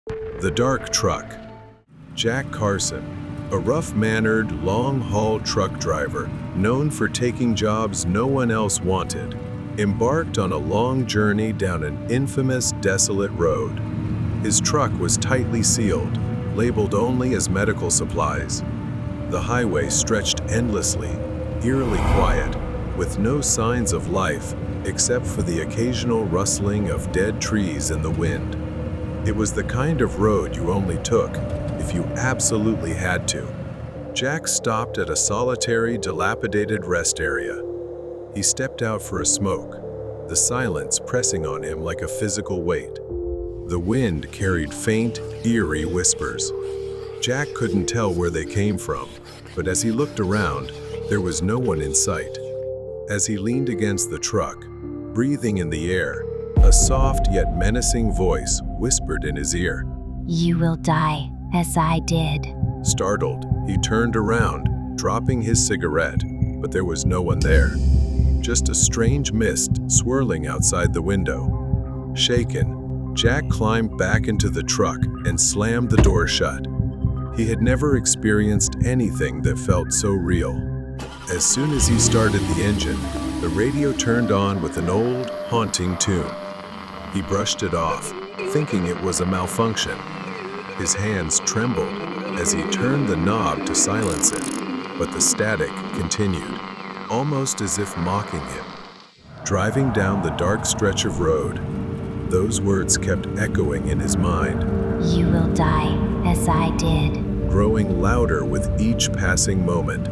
The dark truck. Jack Carson, a rough-mannered, long-haul truck driver known for taking jobs no one else wanted, embarked on a long journey down an infamous, desolate road. His truck was tightly sealed, labeled only as medical supplies. The highway stretched endlessly, eerily quiet, with no signs of life except for the occasional rustling of dead trees in the wind. It was the kind of road you only took if you absolutely had to. Jack stopped at a solitary, dilapidated rest area. He stepped out for a smoke, the silence pressing on him like a physical weight. The wind carried faint, eerie whispers. Jack couldn't tell where they came from, but as he looked around, there was no one in sight. As he leaned against the truck, breathing in the air, a soft yet menacing voice whispered in his ear. "You will die, as I did." Startled, he turned around, dropping his cigarette, but there was no one there. Just a strange mist swirling outside the window. Shaken, Jack climbed back into the truck and slammed the door shut. He had never experienced anything that felt so real. As soon as he started the engine, the radio turned on with an old, haunting tune. He brushed it off, thinking it was a malfunction. His hands trembled as he turned the knob to silence it, but the static continued, almost as if mocking him. Driving down the dark stretch of road, those words kept echoing in his mind. "You will die, as I did." Growing louder with each passing moment.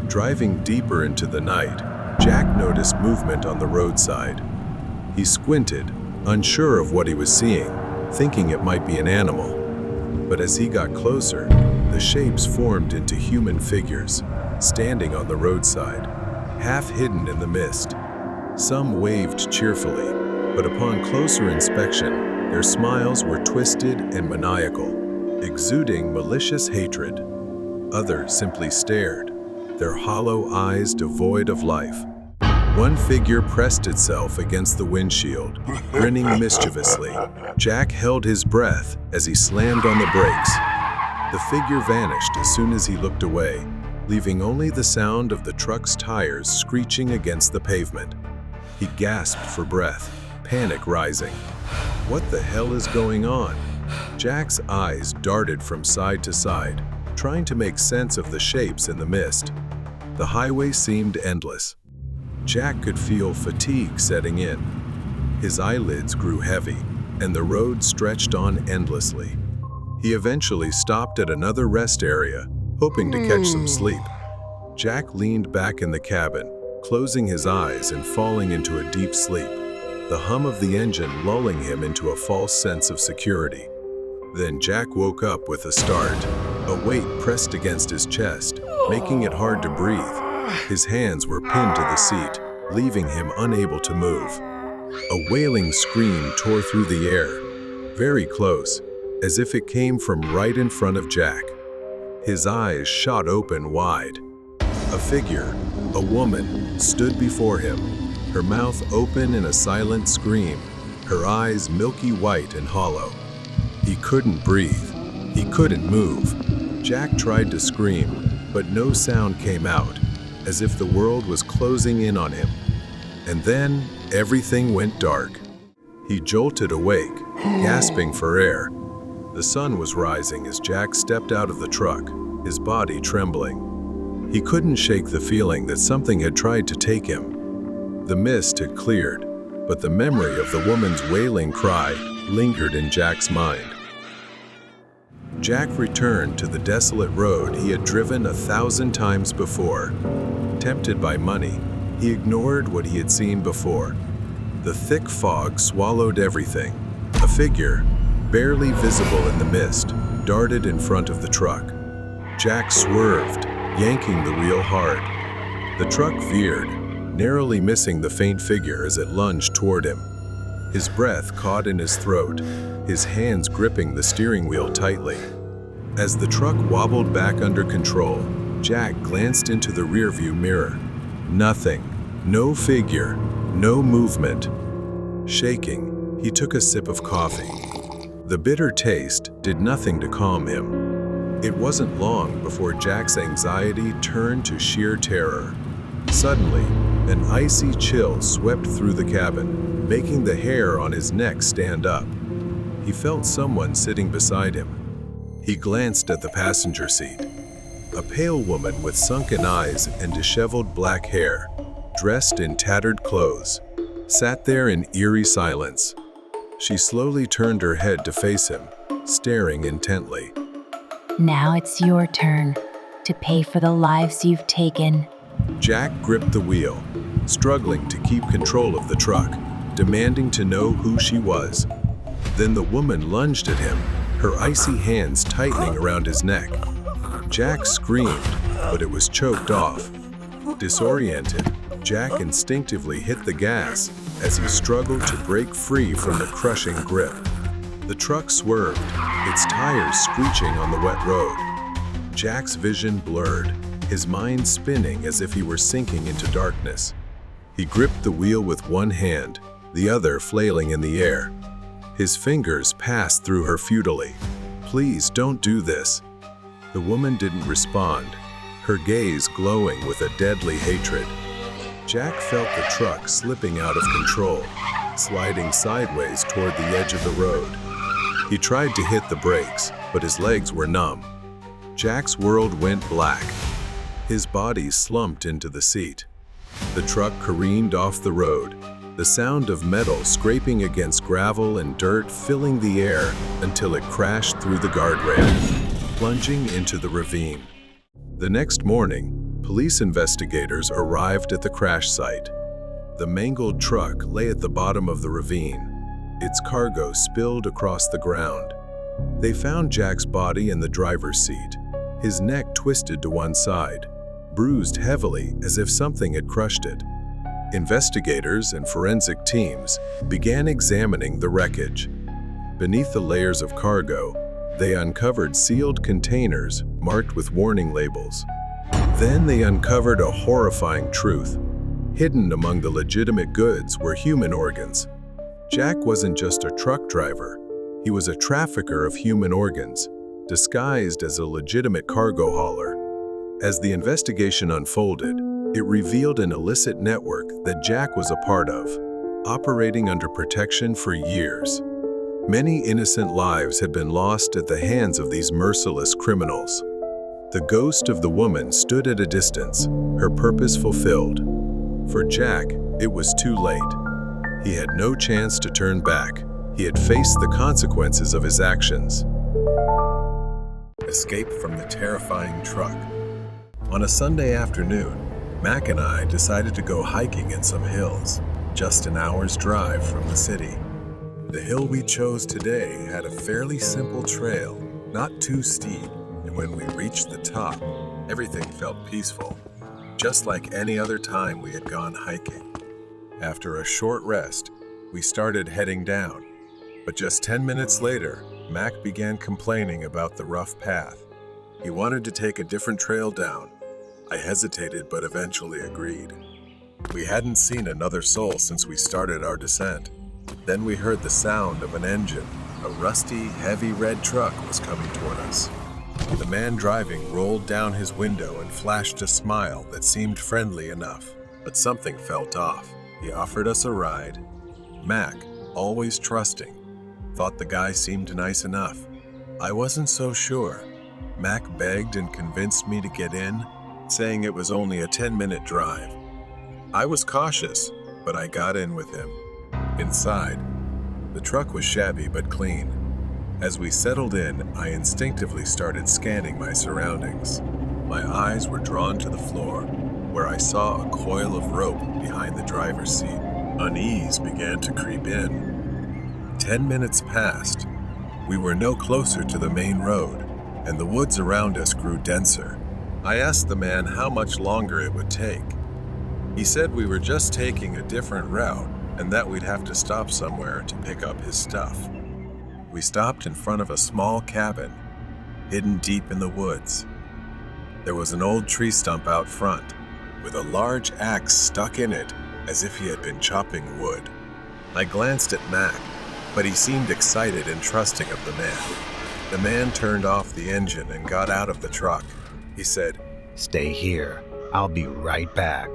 Driving deeper into the night, Jack noticed movement on the roadside. He squinted, unsure of what he was seeing, thinking it might be an animal. But as he got closer, the shapes formed into human figures, standing on the roadside, half hidden in the mist. Some waved cheerfully, but upon closer inspection, their smiles were twisted and maniacal, exuding malicious hatred. Others simply stared, their hollow eyes devoid of life. One figure pressed itself against the windshield, grinning mischievously. Jack held his breath as he slammed on the brakes. The figure vanished as soon as he looked away, leaving only the sound of the truck's tires screeching against the pavement. He gasped for breath, panic rising. What the hell is going on? Jack's eyes darted from side to side, trying to make sense of the shapes in the mist. The highway seemed endless. Jack could feel fatigue setting in. His eyelids grew heavy, and the road stretched on endlessly. He eventually stopped at another rest area, hoping to catch some sleep. Jack leaned back in the cabin, closing his eyes and falling into a deep sleep, the hum of the engine lulling him into a false sense of security. Then Jack woke up with a start. A weight pressed against his chest, making it hard to breathe. His hands were pinned to the seat, leaving him unable to move. A wailing scream tore through the air, very close, as if it came from right in front of Jack. His eyes shot open wide. A figure, a woman, stood before him, her mouth open in a silent scream, her eyes milky white and hollow. He couldn't breathe. He couldn't move. Jack tried to scream, but no sound came out, as if the world was closing in on him. And then everything went dark. He jolted awake, gasping for air. The sun was rising as Jack stepped out of the truck, his body trembling. He couldn't shake the feeling that something had tried to take him. The mist had cleared, but the memory of the woman's wailing cry lingered in Jack's mind. Jack returned to the desolate road he had driven 1,000 times before. Tempted by money, he ignored what he had seen before. The thick fog swallowed everything. A figure, barely visible in the mist, darted in front of the truck. Jack swerved, yanking the wheel hard. The truck veered, narrowly missing the faint figure as it lunged toward him. His breath caught in his throat, his hands gripping the steering wheel tightly. As the truck wobbled back under control, Jack glanced into the rearview mirror. Nothing, no figure, no movement. Shaking, he took a sip of coffee. The bitter taste did nothing to calm him. It wasn't long before Jack's anxiety turned to sheer terror. Suddenly, an icy chill swept through the cabin, making the hair on his neck stand up. He felt someone sitting beside him. He glanced at the passenger seat. A pale woman with sunken eyes and disheveled black hair, dressed in tattered clothes, sat there in eerie silence. She slowly turned her head to face him, staring intently. Now it's your turn to pay for the lives you've taken. Jack gripped the wheel, struggling to keep control of the truck, demanding to know who she was. Then the woman lunged at him, her icy hands tightening around his neck. Jack screamed, but it was choked off. Disoriented, Jack instinctively hit the gas as he struggled to break free from the crushing grip. The truck swerved, its tires screeching on the wet road. Jack's vision blurred, his mind spinning as if he were sinking into darkness. He gripped the wheel with one hand, the other flailing in the air. His fingers passed through her futilely. "Please don't do this." The woman didn't respond, her gaze glowing with a deadly hatred. Jack felt the truck slipping out of control, sliding sideways toward the edge of the road. He tried to hit the brakes, but his legs were numb. Jack's world went black. His body slumped into the seat. The truck careened off the road, the sound of metal scraping against gravel and dirt filling the air until it crashed through the guardrail, plunging into the ravine. The next morning, police investigators arrived at the crash site. The mangled truck lay at the bottom of the ravine, its cargo spilled across the ground. They found Jack's body in the driver's seat, his neck twisted to one side, bruised heavily as if something had crushed it. Investigators and forensic teams began examining the wreckage. Beneath the layers of cargo, they uncovered sealed containers marked with warning labels. Then they uncovered a horrifying truth. Hidden among the legitimate goods were human organs. Jack wasn't just a truck driver. He was a trafficker of human organs, disguised as a legitimate cargo hauler. As the investigation unfolded, it revealed an illicit network that Jack was a part of, operating under protection for years. Many innocent lives had been lost at the hands of these merciless criminals. The ghost of the woman stood at a distance, her purpose fulfilled. For Jack, it was too late. He had no chance to turn back. He had faced the consequences of his actions. Escape from the terrifying truck. On a Sunday afternoon, Mac and I decided to go hiking in some hills, just an hour's drive from the city. The hill we chose today had a fairly simple trail, not too steep, and when we reached the top, everything felt peaceful, just like any other time we had gone hiking. After a short rest, we started heading down, but just 10 minutes later, Mac began complaining about the rough path. He wanted to take a different trail down. I hesitated but eventually agreed. We hadn't seen another soul since we started our descent. Then we heard the sound of an engine. A rusty, heavy red truck was coming toward us. The man driving rolled down his window and flashed a smile that seemed friendly enough, but something felt off. He offered us a ride. Mac, always trusting, thought the guy seemed nice enough. I wasn't so sure. Mac begged and convinced me to get in, saying it was only a 10-minute drive. I was cautious, but I got in with him. Inside, the truck was shabby but clean. As we settled in, I instinctively started scanning my surroundings. My eyes were drawn to the floor, where I saw a coil of rope behind the driver's seat. Unease began to creep in. 10 minutes passed. We were no closer to the main road, and the woods around us grew denser. I asked the man how much longer it would take. He said we were just taking a different route and that we'd have to stop somewhere to pick up his stuff. We stopped in front of a small cabin, hidden deep in the woods. There was an old tree stump out front, with a large axe stuck in it as if he had been chopping wood. I glanced at Mac. but he seemed excited and trusting of the man. The man turned off the engine and got out of the truck. He said, "Stay here. I'll be right back."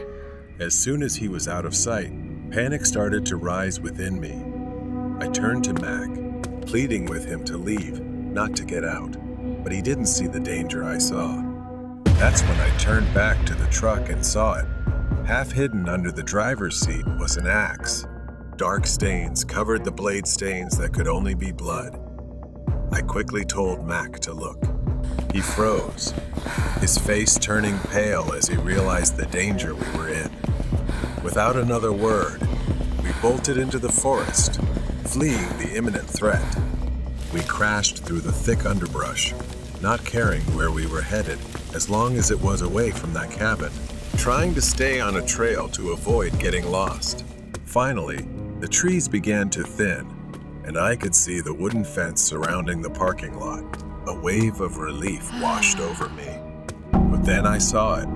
As soon as he was out of sight, panic started to rise within me. I turned to Mac, pleading with him to leave, not to get out, but he didn't see the danger I saw. That's when I turned back to the truck and saw it. Half hidden under the driver's seat was an axe. Dark stains covered the blade stains that could only be blood. I quickly told Mac to look. He froze, his face turning pale as he realized the danger we were in. Without another word, we bolted into the forest, fleeing the imminent threat. We crashed through the thick underbrush, not caring where we were headed as long as it was away from that cabin, trying to stay on a trail to avoid getting lost. Finally, the trees began to thin, and I could see the wooden fence surrounding the parking lot. A wave of relief washed over me. But then I saw it.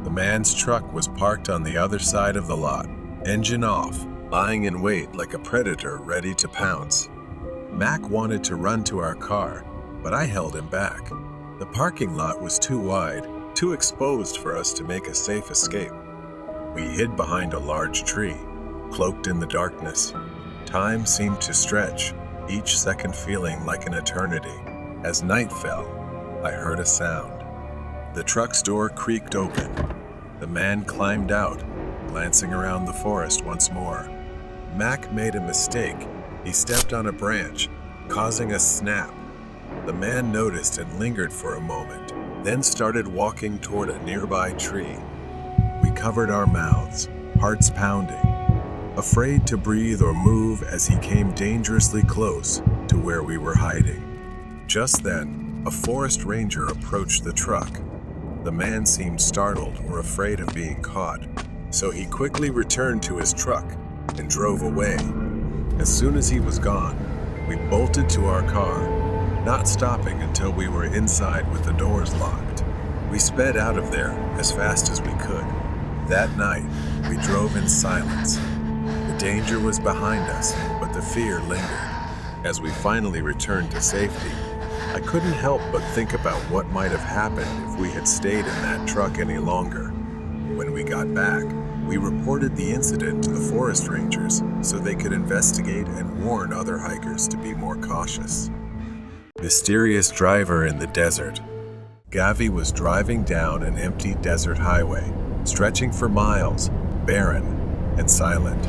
The man's truck was parked on the other side of the lot, engine off, lying in wait like a predator ready to pounce. Mac wanted to run to our car, but I held him back. The parking lot was too wide, too exposed for us to make a safe escape. We hid behind a large tree, cloaked in the darkness. Time seemed to stretch, each second feeling like an eternity. As night fell, I heard a sound. The truck's door creaked open. The man climbed out, glancing around the forest once more. Mac made a mistake. He stepped on a branch, causing a snap. The man noticed and lingered for a moment, then started walking toward a nearby tree. We covered our mouths, hearts pounding, afraid to breathe or move as he came dangerously close to where we were hiding. Just then, a forest ranger approached the truck. The man seemed startled or afraid of being caught, so he quickly returned to his truck and drove away. As soon as he was gone, we bolted to our car, not stopping until we were inside with the doors locked. We sped out of there as fast as we could. That night, we drove in silence. The danger was behind us, but the fear lingered. As we finally returned to safety, I couldn't help but think about what might have happened if we had stayed in that truck any longer. When we got back, we reported the incident to the forest rangers so they could investigate and warn other hikers to be more cautious. Mysterious driver in the desert. Gavi was driving down an empty desert highway, stretching for miles, barren and silent.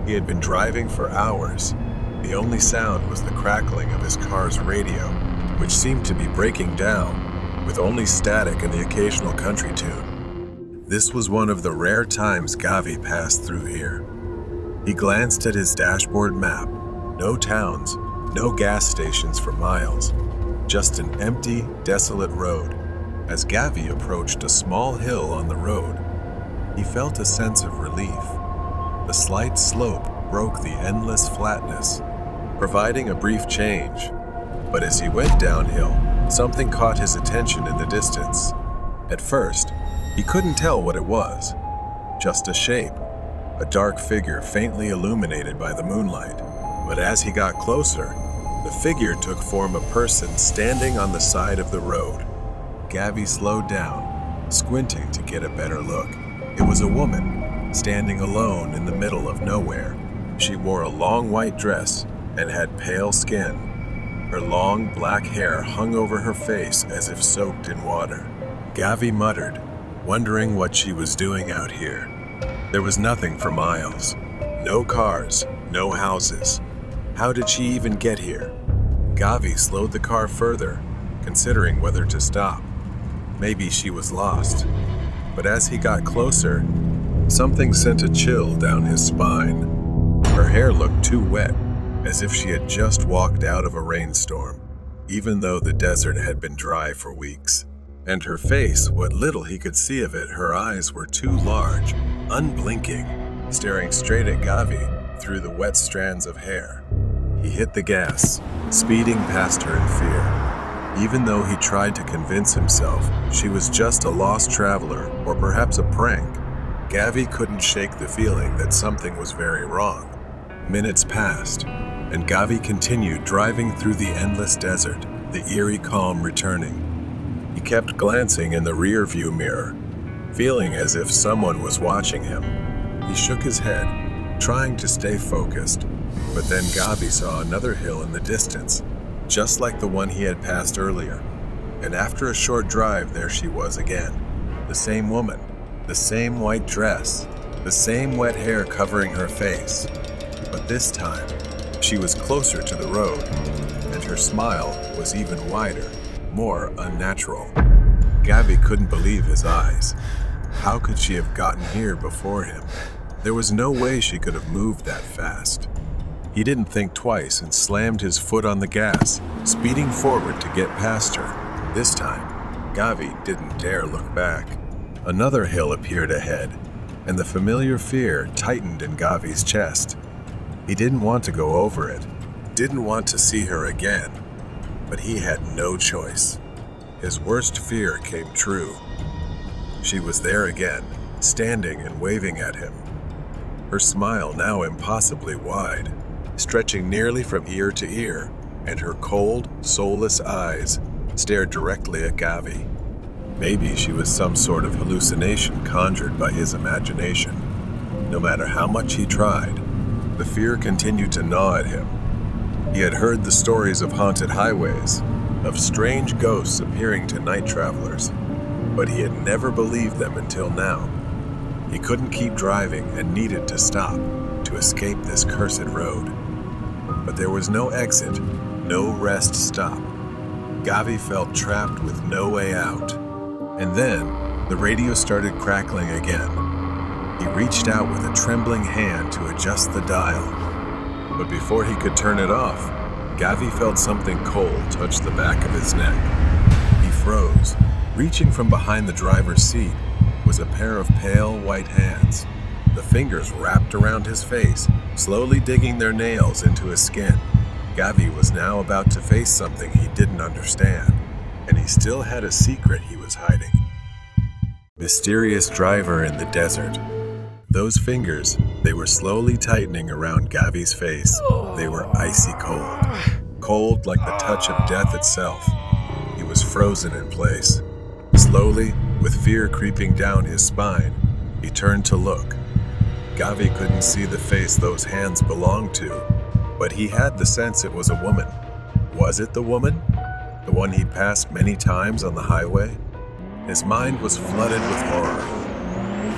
He had been driving for hours. The only sound was the crackling of his car's radio, which seemed to be breaking down, with only static and the occasional country tune. This was one of the rare times Gavi passed through here. He glanced at his dashboard map. No towns, no gas stations for miles. Just an empty, desolate road. As Gavi approached a small hill on the road, he felt a sense of relief. The slight slope broke the endless flatness, providing a brief change. But as he went downhill, something caught his attention in the distance. At first, he couldn't tell what it was. Just a shape, a dark figure faintly illuminated by the moonlight. But as he got closer, the figure took form a person standing on the side of the road. Gavi slowed down, squinting to get a better look. It was a woman, standing alone in the middle of nowhere. She wore a long white dress and had pale skin. Her long black hair hung over her face as if soaked in water. Gavi muttered, wondering what she was doing out here. There was nothing for miles. No cars, no houses. How did she even get here? Gavi slowed the car further, considering whether to stop. Maybe she was lost. But as he got closer, something sent a chill down his spine. Her hair looked too wet, as if she had just walked out of a rainstorm, even though the desert had been dry for weeks. And her face, what little he could see of it, her eyes were too large, unblinking, staring straight at Gavi through the wet strands of hair. He hit the gas, speeding past her in fear. Even though he tried to convince himself she was just a lost traveler or perhaps a prank, Gavi couldn't shake the feeling that something was very wrong. Minutes passed. and Gavi continued driving through the endless desert, the eerie calm returning. He kept glancing in the rear-view mirror, feeling as if someone was watching him. He shook his head, trying to stay focused, but then Gavi saw another hill in the distance, just like the one he had passed earlier. And after a short drive, there she was again. The same woman, the same white dress, the same wet hair covering her face. But this time, she was closer to the road, and her smile was even wider, more unnatural. Gavi couldn't believe his eyes. How could she have gotten here before him? There was no way she could have moved that fast. He didn't think twice and slammed his foot on the gas, speeding forward to get past her. This time, Gavi didn't dare look back. Another hill appeared ahead, and the familiar fear tightened in Gavi's chest. He didn't want to go over it, didn't want to see her again, but he had no choice. His worst fear came true. She was there again, standing and waving at him. Her smile now impossibly wide, stretching nearly from ear to ear, and her cold, soulless eyes stared directly at Gavi. Maybe she was some sort of hallucination conjured by his imagination. No matter how much he tried, the fear continued to gnaw at him. He had heard the stories of haunted highways, of strange ghosts appearing to night travelers, but he had never believed them until now. He couldn't keep driving and needed to stop to escape this cursed road. But there was no exit, no rest stop. Gavi felt trapped with no way out. And then, the radio started crackling again. He reached out with a trembling hand to adjust the dial. But before he could turn it off, Gavi felt something cold touch the back of his neck. He froze. Reaching from behind the driver's seat was a pair of pale white hands. The fingers wrapped around his face, slowly digging their nails into his skin. Gavi was now about to face something he didn't understand, and he still had a secret he was hiding. Mysterious driver in the desert. Those fingers, they were slowly tightening around Gavi's face. They were icy cold. Cold like the touch of death itself. He was frozen in place. Slowly, with fear creeping down his spine, he turned to look. Gavi couldn't see the face those hands belonged to, but he had the sense it was a woman. Was it the woman? The one he'd passed many times on the highway? His mind was flooded with horror.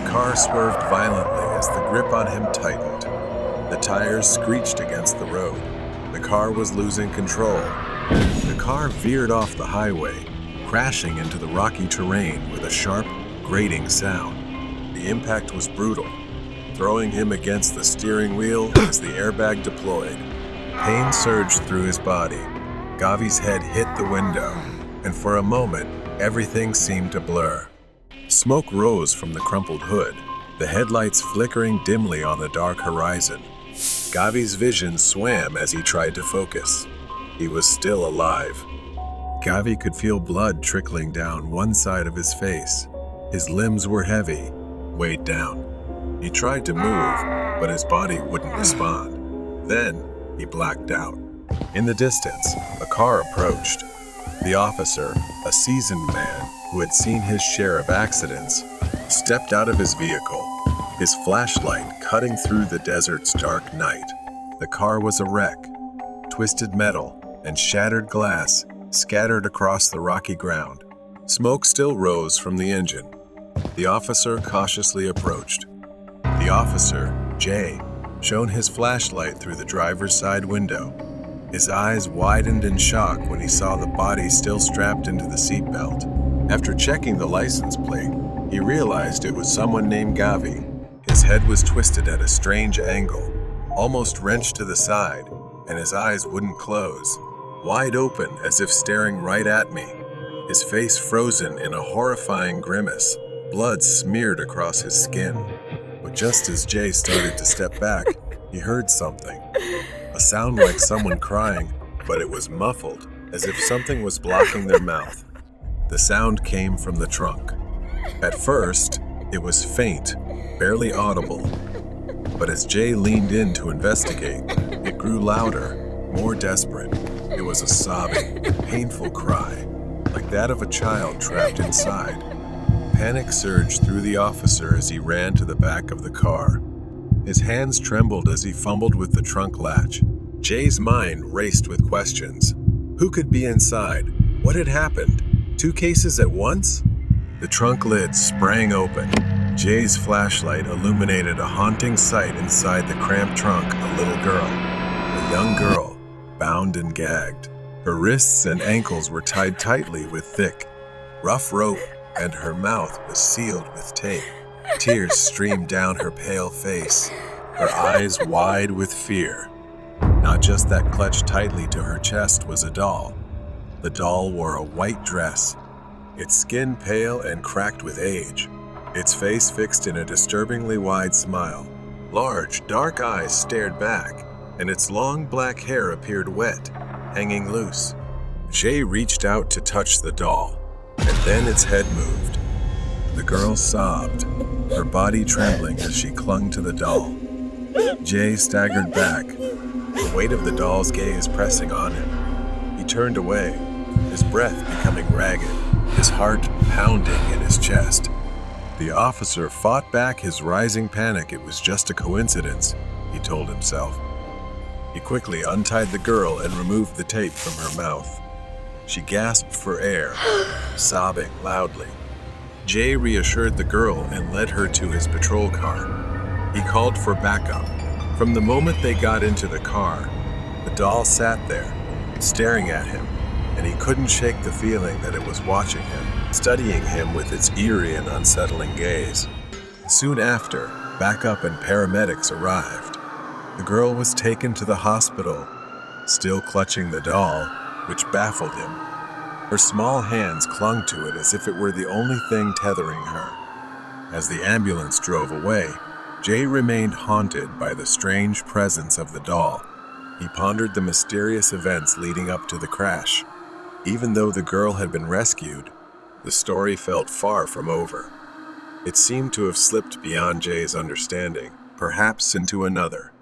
The car swerved violently as the grip on him tightened. The tires screeched against the road. The car was losing control. The car veered off the highway, crashing into the rocky terrain with a sharp, grating sound. The impact was brutal, throwing him against the steering wheel as the airbag deployed. Pain surged through his body. Gavi's head hit the window, and for a moment, everything seemed to blur. Smoke rose from the crumpled hood, the headlights flickering dimly on the dark horizon. Gavi's vision swam as he tried to focus. He was still alive. Gavi could feel blood trickling down one side of his face. His limbs were heavy, weighed down. He tried to move, but his body wouldn't respond. Then, he blacked out. In the distance, a car approached. The officer, a seasoned man who had seen his share of accidents, stepped out of his vehicle, his flashlight cutting through the desert's dark night. The car was a wreck. Twisted metal and shattered glass scattered across the rocky ground. Smoke still rose from the engine. The officer cautiously approached. The officer, Jay, shone his flashlight through the driver's side window. His eyes widened in shock when he saw the body still strapped into the seatbelt. After checking the license plate, he realized it was someone named Gavi. His head was twisted at a strange angle, almost wrenched to the side, and his eyes wouldn't close, wide open as if staring right at me. His face frozen in a horrifying grimace, blood smeared across his skin. But just as Jay started to step back, he heard something. A sound like someone crying, but it was muffled, as if something was blocking their mouth. The sound came from the trunk. At first, it was faint, barely audible. But as Jay leaned in to investigate, it grew louder, more desperate. It was a sobbing, painful cry, like that of a child trapped inside. Panic surged through the officer as he ran to the back of the car. His hands trembled as he fumbled with the trunk latch. Jay's mind raced with questions. Who could be inside? What had happened? 2 cases at once? The trunk lid sprang open. Jay's flashlight illuminated a haunting sight inside the cramped trunk, a little girl. A young girl, bound and gagged. Her wrists and ankles were tied tightly with thick, rough rope, and her mouth was sealed with tape. Tears streamed down her pale face, her eyes wide with fear. Not just that clutched tightly to her chest was a doll. The doll wore a white dress, its skin pale and cracked with age, its face fixed in a disturbingly wide smile. Large, dark eyes stared back, and its long black hair appeared wet, hanging loose. Jay reached out to touch the doll, and then its head moved. The girl sobbed, her body trembling as she clung to the doll. Jay staggered back, the weight of the doll's gaze pressing on him. He turned away, his breath becoming ragged, his heart pounding in his chest. The officer fought back his rising panic. It was just a coincidence, he told himself. He quickly untied the girl and removed the tape from her mouth. She gasped for air, sobbing loudly. Jay reassured the girl and led her to his patrol car. He called for backup. From the moment they got into the car, the doll sat there, staring at him, and he couldn't shake the feeling that it was watching him, studying him with its eerie and unsettling gaze. Soon after, backup and paramedics arrived. The girl was taken to the hospital, still clutching the doll, which baffled him. Her small hands clung to it as if it were the only thing tethering her. As the ambulance drove away, Jay remained haunted by the strange presence of the doll. He pondered the mysterious events leading up to the crash. Even though the girl had been rescued, the story felt far from over. It seemed to have slipped beyond Jay's understanding, perhaps into another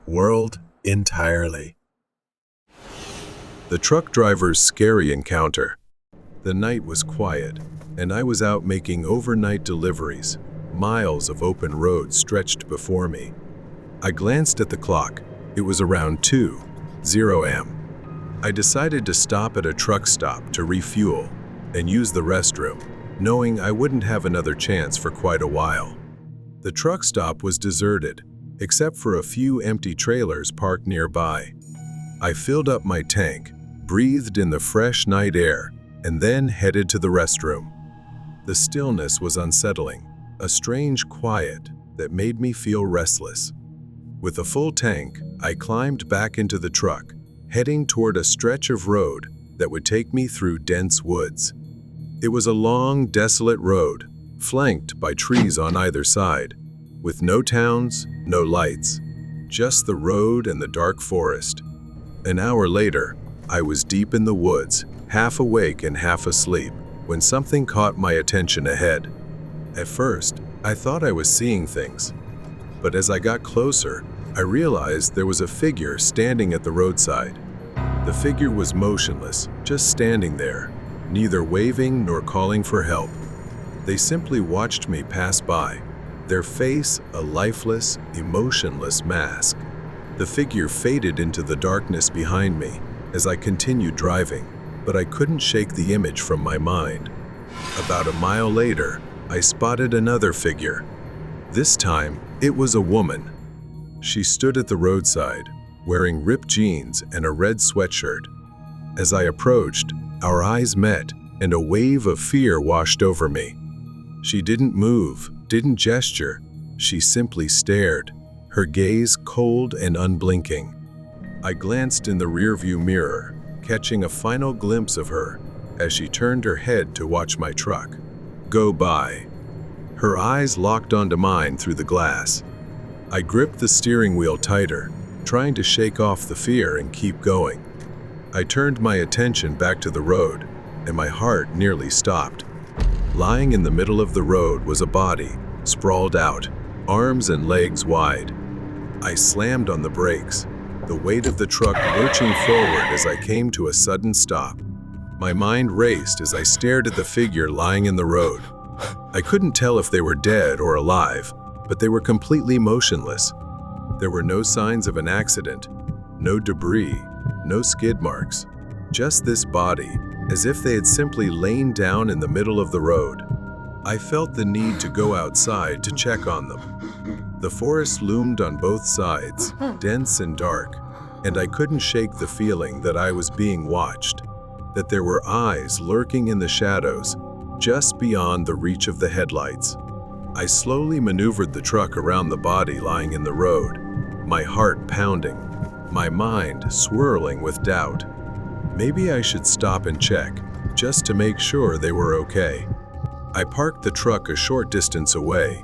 world entirely. The truck driver's scary encounter. The night was quiet, and I was out making overnight deliveries. Miles of open road stretched before me. I glanced at the clock. It was around 2:00 a.m. I decided to stop at a truck stop to refuel and use the restroom, knowing I wouldn't have another chance for quite a while. The truck stop was deserted, except for a few empty trailers parked nearby. I filled up my tank, breathed in the fresh night air, and then headed to the restroom. The stillness was unsettling, a strange quiet that made me feel restless. With a full tank, I climbed back into the truck, heading toward a stretch of road that would take me through dense woods. It was a long, desolate road, flanked by trees on either side, with no towns, no lights, just the road and the dark forest. An hour later, I was deep in the woods, half awake and half asleep, when something caught my attention ahead. At first, I thought I was seeing things, but as I got closer, I realized there was a figure standing at the roadside. The figure was motionless, just standing there, neither waving nor calling for help. They simply watched me pass by, their face a lifeless, emotionless mask. The figure faded into the darkness behind me as I continued driving, but I couldn't shake the image from my mind. About a mile later, I spotted another figure. This time, it was a woman. She stood at the roadside, wearing ripped jeans and a red sweatshirt. As I approached, our eyes met, and a wave of fear washed over me. She didn't move, didn't gesture. She simply stared, her gaze cold and unblinking. I glanced in the rearview mirror, catching a final glimpse of her as she turned her head to watch my truck go by. Her eyes locked onto mine through the glass. I gripped the steering wheel tighter, trying to shake off the fear and keep going. I turned my attention back to the road, and my heart nearly stopped. Lying in the middle of the road was a body, sprawled out, arms and legs wide. I slammed on the brakes. the weight of the truck lurching forward as I came to a sudden stop. My mind raced as I stared at the figure lying in the road. I couldn't tell if they were dead or alive, but they were completely motionless. There were no signs of an accident, no debris, no skid marks, just this body, as if they had simply lain down in the middle of the road. I felt the need to go outside to check on them. The forest loomed on both sides, dense and dark, and I couldn't shake the feeling that I was being watched, that there were eyes lurking in the shadows, just beyond the reach of the headlights. I slowly maneuvered the truck around the body lying in the road, my heart pounding, my mind swirling with doubt. Maybe I should stop and check, just to make sure they were okay. I parked the truck a short distance away,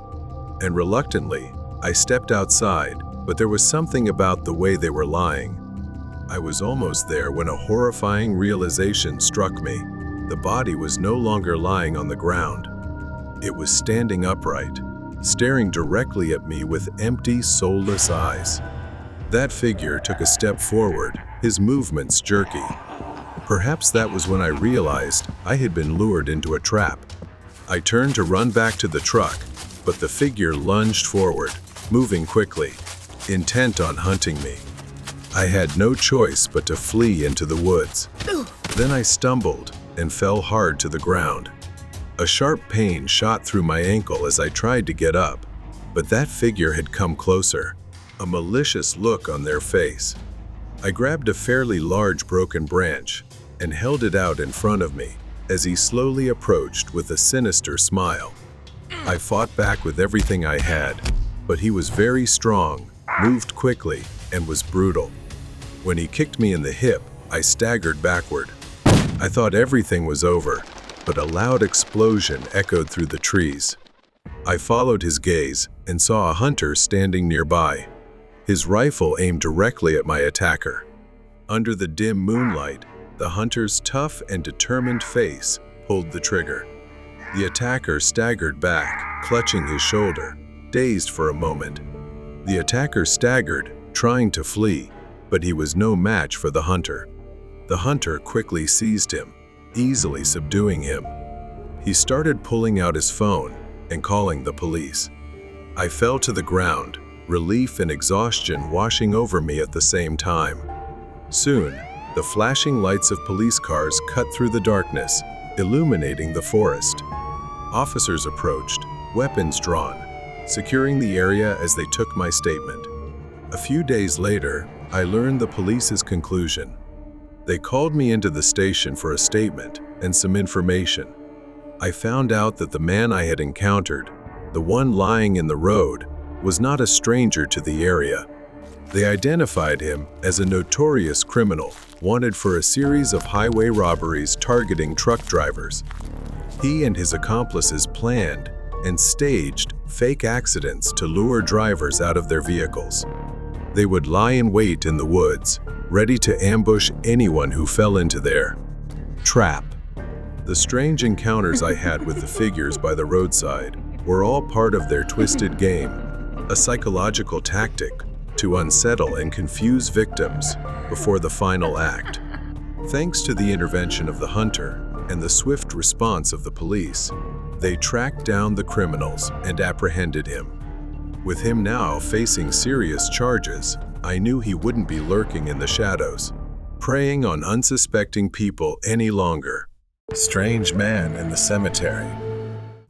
and reluctantly, I stepped outside, but there was something about the way they were lying. I was almost there when a horrifying realization struck me. The body was no longer lying on the ground. It was standing upright, staring directly at me with empty, soulless eyes. That figure took a step forward, his movements jerky. Perhaps that was when I realized I had been lured into a trap. I turned to run back to the truck, but the figure lunged forward, moving quickly, intent on hunting me. I had no choice but to flee into the woods. Then I stumbled and fell hard to the ground. A sharp pain shot through my ankle as I tried to get up, but that figure had come closer, a malicious look on their face. I grabbed a fairly large broken branch and held it out in front of me as he slowly approached with a sinister smile. I fought back with everything I had, but he was very strong, moved quickly, and was brutal. When he kicked me in the hip, I staggered backward. I thought everything was over, but a loud explosion echoed through the trees. I followed his gaze and saw a hunter standing nearby, his rifle aimed directly at my attacker. Under the dim moonlight, the hunter's tough and determined face pulled the trigger. The attacker staggered back, clutching his shoulder, dazed for a moment. The attacker staggered, trying to flee, but he was no match for the hunter. The hunter quickly seized him, easily subduing him. He started pulling out his phone and calling the police. I fell to the ground, relief and exhaustion washing over me at the same time. Soon, the flashing lights of police cars cut through the darkness, illuminating the forest. Officers approached, weapons drawn, securing the area as they took my statement. A few days later, I learned the police's conclusion. They called me into the station for a statement and some information. I found out that the man I had encountered, the one lying in the road, was not a stranger to the area. They identified him as a notorious criminal, wanted for a series of highway robberies targeting truck drivers. He and his accomplices planned and staged fake accidents to lure drivers out of their vehicles. They would lie in wait in the woods, ready to ambush anyone who fell into their trap. The strange encounters I had with the figures by the roadside were all part of their twisted game, a psychological tactic to unsettle and confuse victims before the final act. Thanks to the intervention of the hunter and the swift response of the police, they tracked down the criminals and apprehended him. With him now facing serious charges, I knew he wouldn't be lurking in the shadows, preying on unsuspecting people any longer. Strange man in the cemetery.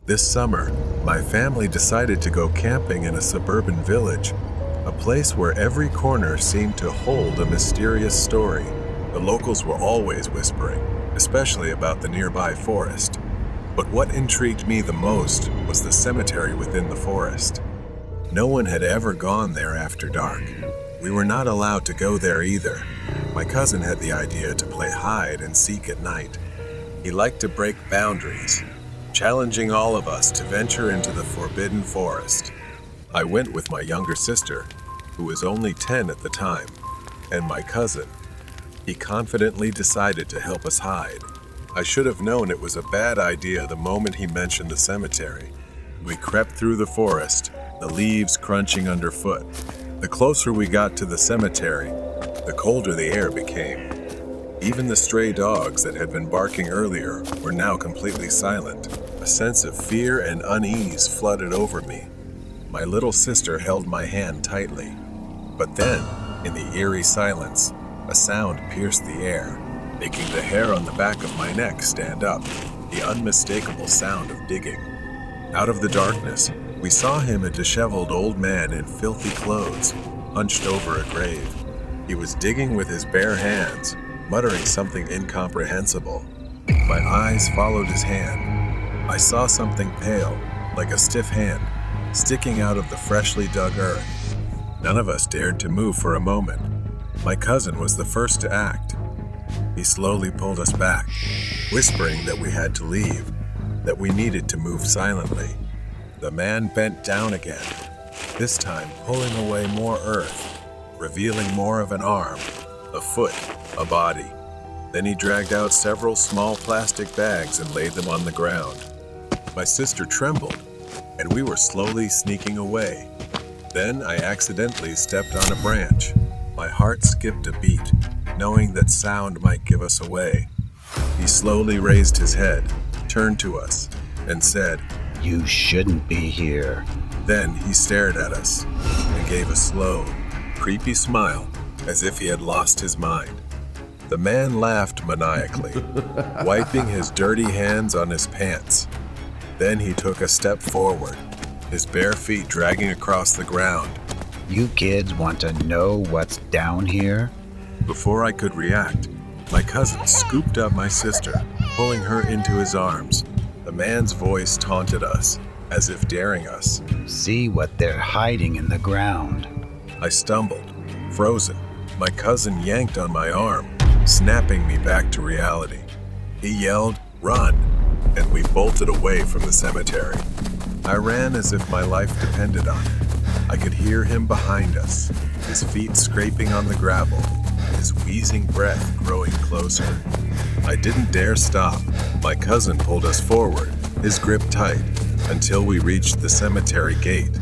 This summer, my family decided to go camping in a suburban village, a place where every corner seemed to hold a mysterious story. The locals were always whispering, especially about the nearby forest. But what intrigued me the most was the cemetery within the forest. No one had ever gone there after dark. We were not allowed to go there either. My cousin had the idea to play hide and seek at night. He liked to break boundaries, challenging all of us to venture into the forbidden forest. I went with my younger sister, who was only 10 at the time, and my cousin. He confidently decided to help us hide. I should have known it was a bad idea the moment he mentioned the cemetery. We crept through the forest, the leaves crunching underfoot. The closer we got to the cemetery, the colder the air became. Even the stray dogs that had been barking earlier were now completely silent. A sense of fear and unease flooded over me. My little sister held my hand tightly. But then, in the eerie silence, a sound pierced the air, making the hair on the back of my neck stand up, the unmistakable sound of digging. Out of the darkness, we saw him, a disheveled old man in filthy clothes, hunched over a grave. He was digging with his bare hands, muttering something incomprehensible. My eyes followed his hand. I saw something pale, like a stiff hand, sticking out of the freshly dug earth. None of us dared to move for a moment. My cousin was the first to act. He slowly pulled us back, whispering that we had to leave, that we needed to move silently. The man bent down again, this time pulling away more earth, revealing more of an arm, a foot, a body. Then he dragged out several small plastic bags and laid them on the ground. My sister trembled, and we were slowly sneaking away. Then I accidentally stepped on a branch. My heart skipped a beat, knowing that sound might give us away. He slowly raised his head, turned to us, and said, You shouldn't be here. Then he stared at us and gave a slow, creepy smile, as if he had lost his mind. The man laughed maniacally, wiping his dirty hands on his pants. Then he took a step forward, his bare feet dragging across the ground. You kids want to know what's down here? Before I could react, my cousin scooped up my sister, pulling her into his arms. The man's voice taunted us, as if daring us. See what they're hiding in the ground. I stumbled, frozen. My cousin yanked on my arm, snapping me back to reality. He yelled, "Run!" and we bolted away from the cemetery. I ran as if my life depended on it. I could hear him behind us, his feet scraping on the gravel, his wheezing breath growing closer. I didn't dare stop. My cousin pulled us forward, his grip tight, until we reached the cemetery gate.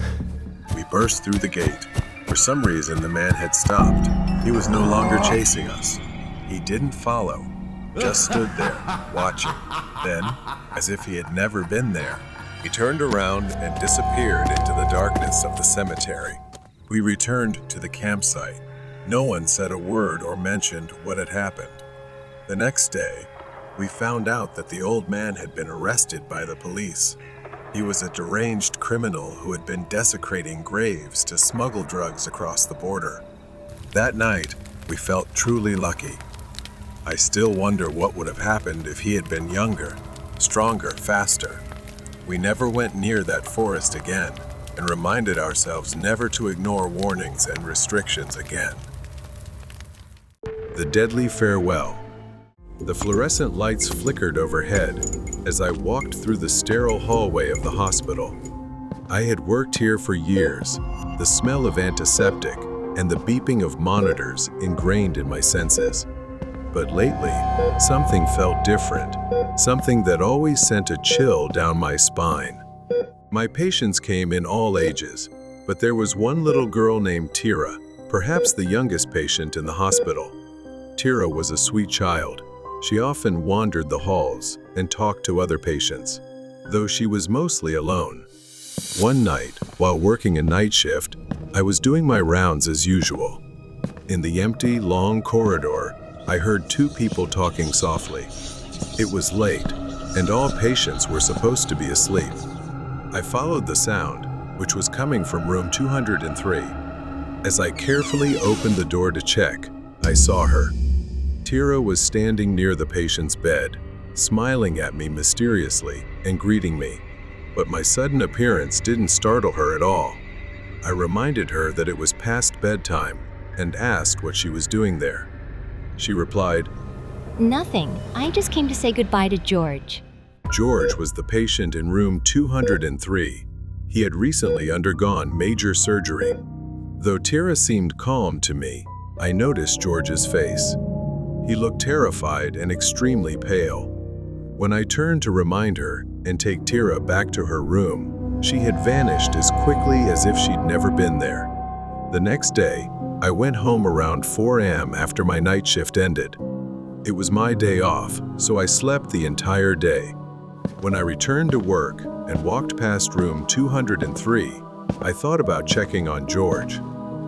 We burst through the gate. For some reason, the man had stopped. He was no longer chasing us. He didn't follow, just stood there, watching. Then, as if he had never been there, he turned around and disappeared into the darkness of the cemetery. We returned to the campsite. No one said a word or mentioned what had happened. The next day, we found out that the old man had been arrested by the police. He was a deranged criminal who had been desecrating graves to smuggle drugs across the border. That night, we felt truly lucky. I still wonder what would have happened if he had been younger, stronger, faster. We never went near that forest again and reminded ourselves never to ignore warnings and restrictions again. The deadly farewell. The fluorescent lights flickered overhead as I walked through the sterile hallway of the hospital. I had worked here for years, the smell of antiseptic and the beeping of monitors ingrained in my senses. But lately, something felt different, something that always sent a chill down my spine. My patients came in all ages, but there was one little girl named Tira, perhaps the youngest patient in the hospital. Tira was a sweet child. She often wandered the halls and talked to other patients, though she was mostly alone. One night, while working a night shift, I was doing my rounds as usual. In the empty, long corridor, I heard two people talking softly. It was late, and all patients were supposed to be asleep. I followed the sound, which was coming from room 203. As I carefully opened the door to check, I saw her. Tira was standing near the patient's bed, smiling at me mysteriously and greeting me. But my sudden appearance didn't startle her at all. I reminded her that it was past bedtime and asked what she was doing there. She replied, Nothing. I just came to say goodbye to George. George was the patient in room 203. He had recently undergone major surgery. Though Tira seemed calm to me, I noticed George's face. He looked terrified and extremely pale. When I turned to remind her and take Tira back to her room, she had vanished as quickly as if she'd never been there. The next day, I went home around 4 a.m. after my night shift ended. It was my day off, so I slept the entire day. When I returned to work and walked past room 203, I thought about checking on George.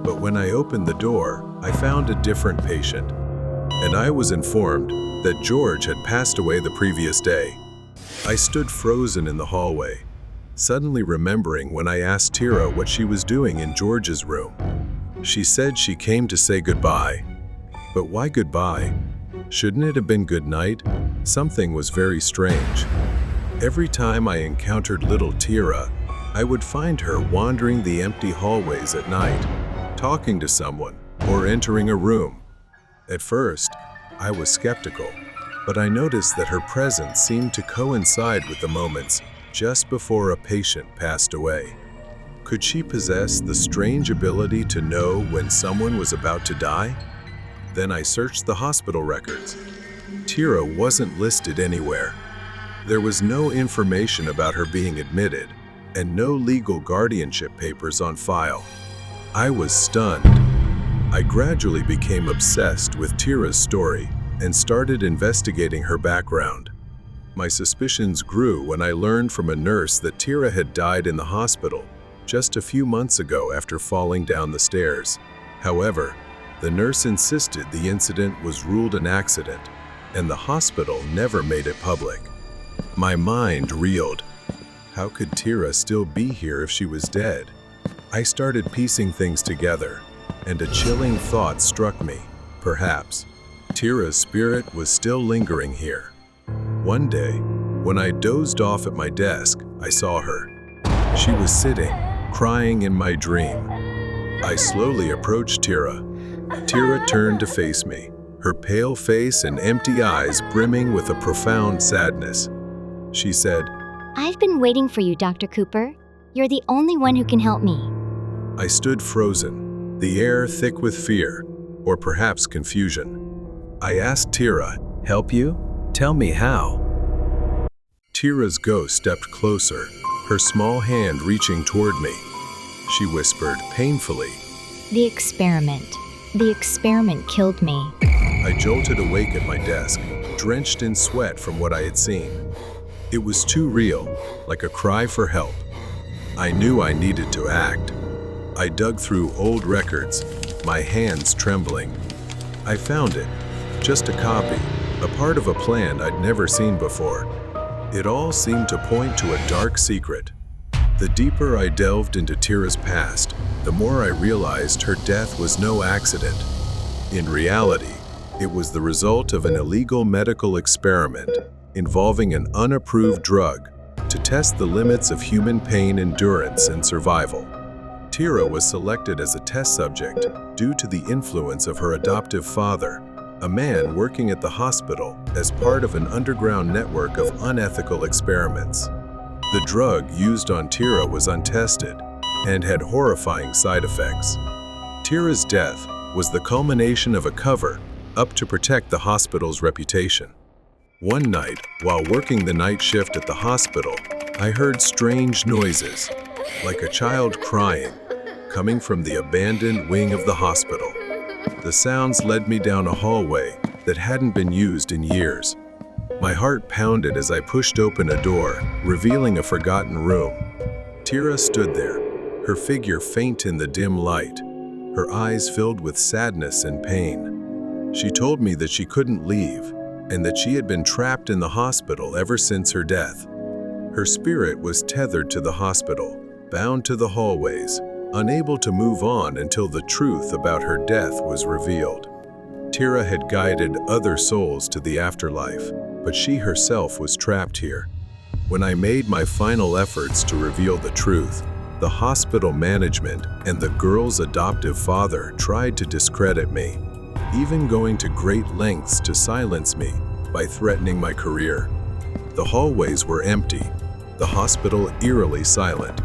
But when I opened the door, I found a different patient, and I was informed that George had passed away the previous day. I stood frozen in the hallway, suddenly remembering when I asked Tira what she was doing in George's room. She said she came to say goodbye. But why goodbye? Shouldn't it have been good night? Something was very strange. Every time I encountered little Tira, I would find her wandering the empty hallways at night, talking to someone, or entering a room. At first, I was skeptical, but I noticed that her presence seemed to coincide with the moments just before a patient passed away. Could she possess the strange ability to know when someone was about to die? Then I searched the hospital records. Tira wasn't listed anywhere. There was no information about her being admitted, and no legal guardianship papers on file. I was stunned. I gradually became obsessed with Tira's story and started investigating her background. My suspicions grew when I learned from a nurse that Tira had died in the hospital just a few months ago after falling down the stairs. However, the nurse insisted the incident was ruled an accident, and the hospital never made it public. My mind reeled. How could Tira still be here if she was dead? I started piecing things together, and a chilling thought struck me. Perhaps Tira's spirit was still lingering here. One day, when I dozed off at my desk, I saw her. She was sitting, crying in my dream. I slowly approached Tira. Tira turned to face me, her pale face and empty eyes brimming with a profound sadness. She said, I've been waiting for you, Dr. Cooper. You're the only one who can help me. I stood frozen, the air thick with fear, or perhaps confusion. I asked Tira, "Help you? Tell me how." Tira's ghost stepped closer, her small hand reaching toward me. She whispered painfully, The experiment. The experiment killed me. I jolted awake at my desk, drenched in sweat from what I had seen. It was too real, like a cry for help. I knew I needed to act. I dug through old records, my hands trembling. I found it, just a copy, a part of a plan I'd never seen before. It all seemed to point to a dark secret. The deeper I delved into Tira's past, the more I realized her death was no accident. In reality, it was the result of an illegal medical experiment involving an unapproved drug to test the limits of human pain endurance and survival. Tira was selected as a test subject due to the influence of her adoptive father, a man working at the hospital as part of an underground network of unethical experiments. The drug used on Tira was untested and had horrifying side effects. Tira's death was the culmination of a cover-up to protect the hospital's reputation. One night, while working the night shift at the hospital, I heard strange noises, like a child crying, coming from the abandoned wing of the hospital. The sounds led me down a hallway that hadn't been used in years. My heart pounded as I pushed open a door, revealing a forgotten room. Tira stood there, her figure faint in the dim light, her eyes filled with sadness and pain. She told me that she couldn't leave, and that she had been trapped in the hospital ever since her death. Her spirit was tethered to the hospital, bound to the hallways, unable to move on until the truth about her death was revealed. Tira had guided other souls to the afterlife, but she herself was trapped here. When I made my final efforts to reveal the truth, the hospital management and the girl's adoptive father tried to discredit me, even going to great lengths to silence me by threatening my career. The hallways were empty, the hospital eerily silent.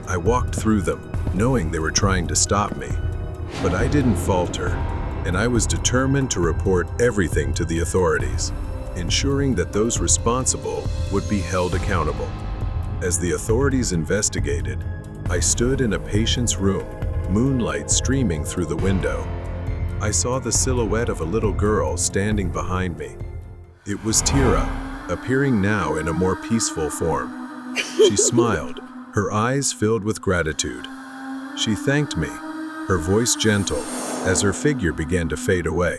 I walked through them, knowing they were trying to stop me. But I didn't falter, and I was determined to report everything to the authorities, ensuring that those responsible would be held accountable. As the authorities investigated, I stood in a patient's room, moonlight streaming through the window. I saw the silhouette of a little girl standing behind me. It was Tira, appearing now in a more peaceful form. She smiled, her eyes filled with gratitude. She thanked me, her voice gentle, as her figure began to fade away.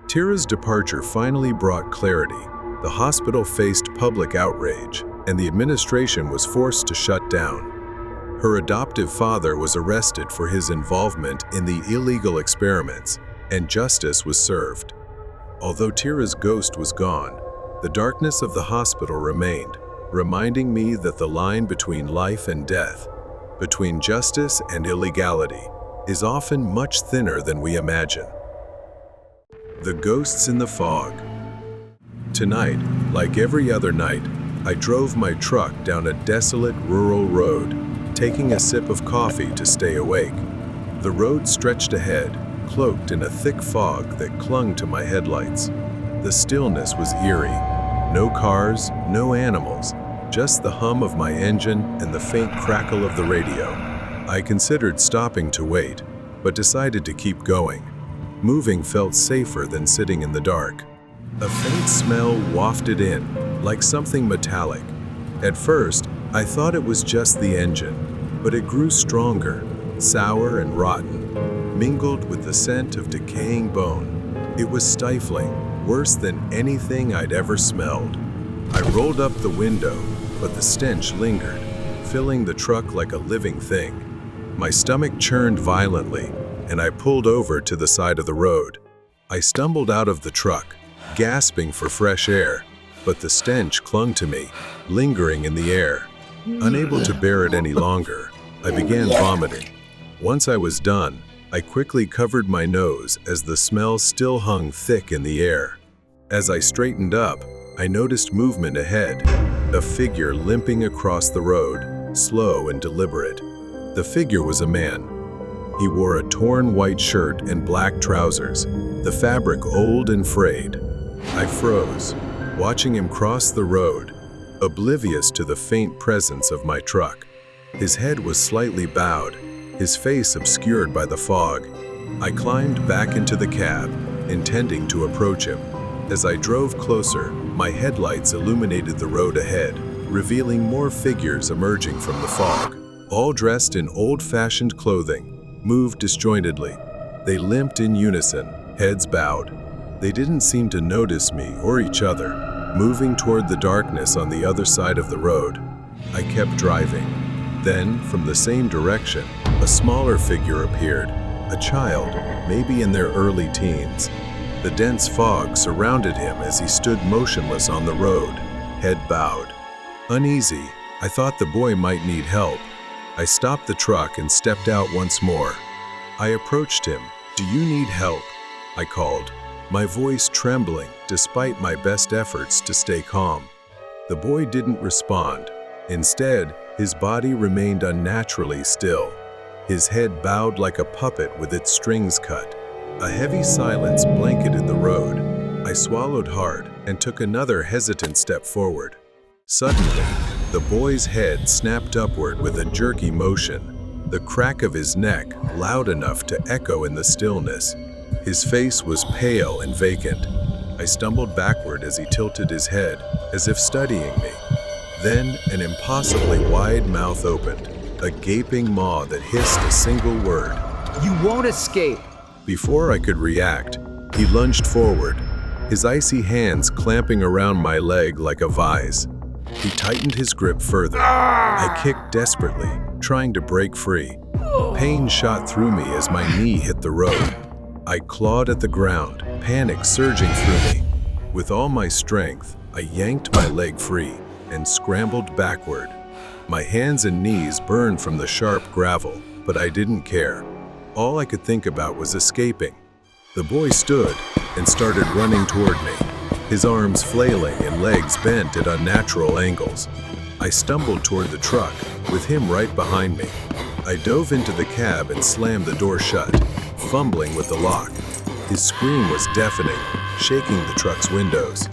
Tira's departure finally brought clarity. The hospital faced public outrage, and the administration was forced to shut down. Her adoptive father was arrested for his involvement in the illegal experiments, and justice was served. Although Tira's ghost was gone, the darkness of the hospital remained, reminding me that the line between life and death, between justice and illegality, is often much thinner than we imagine. The ghosts in the fog. Tonight, like every other night, I drove my truck down a desolate rural road, taking a sip of coffee to stay awake. The road stretched ahead, cloaked in a thick fog that clung to my headlights. The stillness was eerie. No cars, no animals, just the hum of my engine and the faint crackle of the radio. I considered stopping to wait, but decided to keep going. Moving felt safer than sitting in the dark. A faint smell wafted in, like something metallic. At first, I thought it was just the engine, but it grew stronger, sour and rotten, mingled with the scent of decaying bone. It was stifling, worse than anything I'd ever smelled. I rolled up the window, but the stench lingered, filling the truck like a living thing. My stomach churned violently, and I pulled over to the side of the road. I stumbled out of the truck, gasping for fresh air, but the stench clung to me, lingering in the air. Unable to bear it any longer, I began vomiting. Once I was done, I quickly covered my nose as the smell still hung thick in the air. As I straightened up, I noticed movement ahead, a figure limping across the road, slow and deliberate. The figure was a man. He wore a torn white shirt and black trousers, the fabric old and frayed. I froze, watching him cross the road, oblivious to the faint presence of my truck. His head was slightly bowed, his face obscured by the fog. I climbed back into the cab, intending to approach him. As I drove closer, my headlights illuminated the road ahead, revealing more figures emerging from the fog. All dressed in old-fashioned clothing, moved disjointedly. They limped in unison, heads bowed. They didn't seem to notice me or each other, moving toward the darkness on the other side of the road. I kept driving. Then, from the same direction, a smaller figure appeared, a child, maybe in their early teens. The dense fog surrounded him as he stood motionless on the road, head bowed. Uneasy, I thought the boy might need help. I stopped the truck and stepped out once more. I approached him. "Do you need help?" I called, my voice trembling despite my best efforts to stay calm. The boy didn't respond. Instead, his body remained unnaturally still, his head bowed like a puppet with its strings cut. A heavy silence blanketed the road. I swallowed hard and took another hesitant step forward. Suddenly, the boy's head snapped upward with a jerky motion, the crack of his neck loud enough to echo in the stillness. His face was pale and vacant. I stumbled backward as he tilted his head, as if studying me. Then an impossibly wide mouth opened, a gaping maw that hissed a single word. "You won't escape!" Before I could react, he lunged forward, his icy hands clamping around my leg like a vise. He tightened his grip further. I kicked desperately, trying to break free. Pain shot through me as my knee hit the road. I clawed at the ground, panic surging through me. With all my strength, I yanked my leg free and scrambled backward. My hands and knees burned from the sharp gravel, but I didn't care. All I could think about was escaping. The boy stood and started running toward me, his arms flailing and legs bent at unnatural angles. I stumbled toward the truck, with him right behind me. I dove into the cab and slammed the door shut, fumbling with the lock. His scream was deafening, shaking the truck's windows.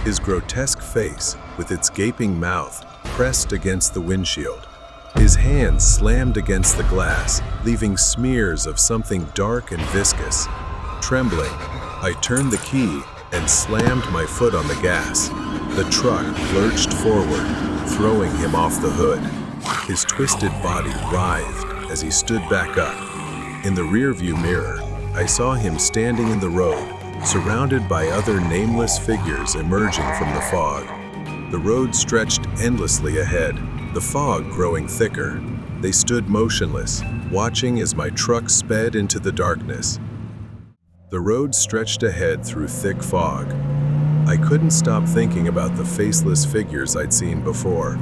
His grotesque face, with its gaping mouth, pressed against the windshield. His hand slammed against the glass, leaving smears of something dark and viscous. Trembling, I turned the key and slammed my foot on the gas. The truck lurched forward, throwing him off the hood. His twisted body writhed as he stood back up. In the rearview mirror, I saw him standing in the road, surrounded by other nameless figures emerging from the fog. The road stretched endlessly ahead, the fog growing thicker. They stood motionless, watching as my truck sped into the darkness. The road stretched ahead through thick fog. I couldn't stop thinking about the faceless figures I'd seen before.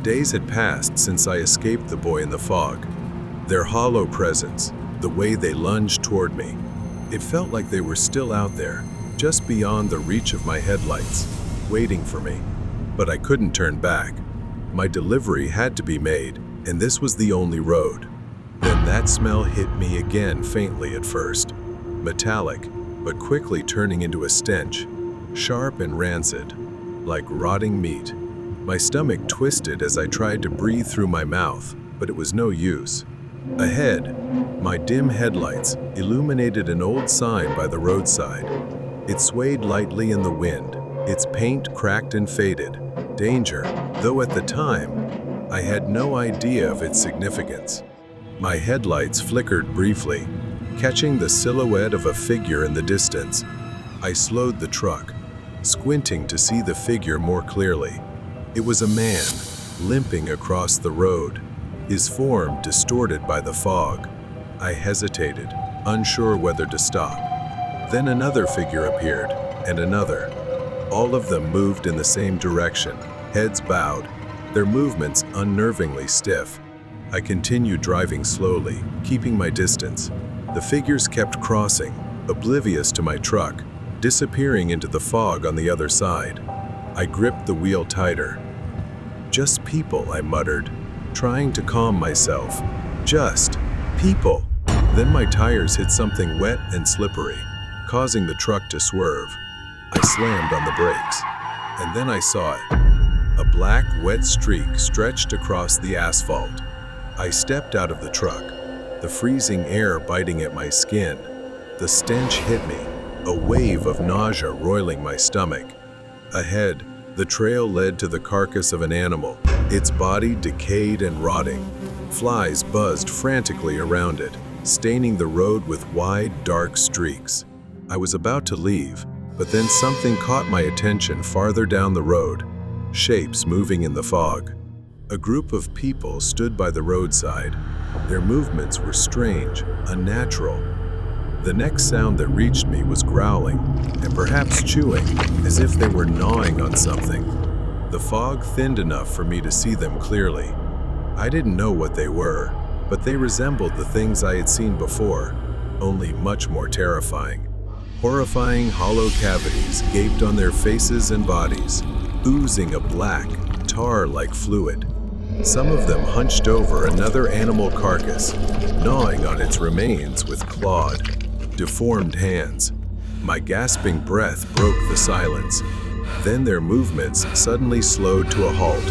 Days had passed since I escaped the boy in the fog. Their hollow presence, the way they lunged toward me, it felt like they were still out there, just beyond the reach of my headlights, waiting for me. But I couldn't turn back. My delivery had to be made, and this was the only road. Then that smell hit me again faintly at first. Metallic, but quickly turning into a stench. Sharp and rancid, like rotting meat. My stomach twisted as I tried to breathe through my mouth, but it was no use. Ahead, my dim headlights illuminated an old sign by the roadside. It swayed lightly in the wind, its paint cracked and faded. Danger, though at the time, I had no idea of its significance. My headlights flickered briefly, catching the silhouette of a figure in the distance. I slowed the truck, squinting to see the figure more clearly. It was a man, limping across the road, his form distorted by the fog. I hesitated, unsure whether to stop. Then another figure appeared, and another. All of them moved in the same direction, heads bowed, their movements unnervingly stiff. I continued driving slowly, keeping my distance. The figures kept crossing, oblivious to my truck, disappearing into the fog on the other side. I gripped the wheel tighter. "Just people," I muttered, trying to calm myself. "Just people." Then my tires hit something wet and slippery, causing the truck to swerve. I slammed on the brakes, and then I saw it. A black, wet streak stretched across the asphalt. I stepped out of the truck, the freezing air biting at my skin. The stench hit me, a wave of nausea roiling my stomach. Ahead, the trail led to the carcass of an animal, its body decayed and rotting. Flies buzzed frantically around it, staining the road with wide, dark streaks. I was about to leave, but then something caught my attention farther down the road, shapes moving in the fog. A group of people stood by the roadside. Their movements were strange, unnatural. The next sound that reached me was growling, and perhaps chewing, as if they were gnawing on something. The fog thinned enough for me to see them clearly. I didn't know what they were, but they resembled the things I had seen before, only much more terrifying. Horrifying hollow cavities gaped on their faces and bodies, oozing a black, tar-like fluid. Some of them hunched over another animal carcass, gnawing on its remains with clawed, deformed hands. My gasping breath broke the silence. Then their movements suddenly slowed to a halt.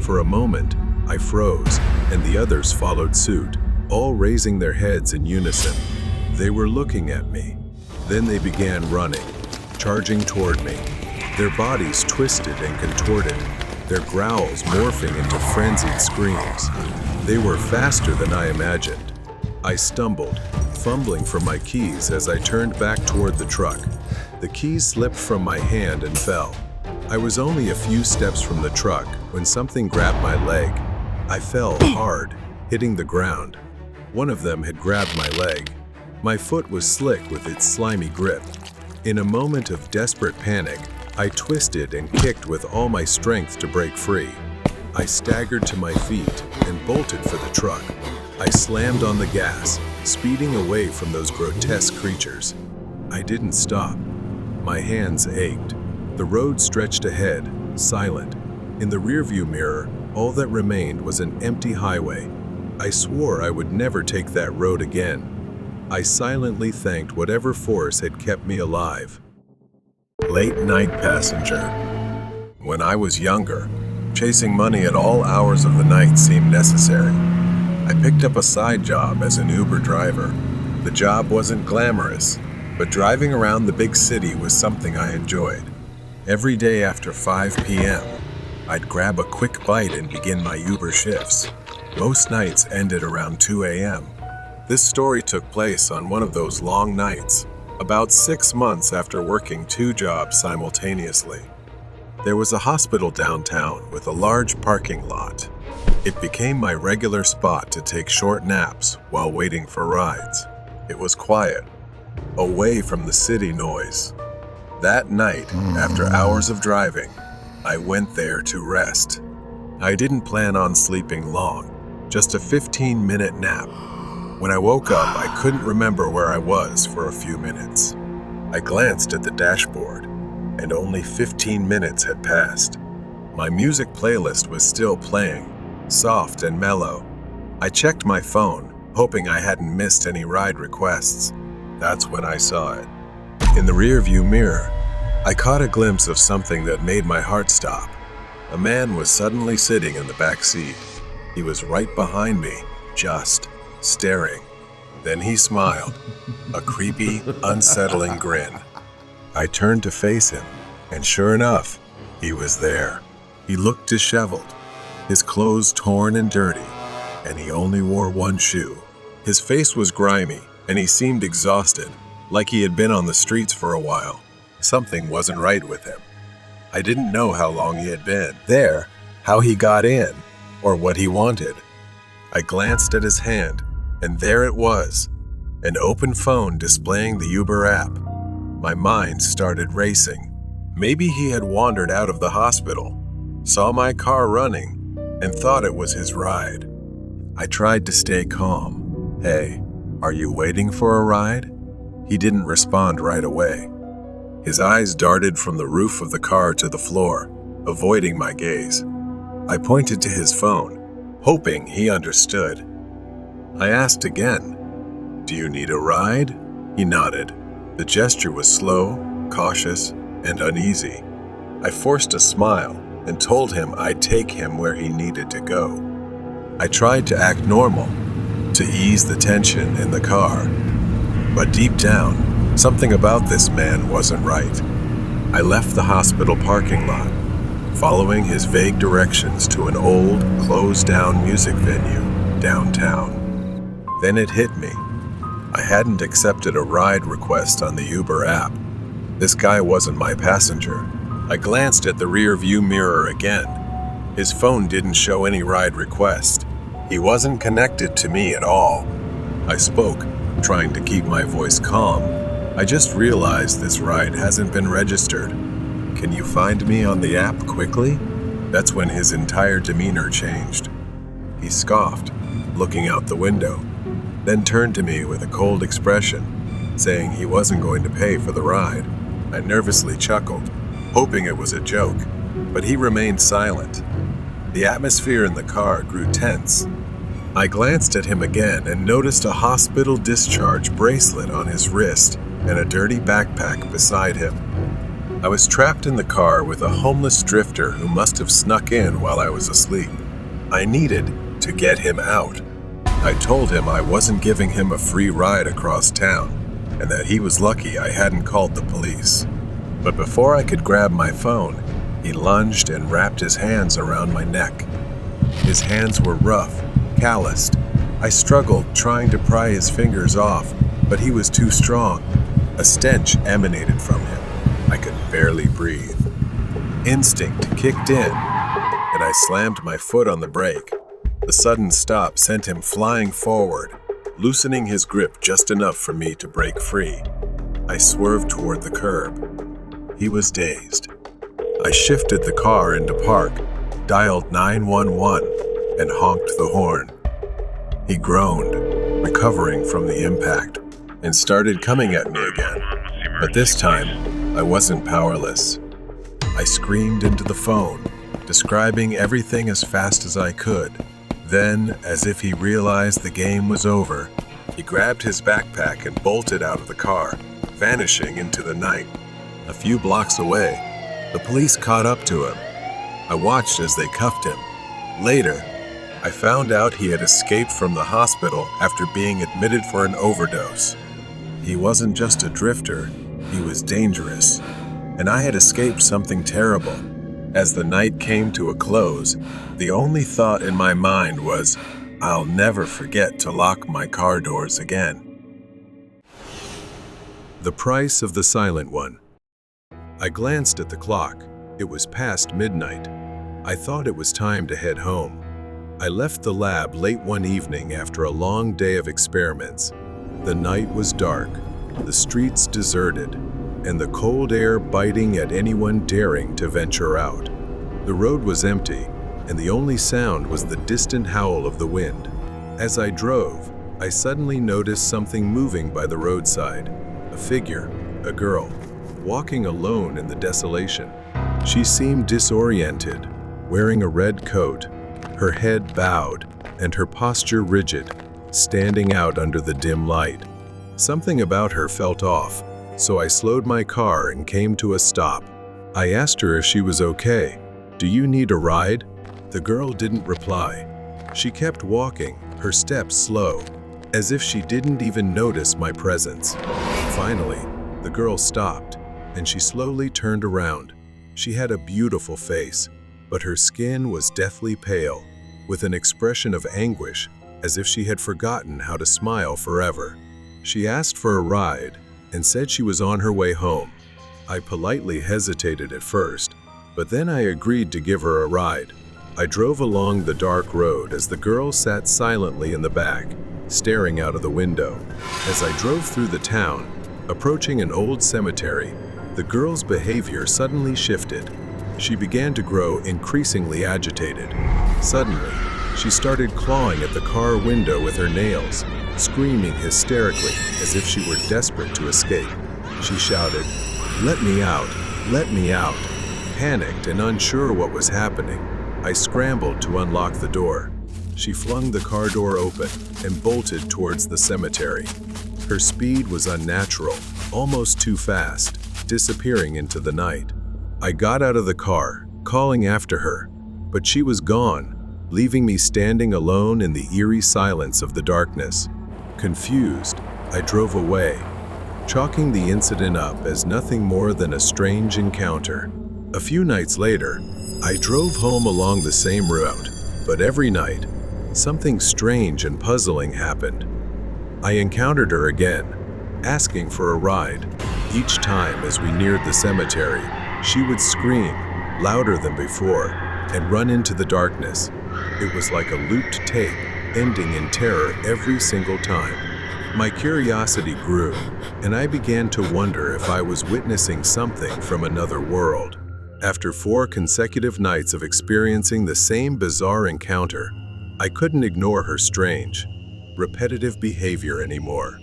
For a moment, I froze, and the others followed suit, all raising their heads in unison. They were looking at me. Then they began running, charging toward me. Their bodies twisted and contorted, their growls morphing into frenzied screams. They were faster than I imagined. I stumbled, fumbling for my keys as I turned back toward the truck. The keys slipped from my hand and fell. I was only a few steps from the truck when something grabbed my leg. I fell hard, hitting the ground. One of them had grabbed my leg. My foot was slick with its slimy grip. In a moment of desperate panic, I twisted and kicked with all my strength to break free. I staggered to my feet and bolted for the truck. I slammed on the gas, speeding away from those grotesque creatures. I didn't stop. My hands ached. The road stretched ahead, silent. In the rearview mirror, all that remained was an empty highway. I swore I would never take that road again. I silently thanked whatever force had kept me alive. Late night passenger. When I was younger, Chasing money at all hours of the night seemed necessary. I picked up a side job as an Uber driver. The job wasn't glamorous, but driving around the big city was something I enjoyed. Every day after 5 p.m., I'd grab a quick bite and begin my Uber shifts. Most nights ended around 2 a.m. This story took place on one of those long nights, about 6 months after working 2 jobs simultaneously. There was a hospital downtown with a large parking lot. It became my regular spot to take short naps while waiting for rides. It was quiet, away from the city noise. That night, after hours of driving, I went there to rest. I didn't plan on sleeping long, just a 15-minute nap. When I woke up, I couldn't remember where I was for a few minutes. I glanced at the dashboard, and only 15 minutes had passed. My music playlist was still playing, soft and mellow. I checked my phone, hoping I hadn't missed any ride requests. That's when I saw it. In the rearview mirror, I caught a glimpse of something that made my heart stop. A man was suddenly sitting in the back seat. He was right behind me, just staring. Then he smiled, a creepy, unsettling grin. I turned to face him, and sure enough, he was there. He looked disheveled, his clothes torn and dirty, and he only wore one shoe. His face was grimy, and he seemed exhausted, like he had been on the streets for a while. Something wasn't right with him. I didn't know how long he had been there, how he got in, or what he wanted. I glanced at his hand, and there it was, an open phone displaying the Uber app. My mind started racing. Maybe he had wandered out of the hospital, saw my car running, and thought it was his ride. I tried to stay calm. "Hey, are you waiting for a ride?" He didn't respond right away. His eyes darted from the roof of the car to the floor, avoiding my gaze. I pointed to his phone, hoping he understood. I asked again, "Do you need a ride?" He nodded. The gesture was slow, cautious, and uneasy. I forced a smile and told him I'd take him where he needed to go. I tried to act normal, to ease the tension in the car. But deep down, something about this man wasn't right. I left the hospital parking lot, following his vague directions to an old, closed-down music venue downtown. Then it hit me. I hadn't accepted a ride request on the Uber app. This guy wasn't my passenger. I glanced at the rear-view mirror again. His phone didn't show any ride request. He wasn't connected to me at all. I spoke, trying to keep my voice calm. "I just realized this ride hasn't been registered. Can you find me on the app quickly?" That's when his entire demeanor changed. He scoffed, looking out the window, then turned to me with a cold expression, saying he wasn't going to pay for the ride. I nervously chuckled, hoping it was a joke, but he remained silent. The atmosphere in the car grew tense. I glanced at him again and noticed a hospital discharge bracelet on his wrist and a dirty backpack beside him. I was trapped in the car with a homeless drifter who must have snuck in while I was asleep. I needed to get him out. I told him I wasn't giving him a free ride across town, and that he was lucky I hadn't called the police. But before I could grab my phone, he lunged and wrapped his hands around my neck. His hands were rough, calloused. I struggled trying to pry his fingers off, but he was too strong. A stench emanated from him. I could barely breathe. Instinct kicked in, and I slammed my foot on the brake. The sudden stop sent him flying forward, loosening his grip just enough for me to break free. I swerved toward the curb. He was dazed. I shifted the car into park, dialed 911, and honked the horn. He groaned, recovering from the impact, and started coming at me again. But this time, I wasn't powerless. I screamed into the phone, describing everything as fast as I could. Then, as if he realized the game was over, he grabbed his backpack and bolted out of the car, vanishing into the night. A few blocks away, the police caught up to him. I watched as they cuffed him. Later, I found out he had escaped from the hospital after being admitted for an overdose. He wasn't just a drifter, he was dangerous, and I had escaped something terrible. As the night came to a close, the only thought in my mind was, I'll never forget to lock my car doors again. The price of the silent one. I glanced at the clock. It was past midnight. I thought it was time to head home. I left the lab late one evening after a long day of experiments. The night was dark, the streets deserted, and the cold air biting at anyone daring to venture out. The road was empty, and the only sound was the distant howl of the wind. As I drove, I suddenly noticed something moving by the roadside. A figure, a girl, walking alone in the desolation. She seemed disoriented, wearing a red coat, her head bowed, and her posture rigid, standing out under the dim light. Something about her felt off, so I slowed my car and came to a stop. I asked her if she was okay. "Do you need a ride?" The girl didn't reply. She kept walking, her steps slow, as if she didn't even notice my presence. Finally, the girl stopped, and she slowly turned around. She had a beautiful face, but her skin was deathly pale, with an expression of anguish, as if she had forgotten how to smile forever. She asked for a ride and said she was on her way home. I politely hesitated at first, but then I agreed to give her a ride. I drove along the dark road as the girl sat silently in the back, staring out of the window. As I drove through the town, approaching an old cemetery, the girl's behavior suddenly shifted. She began to grow increasingly agitated. Suddenly, she started clawing at the car window with her nails, screaming hysterically as if she were desperate to escape. She shouted, "Let me out! Let me out!" Panicked and unsure what was happening, I scrambled to unlock the door. She flung the car door open and bolted towards the cemetery. Her speed was unnatural, almost too fast, disappearing into the night. I got out of the car, calling after her, but she was gone, leaving me standing alone in the eerie silence of the darkness. Confused, I drove away, chalking the incident up as nothing more than a strange encounter. A few nights later, I drove home along the same route, but every night, something strange and puzzling happened. I encountered her again, asking for a ride. Each time as we neared the cemetery, she would scream, louder than before, and run into the darkness. It was like a looped tape, ending in terror every single time. My curiosity grew, and I began to wonder if I was witnessing something from another world. After 4 consecutive nights of experiencing the same bizarre encounter, I couldn't ignore her strange, repetitive behavior anymore.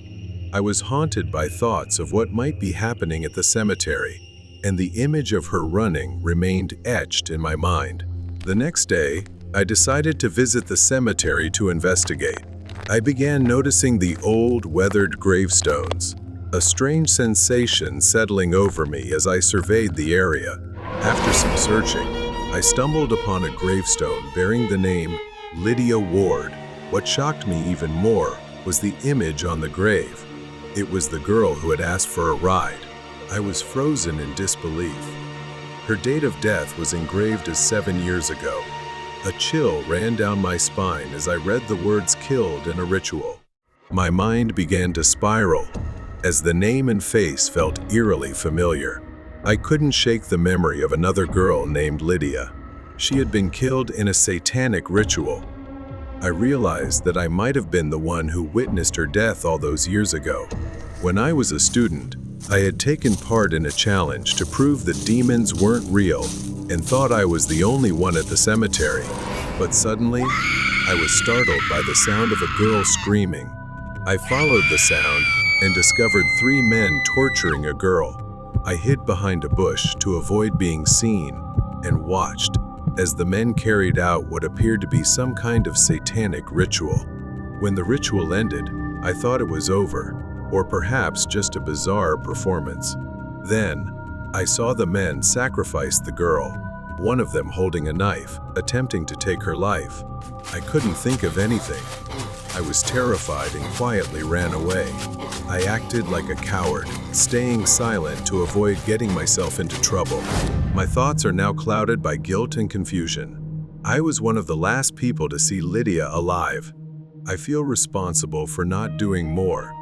I was haunted by thoughts of what might be happening at the cemetery, and the image of her running remained etched in my mind. The next day, I decided to visit the cemetery to investigate. I began noticing the old, weathered gravestones, a strange sensation settling over me as I surveyed the area. After some searching, I stumbled upon a gravestone bearing the name Lydia Ward. What shocked me even more was the image on the grave. It was the girl who had asked for a ride. I was frozen in disbelief. Her date of death was engraved as 7 years ago. A chill ran down my spine as I read the words "killed in a ritual." My mind began to spiral as the name and face felt eerily familiar. I couldn't shake the memory of another girl named Lydia. She had been killed in a satanic ritual. I realized that I might have been the one who witnessed her death all those years ago. When I was a student, I had taken part in a challenge to prove that demons weren't real and thought I was the only one at the cemetery. But suddenly, I was startled by the sound of a girl screaming. I followed the sound and discovered 3 men torturing a girl. I hid behind a bush to avoid being seen and watched as the men carried out what appeared to be some kind of satanic ritual. When the ritual ended, I thought it was over, or perhaps just a bizarre performance. Then, I saw the men sacrifice the girl. one of them holding a knife, attempting to take her life. I couldn't think of anything. I was terrified and quietly ran away. I acted like a coward, staying silent to avoid getting myself into trouble. My thoughts are now clouded by guilt and confusion. I was one of the last people to see Lydia alive. I feel responsible for not doing more,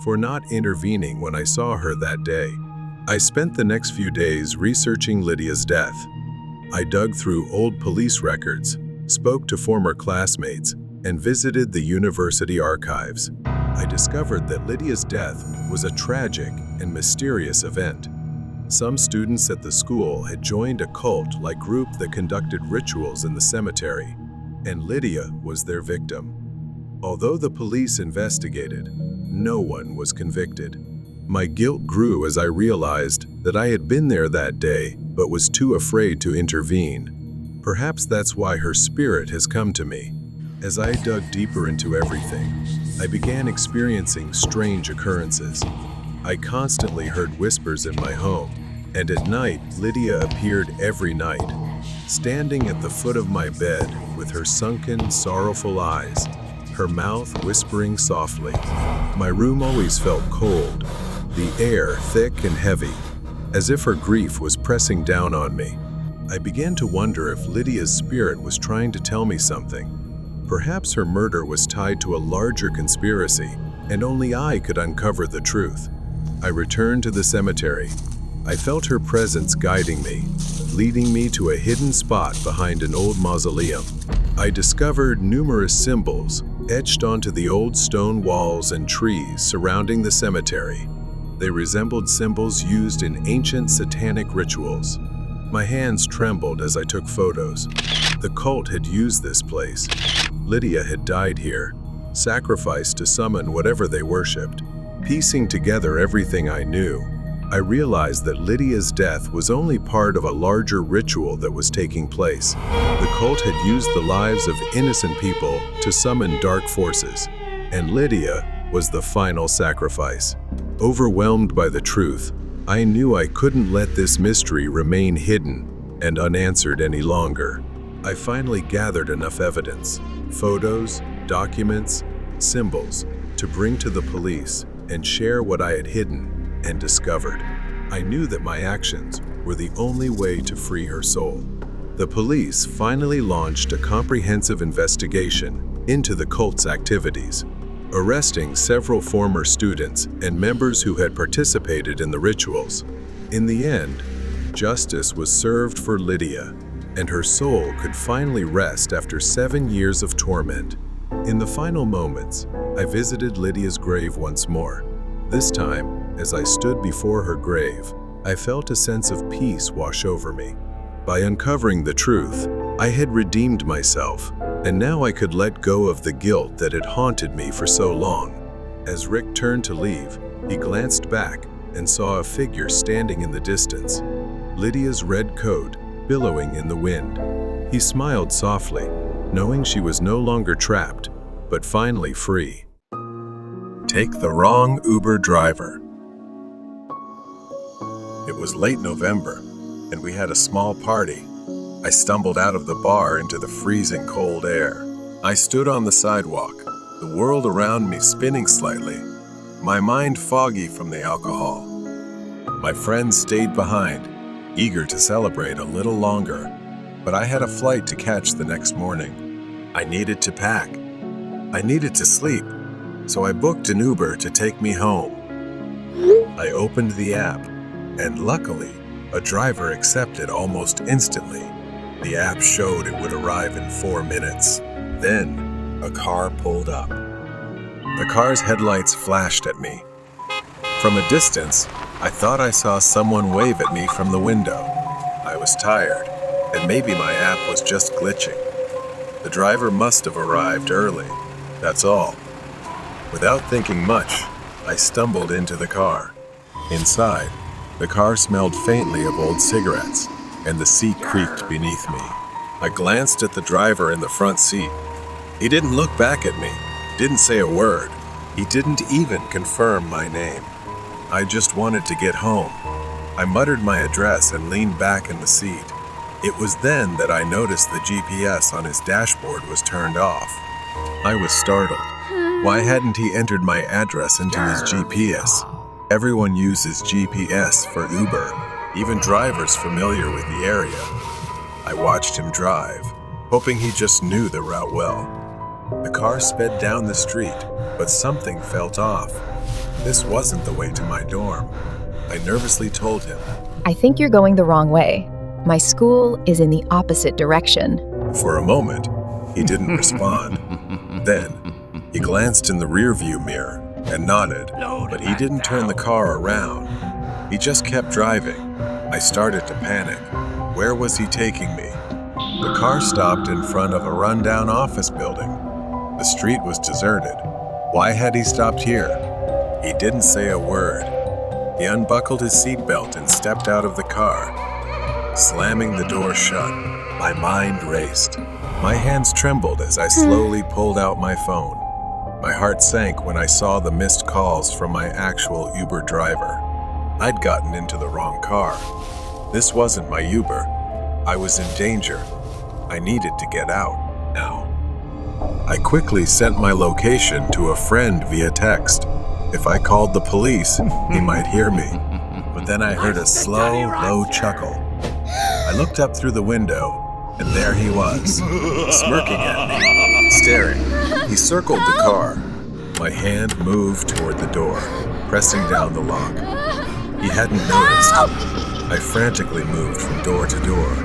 for not intervening when I saw her that day. I spent the next few days researching Lydia's death. I dug through old police records, spoke to former classmates, and visited the university archives. I discovered that Lydia's death was a tragic and mysterious event. Some students at the school had joined a cult-like group that conducted rituals in the cemetery, and Lydia was their victim. Although the police investigated, no one was convicted. My guilt grew as I realized that I had been there that day but was too afraid to intervene. Perhaps that's why her spirit has come to me. As I dug deeper into everything, I began experiencing strange occurrences. I constantly heard whispers in my home, and at night, Lydia appeared every night, standing at the foot of my bed with her sunken, sorrowful eyes, her mouth whispering softly. My room always felt cold, the air thick and heavy, as if her grief was pressing down on me. I began to wonder if Lydia's spirit was trying to tell me something. Perhaps her murder was tied to a larger conspiracy, and only I could uncover the truth. I returned to the cemetery. I felt her presence guiding me, leading me to a hidden spot behind an old mausoleum. I discovered numerous symbols etched onto the old stone walls and trees surrounding the cemetery. They resembled symbols used in ancient satanic rituals. My hands trembled as I took photos. The cult had used this place. Lydia had died here, sacrificed to summon whatever they worshipped. Piecing together everything I knew, I realized that Lydia's death was only part of a larger ritual that was taking place. The cult had used the lives of innocent people to summon dark forces, and Lydia was the final sacrifice. Overwhelmed by the truth, I knew I couldn't let this mystery remain hidden and unanswered any longer. I finally gathered enough evidence, photos, documents, symbols, to bring to the police and share what I had hidden and discovered. I knew that my actions were the only way to free her soul. The police finally launched a comprehensive investigation into the cult's activities, arresting several former students and members who had participated in the rituals. In the end, justice was served for Lydia, and her soul could finally rest after 7 years of torment. In the final moments, I visited Lydia's grave once more. This time, as I stood before her grave, I felt a sense of peace wash over me. By uncovering the truth, I had redeemed myself, and now I could let go of the guilt that had haunted me for so long. As Rick turned to leave, he glanced back and saw a figure standing in the distance, Lydia's red coat billowing in the wind. He smiled softly, knowing she was no longer trapped, but finally free. Take the wrong Uber driver. It was late November, and we had a small party. I stumbled out of the bar into the freezing cold air. I stood on the sidewalk, the world around me spinning slightly, my mind foggy from the alcohol. My friends stayed behind, eager to celebrate a little longer, but I had a flight to catch the next morning. I needed to pack. I needed to sleep, so I booked an Uber to take me home. I opened the app, and luckily, a driver accepted almost instantly. The app showed it would arrive in 4 minutes. Then, a car pulled up. The car's headlights flashed at me. From a distance, I thought I saw someone wave at me from the window. I was tired, and maybe my app was just glitching. The driver must have arrived early, that's all. Without thinking much, I stumbled into the car. Inside, the car smelled faintly of old cigarettes, and the seat creaked beneath me. I glanced at the driver in the front seat. He didn't look back at me, didn't say a word. He didn't even confirm my name. I just wanted to get home. I muttered my address and leaned back in the seat. It was then that I noticed the GPS on his dashboard was turned off. I was startled. Why hadn't he entered my address into his GPS? Everyone uses GPS for Uber, even drivers familiar with the area. I watched him drive, hoping he just knew the route well. The car sped down the street, but something felt off. This wasn't the way to my dorm. I nervously told him. I think you're going the wrong way. My school is in the opposite direction. For a moment, he didn't respond. Then, he glanced in the rearview mirror and nodded, but he didn't turn the car around. He just kept driving. I started to panic. Where was he taking me? The car stopped in front of a rundown office building. The street was deserted. Why had he stopped here? He didn't say a word. He unbuckled his seatbelt and stepped out of the car. Slamming the door shut, my mind raced. My hands trembled as I slowly pulled out my phone. My heart sank when I saw the missed calls from my actual Uber driver. I'd gotten into the wrong car. This wasn't my Uber. I was in danger. I needed to get out now. I quickly sent my location to a friend via text. If I called the police, he might hear me. But then I heard a slow, low chuckle. I looked up through the window, and there he was, smirking at me, staring. He circled the car. My hand moved toward the door, pressing down the lock. He hadn't noticed. I frantically moved from door to door,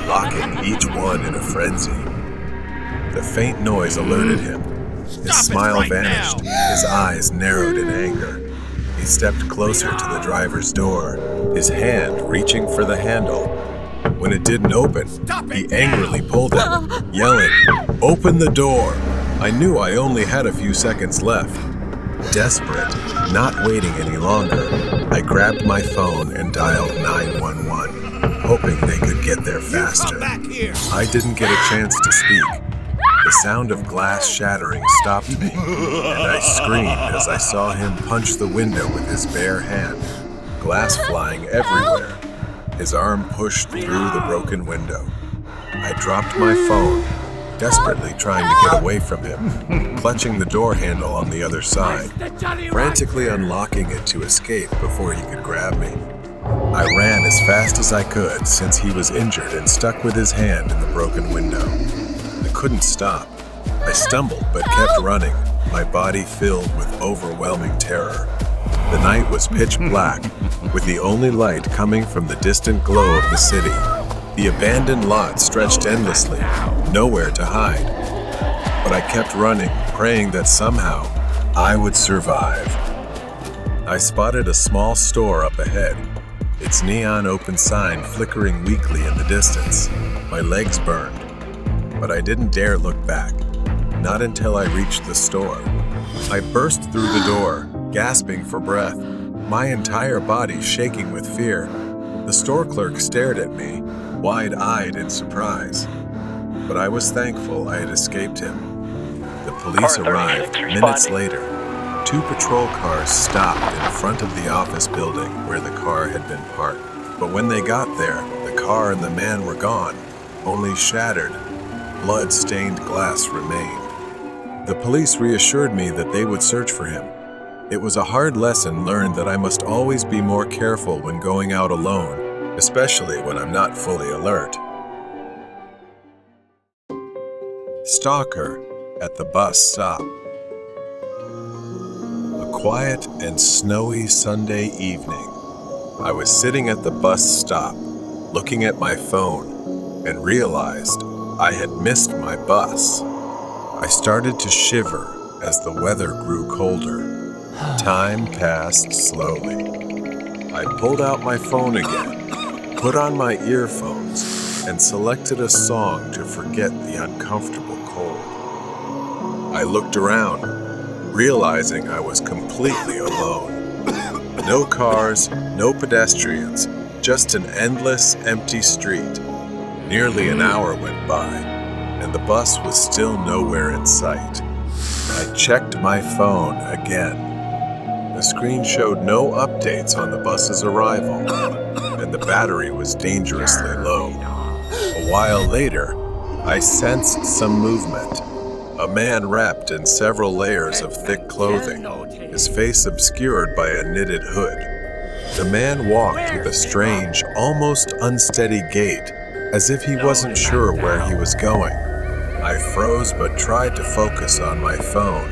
locking each one in a frenzy. The faint noise alerted him. His smile vanished. His eyes narrowed in anger. He stepped closer to the driver's door, his hand reaching for the handle. When it didn't open, he angrily pulled at it, yelling, "Open the door!" I knew I only had a few seconds left. Desperate, not waiting any longer, I grabbed my phone and dialed 911, hoping they could get there faster. I didn't get a chance to speak. The sound of glass shattering stopped me, and I screamed as I saw him punch the window with his bare hand, glass flying everywhere. His arm pushed through the broken window. I dropped my phone, desperately trying to get away from him, clutching the door handle on the other side, frantically unlocking it to escape before he could grab me. I ran as fast as I could since he was injured and stuck with his hand in the broken window. I couldn't stop. I stumbled but kept running, my body filled with overwhelming terror. The night was pitch black, with the only light coming from the distant glow of the city. The abandoned lot stretched endlessly, nowhere to hide. But I kept running, praying that somehow I would survive. I spotted a small store up ahead, its neon open sign flickering weakly in the distance. My legs burned, but I didn't dare look back, not until I reached the store. I burst through the door, gasping for breath, my entire body shaking with fear. The store clerk stared at me, wide-eyed in surprise. But I was thankful I had escaped him. The police arrived minutes later. 2 patrol cars stopped in front of the office building where the car had been parked. But when they got there, the car and the man were gone. Only shattered, blood-stained glass remained. The police reassured me that they would search for him. It was a hard lesson learned that I must always be more careful when going out alone, especially when I'm not fully alert. Stalker at the bus stop. A quiet and snowy Sunday evening. I was sitting at the bus stop, looking at my phone, and realized I had missed my bus. I started to shiver as the weather grew colder. Time passed slowly. I pulled out my phone again, put on my earphones, and selected a song to forget the uncomfortable cold. I looked around, realizing I was completely alone. No cars, no pedestrians, just an endless, empty street. Nearly an hour went by, and the bus was still nowhere in sight. I checked my phone again. The screen showed no updates on the bus's arrival, and the battery was dangerously low. A while later, I sensed some movement. A man wrapped in several layers of thick clothing, his face obscured by a knitted hood. The man walked with a strange, almost unsteady gait, as if he wasn't sure where he was going. I froze but tried to focus on my phone,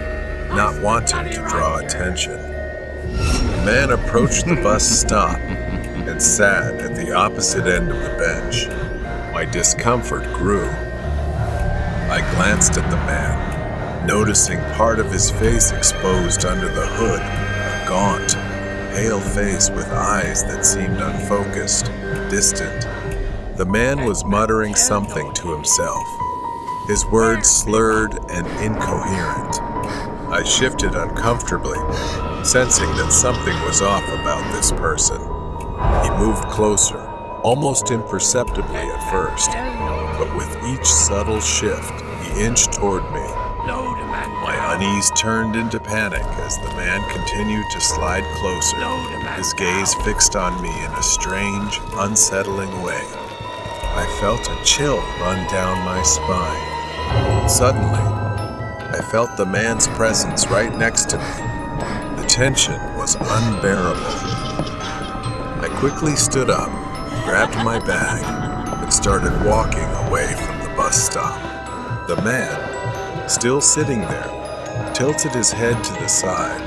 not wanting to draw attention. The man approached the bus stop and sat at the opposite end of the bench. My discomfort grew. I glanced at the man, noticing part of his face exposed under the hood, a gaunt, pale face with eyes that seemed unfocused, distant. The man was muttering something to himself, his words slurred and incoherent. I shifted uncomfortably, sensing that something was off about this person. He moved closer, almost imperceptibly at first, but with each subtle shift, he inched toward me. My unease turned into panic as the man continued to slide closer, his gaze fixed on me in a strange, unsettling way. I felt a chill run down my spine. Suddenly, I felt the man's presence right next to me. The tension was unbearable. I quickly stood up, grabbed my bag, and started walking away from the bus stop. The man, still sitting there, tilted his head to the side,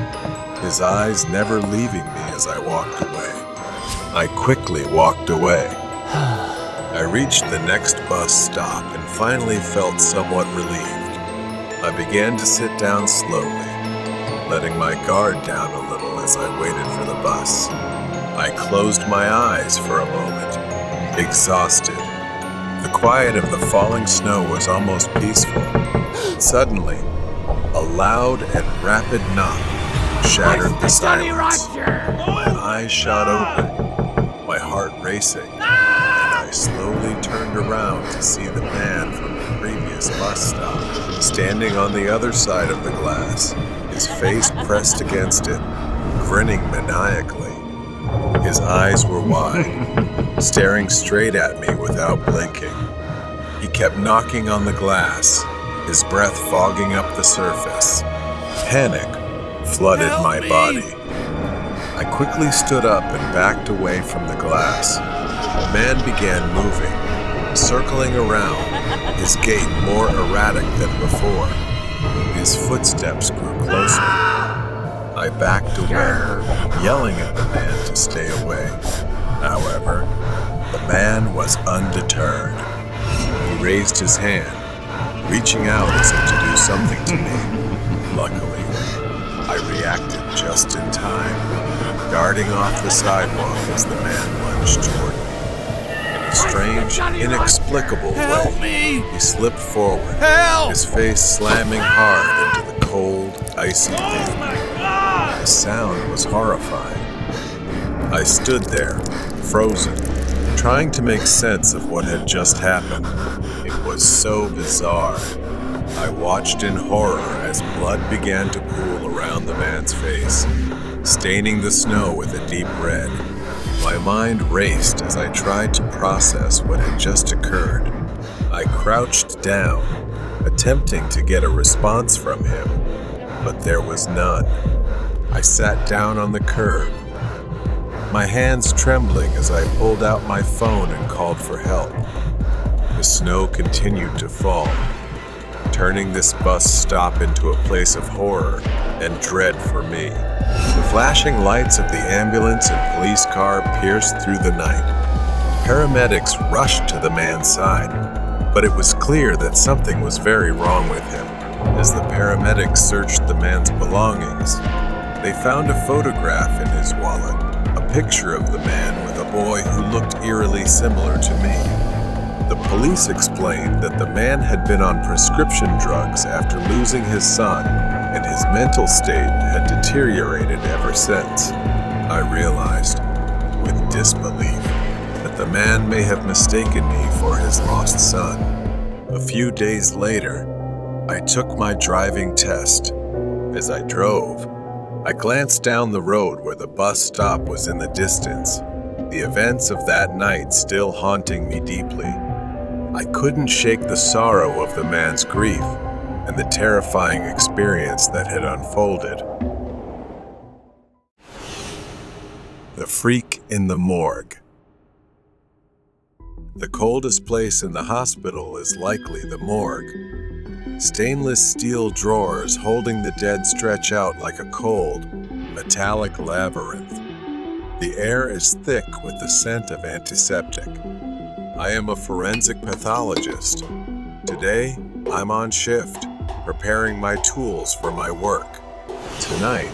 his eyes never leaving me as I walked away. I quickly walked away. I reached the next bus stop and finally felt somewhat relieved. I began to sit down slowly, letting my guard down a little as I waited for the bus. I closed my eyes for a moment, exhausted. The quiet of the falling snow was almost peaceful. Suddenly, a loud and rapid knock shattered the silence. My eyes shot open, my heart racing, and I slowly turned around to see the man from the previous bus stop, standing on the other side of the glass, his face pressed against it, grinning maniacally. His eyes were wide, staring straight at me without blinking. He kept knocking on the glass, his breath fogging up the surface. Panic flooded my body. I quickly stood up and backed away from the glass. The man began moving, circling around, his gait more erratic than before. His footsteps grew closer. I backed away, yelling at the man to stay away. However, the man was undeterred. He raised his hand, reaching out as if to do something to me. Luckily, I reacted just in time, darting off the sidewalk as the man lunged toward me. In a strange, inexplicable way, he slipped forward, his face slamming hard into the cold, icy pavement. The sound was horrifying. I stood there, frozen, trying to make sense of what had just happened. It was so bizarre. I watched in horror as blood began to pool around the man's face, staining the snow with a deep red. My mind raced as I tried to process what had just occurred. I crouched down, attempting to get a response from him, but there was none. I sat down on the curb, my hands trembling as I pulled out my phone and called for help. The snow continued to fall, turning this bus stop into a place of horror and dread for me. The flashing lights of the ambulance and police car pierced through the night. Paramedics rushed to the man's side, but it was clear that something was very wrong with him. As the paramedics searched the man's belongings, they found a photograph in his wallet, a picture of the man with a boy who looked eerily similar to me. The police explained that the man had been on prescription drugs after losing his son, and his mental state had deteriorated ever since. I realized, with disbelief, that the man may have mistaken me for his lost son. A few days later, I took my driving test. As I drove, I glanced down the road where the bus stop was in the distance, the events of that night still haunting me deeply. I couldn't shake the sorrow of the man's grief and the terrifying experience that had unfolded. The freak in the morgue. The coldest place in the hospital is likely the morgue. Stainless steel drawers holding the dead stretch out like a cold, metallic labyrinth. The air is thick with the scent of antiseptic. I am a forensic pathologist. Today, I'm on shift, preparing my tools for my work. Tonight,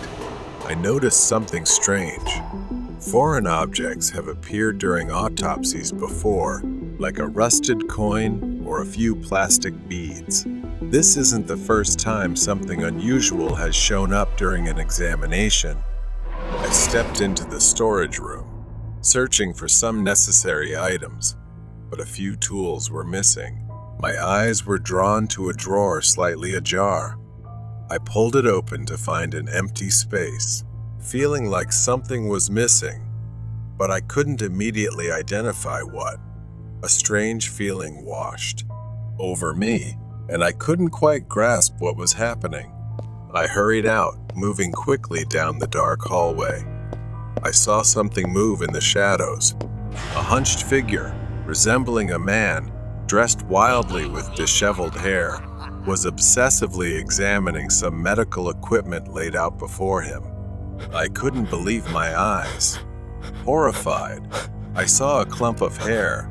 I noticed something strange. Foreign objects have appeared during autopsies before, like a rusted coin or a few plastic beads. This isn't the first time something unusual has shown up during an examination. I stepped into the storage room, searching for some necessary items, but a few tools were missing. My eyes were drawn to a drawer slightly ajar. I pulled it open to find an empty space, feeling like something was missing, but I couldn't immediately identify what. A strange feeling washed over me, and I couldn't quite grasp what was happening. I hurried out, moving quickly down the dark hallway. I saw something move in the shadows. A hunched figure, resembling a man, dressed wildly with disheveled hair, was obsessively examining some medical equipment laid out before him. I couldn't believe my eyes. Horrified, I saw a clump of hair,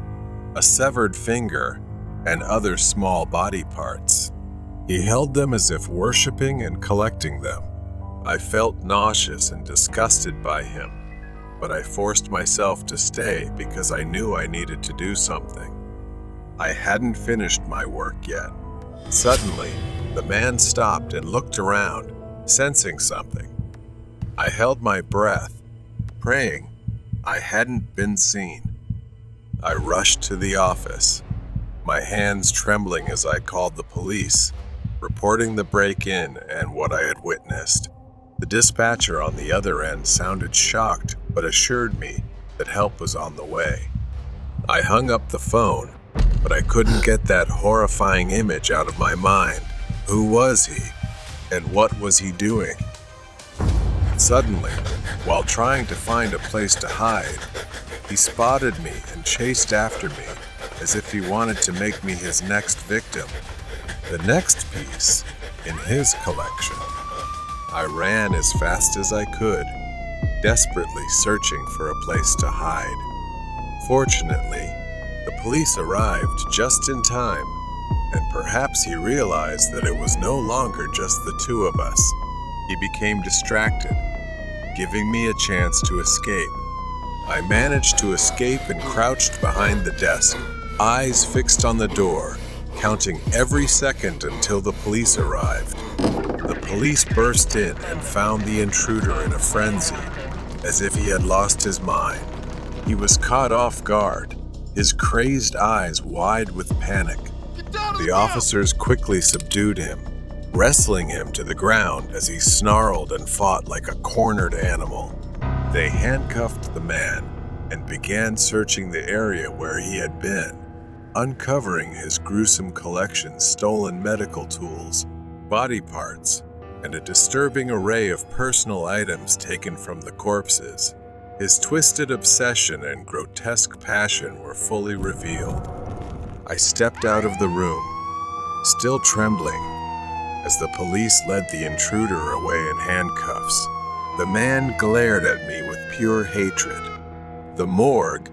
a severed finger, and other small body parts. He held them as if worshiping and collecting them. I felt nauseous and disgusted by him, but I forced myself to stay because I knew I needed to do something. I hadn't finished my work yet. Suddenly, the man stopped and looked around, sensing something. I held my breath, praying I hadn't been seen. I rushed to the office, my hands trembling as I called the police, reporting the break-in and what I had witnessed. The dispatcher on the other end sounded shocked, but assured me that help was on the way. I hung up the phone, but I couldn't get that horrifying image out of my mind. Who was he? And what was he doing? Suddenly, while trying to find a place to hide, he spotted me and chased after me as if he wanted to make me his next victim, the next piece in his collection. I ran as fast as I could, desperately searching for a place to hide. Fortunately, the police arrived just in time, and perhaps he realized that it was no longer just the two of us. He became distracted, giving me a chance to escape. I managed to escape and crouched behind the desk, eyes fixed on the door, counting every second until the police arrived. The police burst in and found the intruder in a frenzy, as if he had lost his mind. He was caught off guard, his crazed eyes wide with panic. The officers quickly subdued him, wrestling him to the ground as he snarled and fought like a cornered animal. They handcuffed the man and began searching the area where he had been, uncovering his gruesome collection of stolen medical tools, body parts, and a disturbing array of personal items taken from the corpses. His twisted obsession and grotesque passion were fully revealed. I stepped out of the room, still trembling, as the police led the intruder away in handcuffs. The man glared at me with pure hatred. The morgue,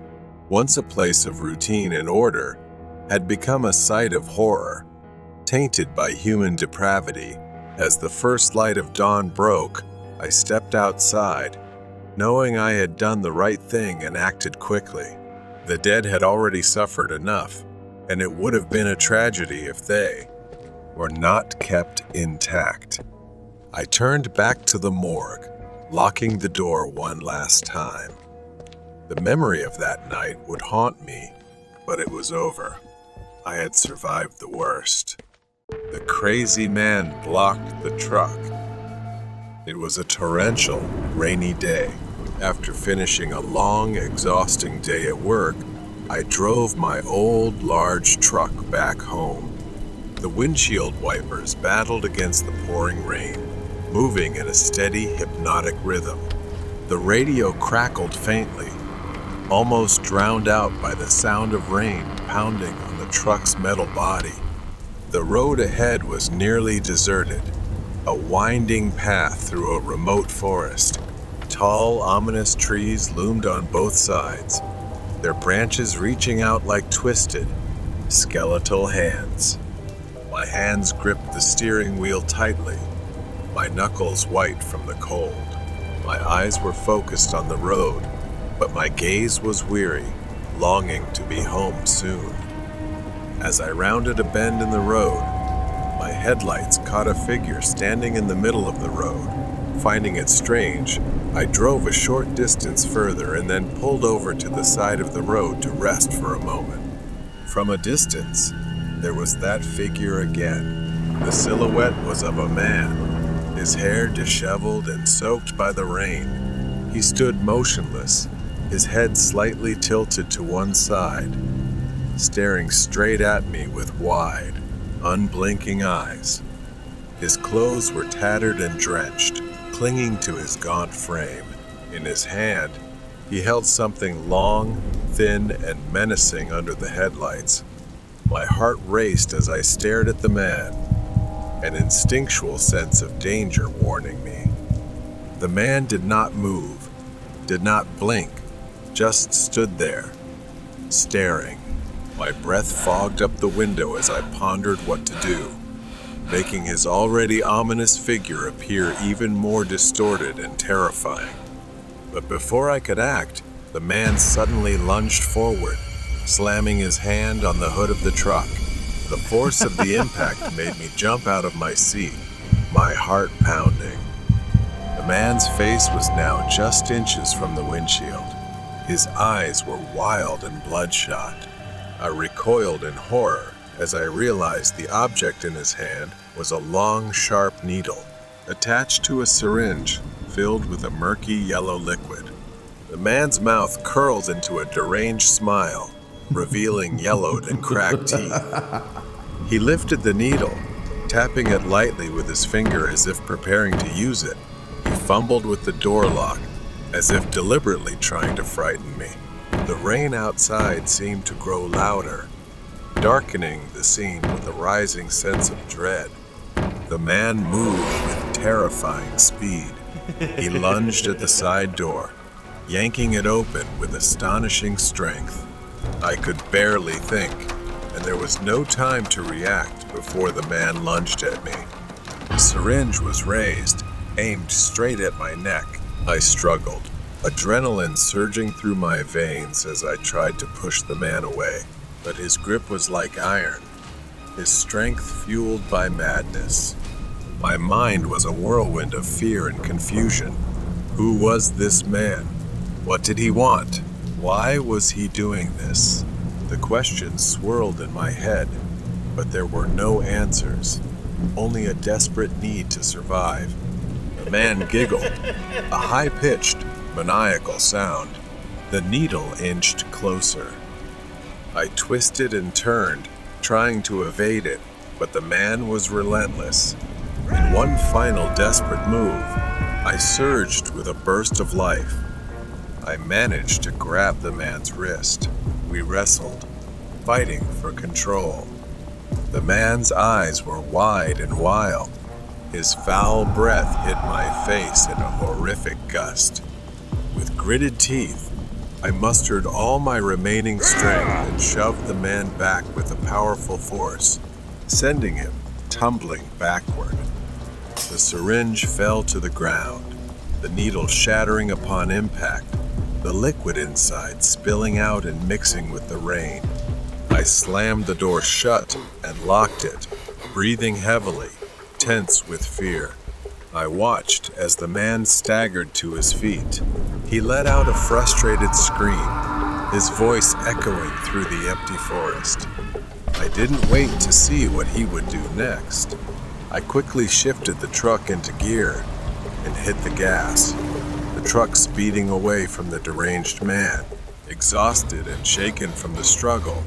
once a place of routine and order, had become a site of horror, tainted by human depravity. As the first light of dawn broke, I stepped outside, knowing I had done the right thing and acted quickly. The dead had already suffered enough, and it would have been a tragedy if they were not kept intact. I turned back to the morgue, locking the door one last time. The memory of that night would haunt me, but it was over. I had survived the worst. The crazy man blocked the truck. It was a torrential, rainy day. After finishing a long, exhausting day at work, I drove my old, large truck back home. The windshield wipers battled against the pouring rain, moving in a steady, hypnotic rhythm. The radio crackled faintly, almost drowned out by the sound of rain pounding on the truck's metal body. The road ahead was nearly deserted, a winding path through a remote forest. Tall, ominous trees loomed on both sides, their branches reaching out like twisted, skeletal hands. My hands gripped the steering wheel tightly, my knuckles white from the cold. My eyes were focused on the road, but my gaze was weary, longing to be home soon. As I rounded a bend in the road, my headlights caught a figure standing in the middle of the road. Finding it strange, I drove a short distance further and then pulled over to the side of the road to rest for a moment. From a distance, there was that figure again. The silhouette was of a man, his hair disheveled and soaked by the rain. He stood motionless, his head slightly tilted to one side, staring straight at me with wide, unblinking eyes. His clothes were tattered and drenched, clinging to his gaunt frame. In his hand, he held something long, thin, and menacing under the headlights. My heart raced as I stared at the man, an instinctual sense of danger warning me. The man did not move, did not blink, just stood there, staring. My breath fogged up the window as I pondered what to do, making his already ominous figure appear even more distorted and terrifying. But before I could act, the man suddenly lunged forward, slamming his hand on the hood of the truck. The force of the impact made me jump out of my seat, my heart pounding. The man's face was now just inches from the windshield. His eyes were wild and bloodshot. I recoiled in horror as I realized the object in his hand was a long, sharp needle, attached to a syringe filled with a murky yellow liquid. The man's mouth curled into a deranged smile, revealing yellowed and cracked teeth. He lifted the needle, tapping it lightly with his finger as if preparing to use it. He fumbled with the door lock, as if deliberately trying to frighten me. The rain outside seemed to grow louder, darkening the scene with a rising sense of dread. The man moved with terrifying speed. He lunged at the side door, yanking it open with astonishing strength. I could barely think, and there was no time to react before the man lunged at me. The syringe was raised, aimed straight at my neck. I struggled, adrenaline surging through my veins as I tried to push the man away. But his grip was like iron, his strength fueled by madness. My mind was a whirlwind of fear and confusion. Who was this man? What did he want? Why was he doing this? The questions swirled in my head, but there were no answers, only a desperate need to survive. The man giggled, a high-pitched, maniacal sound. The needle inched closer. I twisted and turned, trying to evade it, but the man was relentless. In one final desperate move, I surged with a burst of life. I managed to grab the man's wrist. We wrestled, fighting for control. The man's eyes were wide and wild. His foul breath hit my face in a horrific gust. With gritted teeth, I mustered all my remaining strength and shoved the man back with a powerful force, sending him tumbling backward. The syringe fell to the ground, the needle shattering upon impact, the liquid inside spilling out and mixing with the rain. I slammed the door shut and locked it, breathing heavily, tense with fear. I watched as the man staggered to his feet. He let out a frustrated scream, his voice echoing through the empty forest. I didn't wait to see what he would do next. I quickly shifted the truck into gear and hit the gas, the truck speeding away from the deranged man. Exhausted and shaken from the struggle,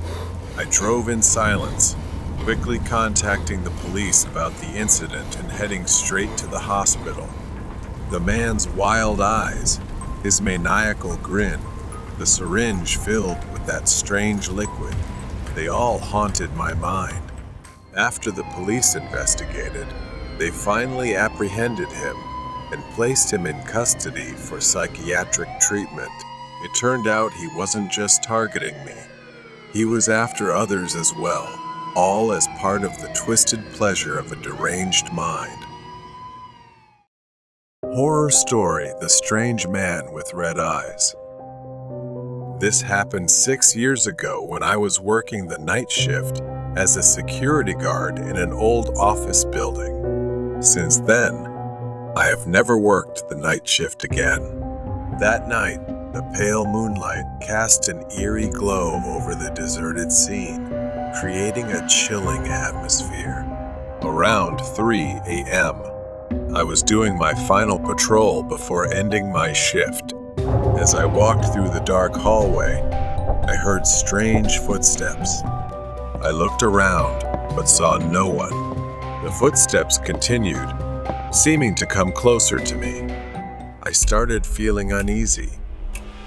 I drove in silence, quickly contacting the police about the incident and heading straight to the hospital. The man's wild eyes, his maniacal grin, the syringe filled with that strange liquid, they all haunted my mind. After the police investigated, they finally apprehended him and placed him in custody for psychiatric treatment. It turned out he wasn't just targeting me. He was after others as well, all as part of the twisted pleasure of a deranged mind. Horror story: The Strange Man with Red Eyes. This happened 6 years ago when I was working the night shift as a security guard in an old office building. Since then, I have never worked the night shift again. That night, the pale moonlight cast an eerie glow over the deserted scene, creating a chilling atmosphere. Around 3 a.m., I was doing my final patrol before ending my shift. As I walked through the dark hallway, I heard strange footsteps. I looked around, but saw no one. The footsteps continued, seeming to come closer to me. I started feeling uneasy,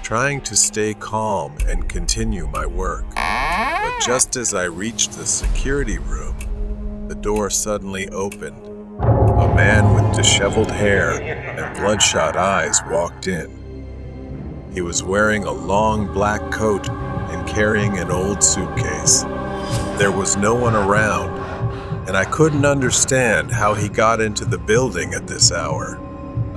trying to stay calm and continue my work. But just as I reached the security room, the door suddenly opened. A man with disheveled hair and bloodshot eyes walked in. He was wearing a long black coat and carrying an old suitcase. There was no one around, and I couldn't understand how he got into the building at this hour.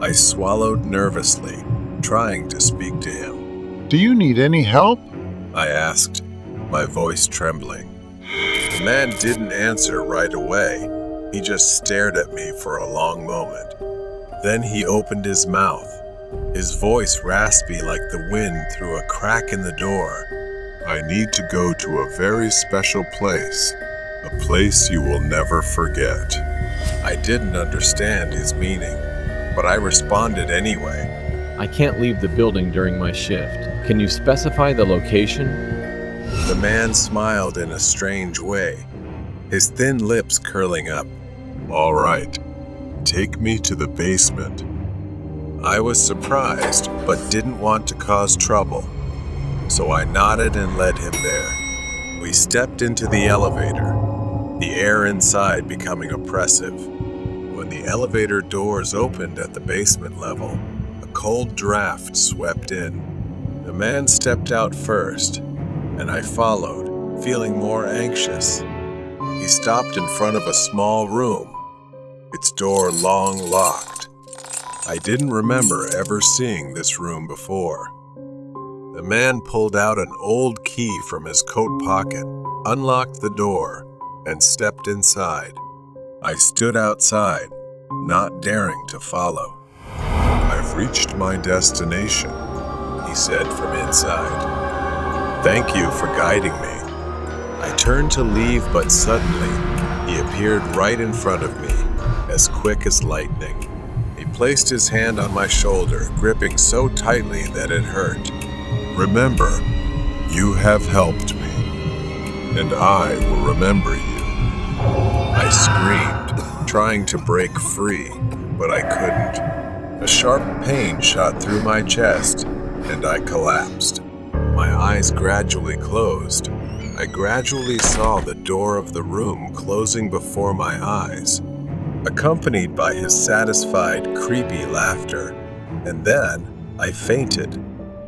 I swallowed nervously, trying to speak to him. Do you need any help? I asked, my voice trembling. The man didn't answer right away. He just stared at me for a long moment. Then he opened his mouth, his voice raspy like the wind through a crack in the door. I need to go to a very special place, a place you will never forget. I didn't understand his meaning, but I responded anyway. I can't leave the building during my shift. Can you specify the location? The man smiled in a strange way, his thin lips curling up. All right, take me to the basement. I was surprised, but didn't want to cause trouble, so I nodded and led him there. We stepped into the elevator, the air inside becoming oppressive. When the elevator doors opened at the basement level, a cold draft swept in. The man stepped out first, and I followed, feeling more anxious. He stopped in front of a small room, its door long locked. I didn't remember ever seeing this room before. The man pulled out an old key from his coat pocket, unlocked the door, and stepped inside. I stood outside, not daring to follow. I've reached my destination, he said from inside. Thank you for guiding me. I turned to leave, but suddenly, he appeared right in front of me, as quick as lightning. He placed his hand on my shoulder, gripping so tightly that it hurt. Remember, you have helped me, and I will remember you. I screamed, trying to break free, but I couldn't. A sharp pain shot through my chest, and I collapsed. My eyes gradually closed. I gradually saw the door of the room closing before my eyes, accompanied by his satisfied, creepy laughter. And then I fainted.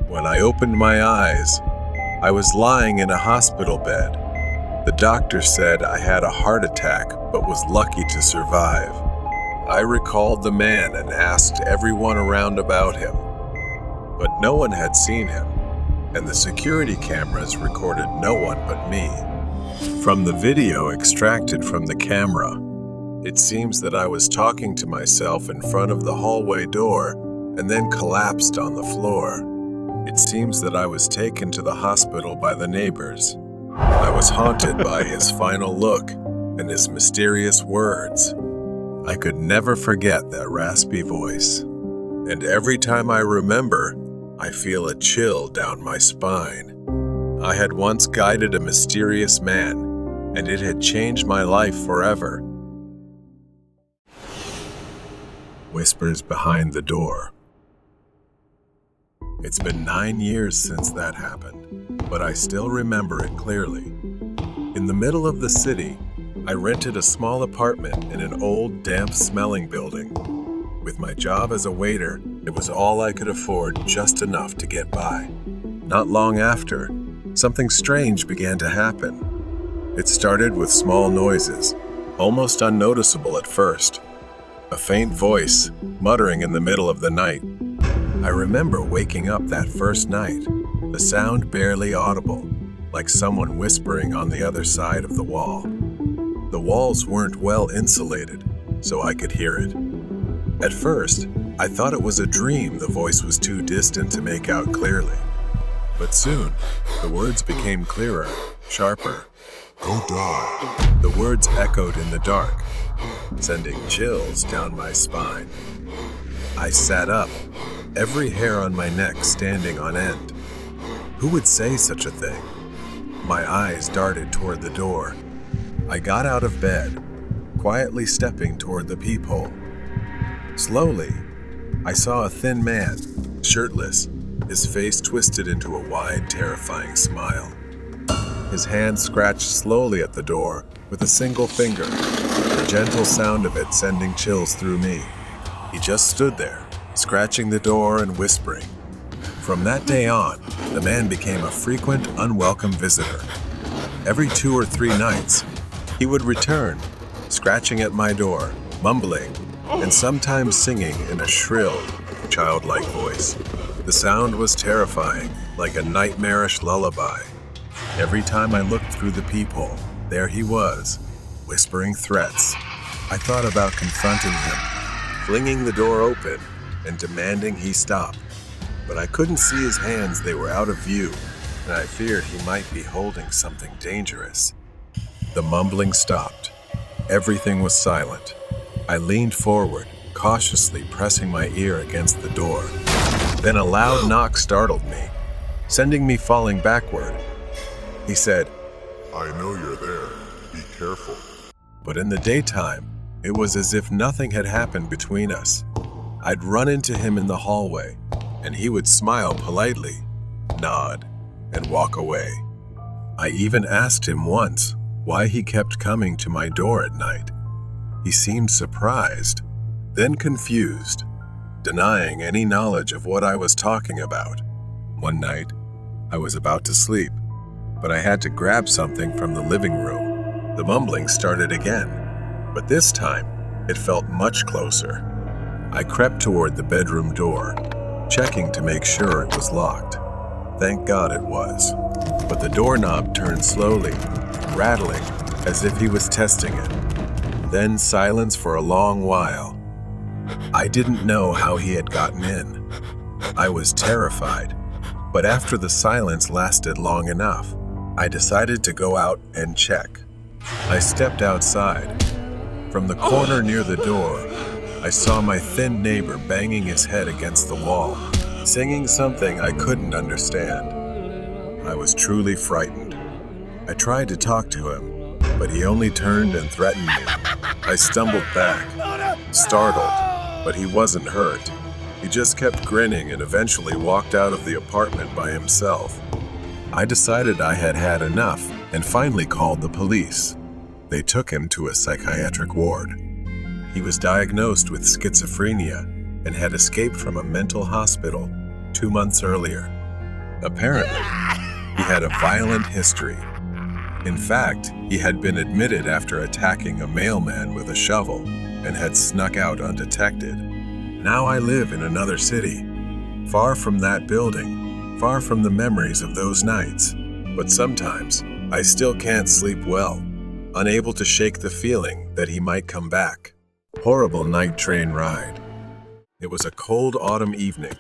When I opened my eyes, I was lying in a hospital bed. The doctor said I had a heart attack, but was lucky to survive. I recalled the man and asked everyone around about him, but no one had seen him, and the security cameras recorded no one but me. From the video extracted from the camera, it seems that I was talking to myself in front of the hallway door and then collapsed on the floor. It seems that I was taken to the hospital by the neighbors. I was haunted by his final look and his mysterious words. I could never forget that raspy voice. And every time I remember, I feel a chill down my spine. I had once guided a mysterious man, and it had changed my life forever. Whispers behind the door. It's been 9 years since that happened, but I still remember it clearly. In the middle of the city, I rented a small apartment in an old, damp-smelling building. With my job as a waiter, it was all I could afford, just enough to get by. Not long after, something strange began to happen. It started with small noises, almost unnoticeable at first. A faint voice, muttering in the middle of the night. I remember waking up that first night, the sound barely audible, like someone whispering on the other side of the wall. The walls weren't well insulated, so I could hear it. At first, I thought it was a dream. The voice was too distant to make out clearly. But soon, the words became clearer, sharper. Go die. The words echoed in the dark, sending chills down my spine. I sat up, every hair on my neck standing on end. Who would say such a thing? My eyes darted toward the door. I got out of bed, quietly stepping toward the peephole. Slowly, I saw a thin man, shirtless, his face twisted into a wide, terrifying smile. His hand scratched slowly at the door with a single finger, the gentle sound of it sending chills through me. He just stood there, scratching the door and whispering. From that day on, the man became a frequent, unwelcome visitor. Every 2 or 3 nights, he would return, scratching at my door, mumbling, and sometimes singing in a shrill, childlike voice. The sound was terrifying, like a nightmarish lullaby. Every time I looked through the peephole, there he was, whispering threats. I thought about confronting him, flinging the door open, and demanding he stop. But I couldn't see his hands, they were out of view, and I feared he might be holding something dangerous. The mumbling stopped. Everything was silent. I leaned forward, cautiously pressing my ear against the door. Then a loud knock startled me, sending me falling backward. He said, I know you're there. Be careful. But in the daytime, it was as if nothing had happened between us. I'd run into him in the hallway, and he would smile politely, nod, and walk away. I even asked him once why he kept coming to my door at night. He seemed surprised, then confused, denying any knowledge of what I was talking about. One night, I was about to sleep, but I had to grab something from the living room. The mumbling started again, but this time, it felt much closer. I crept toward the bedroom door, checking to make sure it was locked. Thank God it was. But the doorknob turned slowly, rattling as if he was testing it. Then silence for a long while. I didn't know how he had gotten in. I was terrified, but after the silence lasted long enough, I decided to go out and check. I stepped outside. From the corner near the door, I saw my thin neighbor banging his head against the wall, singing something I couldn't understand. I was truly frightened. I tried to talk to him, but he only turned and threatened me. I stumbled back, startled, but he wasn't hurt. He just kept grinning and eventually walked out of the apartment by himself. I decided I had had enough and finally called the police. They took him to a psychiatric ward. He was diagnosed with schizophrenia and had escaped from a mental hospital 2 months earlier. Apparently, he had a violent history. In fact, he had been admitted after attacking a mailman with a shovel and had snuck out undetected. Now I live in another city, far from that building, far from the memories of those nights. But sometimes, I still can't sleep well, unable to shake the feeling that he might come back. Horrible night train ride. It was a cold autumn evening,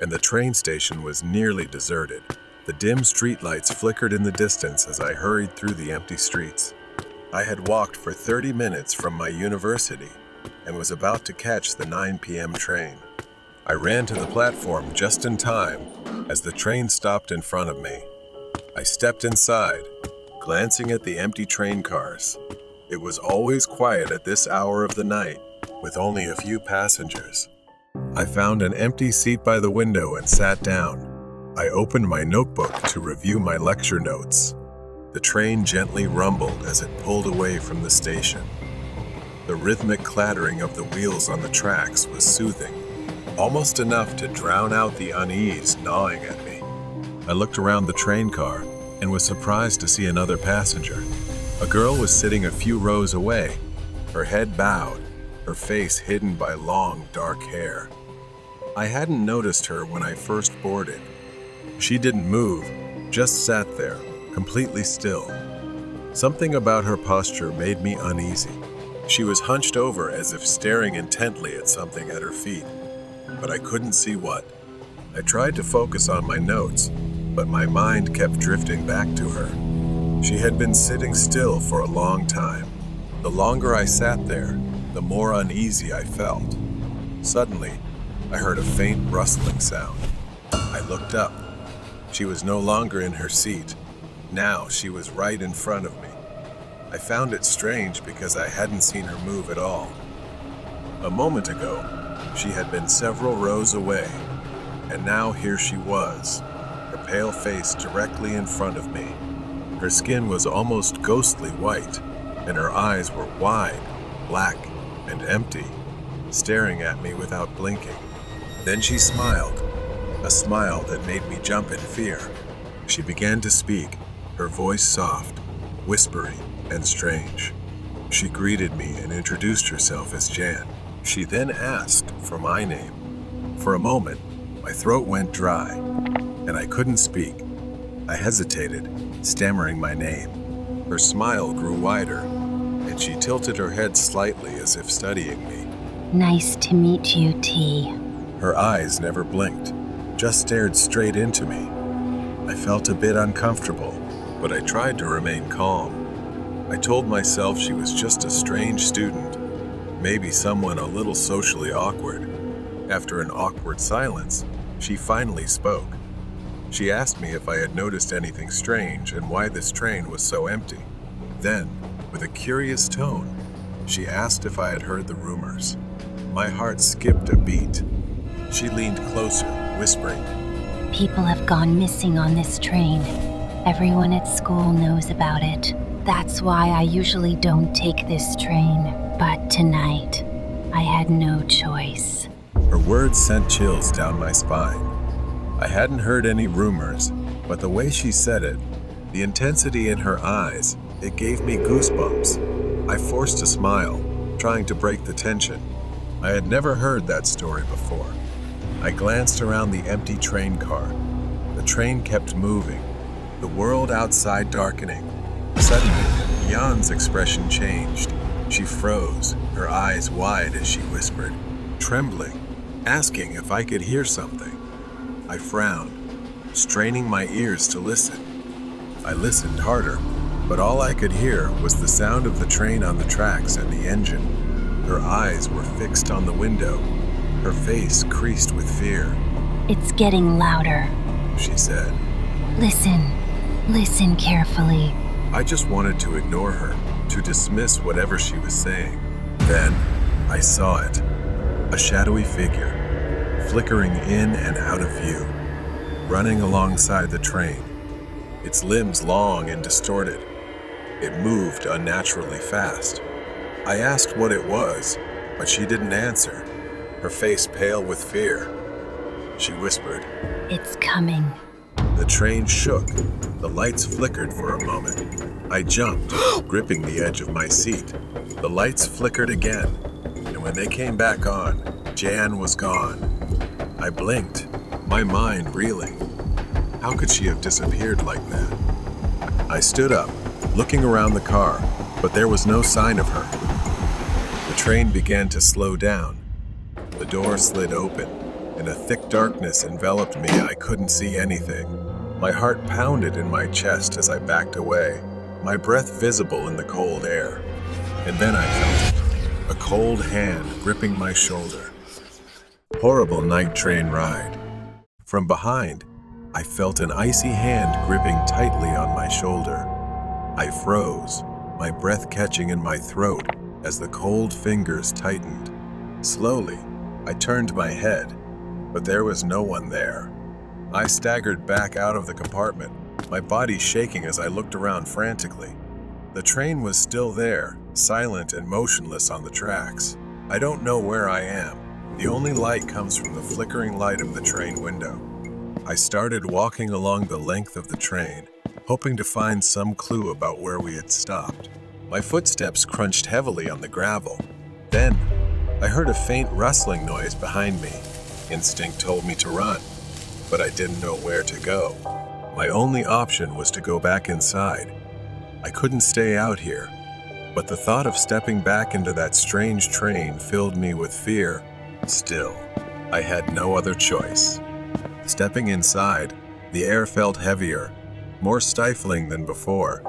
and the train station was nearly deserted. The dim streetlights flickered in the distance as I hurried through the empty streets. I had walked for 30 minutes from my university and was about to catch the 9 p.m. train. I ran to the platform just in time as the train stopped in front of me. I stepped inside, glancing at the empty train cars. It was always quiet at this hour of the night, with only a few passengers. I found an empty seat by the window and sat down. I opened my notebook to review my lecture notes. The train gently rumbled as it pulled away from the station. The rhythmic clattering of the wheels on the tracks was soothing, almost enough to drown out the unease gnawing at me. I looked around the train car and was surprised to see another passenger. A girl was sitting a few rows away, her head bowed, her face hidden by long, dark hair. I hadn't noticed her when I first boarded. She didn't move, just sat there, completely still. Something about her posture made me uneasy. She was hunched over as if staring intently at something at her feet, but I couldn't see what. I tried to focus on my notes, but my mind kept drifting back to her. She had been sitting still for a long time. The longer I sat there, the more uneasy I felt. Suddenly, I heard a faint rustling sound. I looked up. She was no longer in her seat. Now she was right in front of me. I found it strange because I hadn't seen her move at all. A moment ago, she had been several rows away, and now here she was, her pale face directly in front of me. Her skin was almost ghostly white, and her eyes were wide, black, and empty, staring at me without blinking. Then she smiled, a smile that made me jump in fear. She began to speak, her voice soft, whispering, and strange. She greeted me and introduced herself as Jan. She then asked for my name. For a moment, my throat went dry, and I couldn't speak. I hesitated, stammering my name. Her smile grew wider, and she tilted her head slightly as if studying me. Nice to meet you, T. Her eyes never blinked, just stared straight into me. I felt a bit uncomfortable, but I tried to remain calm. I told myself she was just a strange student, maybe someone a little socially awkward. After an awkward silence, she finally spoke. She asked me if I had noticed anything strange and why this train was so empty. Then, with a curious tone, she asked if I had heard the rumors. My heart skipped a beat. She leaned closer, whispering, People have gone missing on this train. Everyone at school knows about it. That's why I usually don't take this train. But tonight, I had no choice. Her words sent chills down my spine. I hadn't heard any rumors, but the way she said it, the intensity in her eyes, it gave me goosebumps. I forced a smile, trying to break the tension. I had never heard that story before. I glanced around the empty train car. The train kept moving, the world outside darkening. Suddenly, Jan's expression changed. She froze, her eyes wide as she whispered, trembling, asking if I could hear something. I frowned, straining my ears to listen. I listened harder, but all I could hear was the sound of the train on the tracks and the engine. Her eyes were fixed on the window, her face creased with fear. It's getting louder, She said. Listen carefully. I just wanted to ignore her, to dismiss whatever she was saying. Then, I saw it. A shadowy figure, flickering in and out of view, running alongside the train, its limbs long and distorted. It moved unnaturally fast. I asked what it was, but she didn't answer, her face pale with fear. She whispered, It's coming. The train shook. The lights flickered for a moment. I jumped, gripping the edge of my seat. The lights flickered again, and when they came back on, Jan was gone. I blinked, my mind reeling. How could she have disappeared like that? I stood up, looking around the car, but there was no sign of her. The train began to slow down. The door slid open, and a thick darkness enveloped me. I couldn't see anything. My heart pounded in my chest as I backed away, my breath visible in the cold air. And then I felt a cold hand gripping my shoulder. Horrible night train ride. From behind, I felt an icy hand gripping tightly on my shoulder. I froze, my breath catching in my throat as the cold fingers tightened. Slowly, I turned my head, but there was no one there. I staggered back out of the compartment, my body shaking as I looked around frantically. The train was still there, silent and motionless on the tracks. I don't know where I am. The only light comes from the flickering light of the train window. I started walking along the length of the train, hoping to find some clue about where we had stopped. My footsteps crunched heavily on the gravel. Then, I heard a faint rustling noise behind me. Instinct told me to run, but I didn't know where to go. My only option was to go back inside. I couldn't stay out here, but the thought of stepping back into that strange train filled me with fear. Still, I had no other choice. Stepping inside, the air felt heavier, more stifling than before.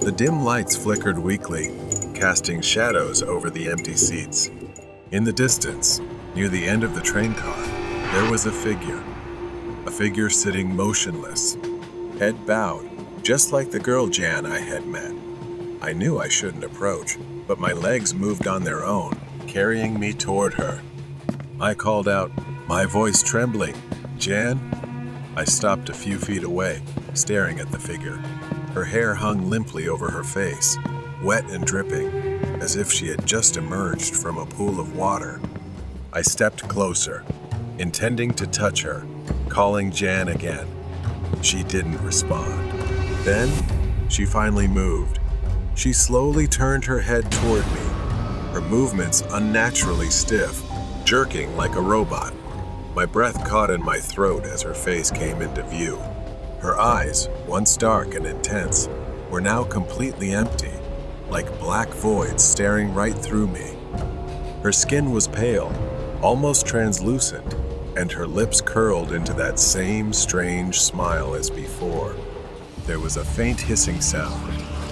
The dim lights flickered weakly, casting shadows over the empty seats. In the distance, near the end of the train car, there was a figure sitting motionless, head bowed, just like the girl Jan I had met. I knew I shouldn't approach, but my legs moved on their own, carrying me toward her. I called out, my voice trembling, "Jan?" I stopped a few feet away, staring at the figure. Her hair hung limply over her face, wet and dripping, as if she had just emerged from a pool of water. I stepped closer, intending to touch her, calling Jan again. She didn't respond. Then, she finally moved. She slowly turned her head toward me, her movements unnaturally stiff, jerking like a robot. My breath caught in my throat as her face came into view. Her eyes, once dark and intense, were now completely empty, like black voids staring right through me. Her skin was pale, almost translucent, and her lips curled into that same strange smile as before. There was a faint hissing sound,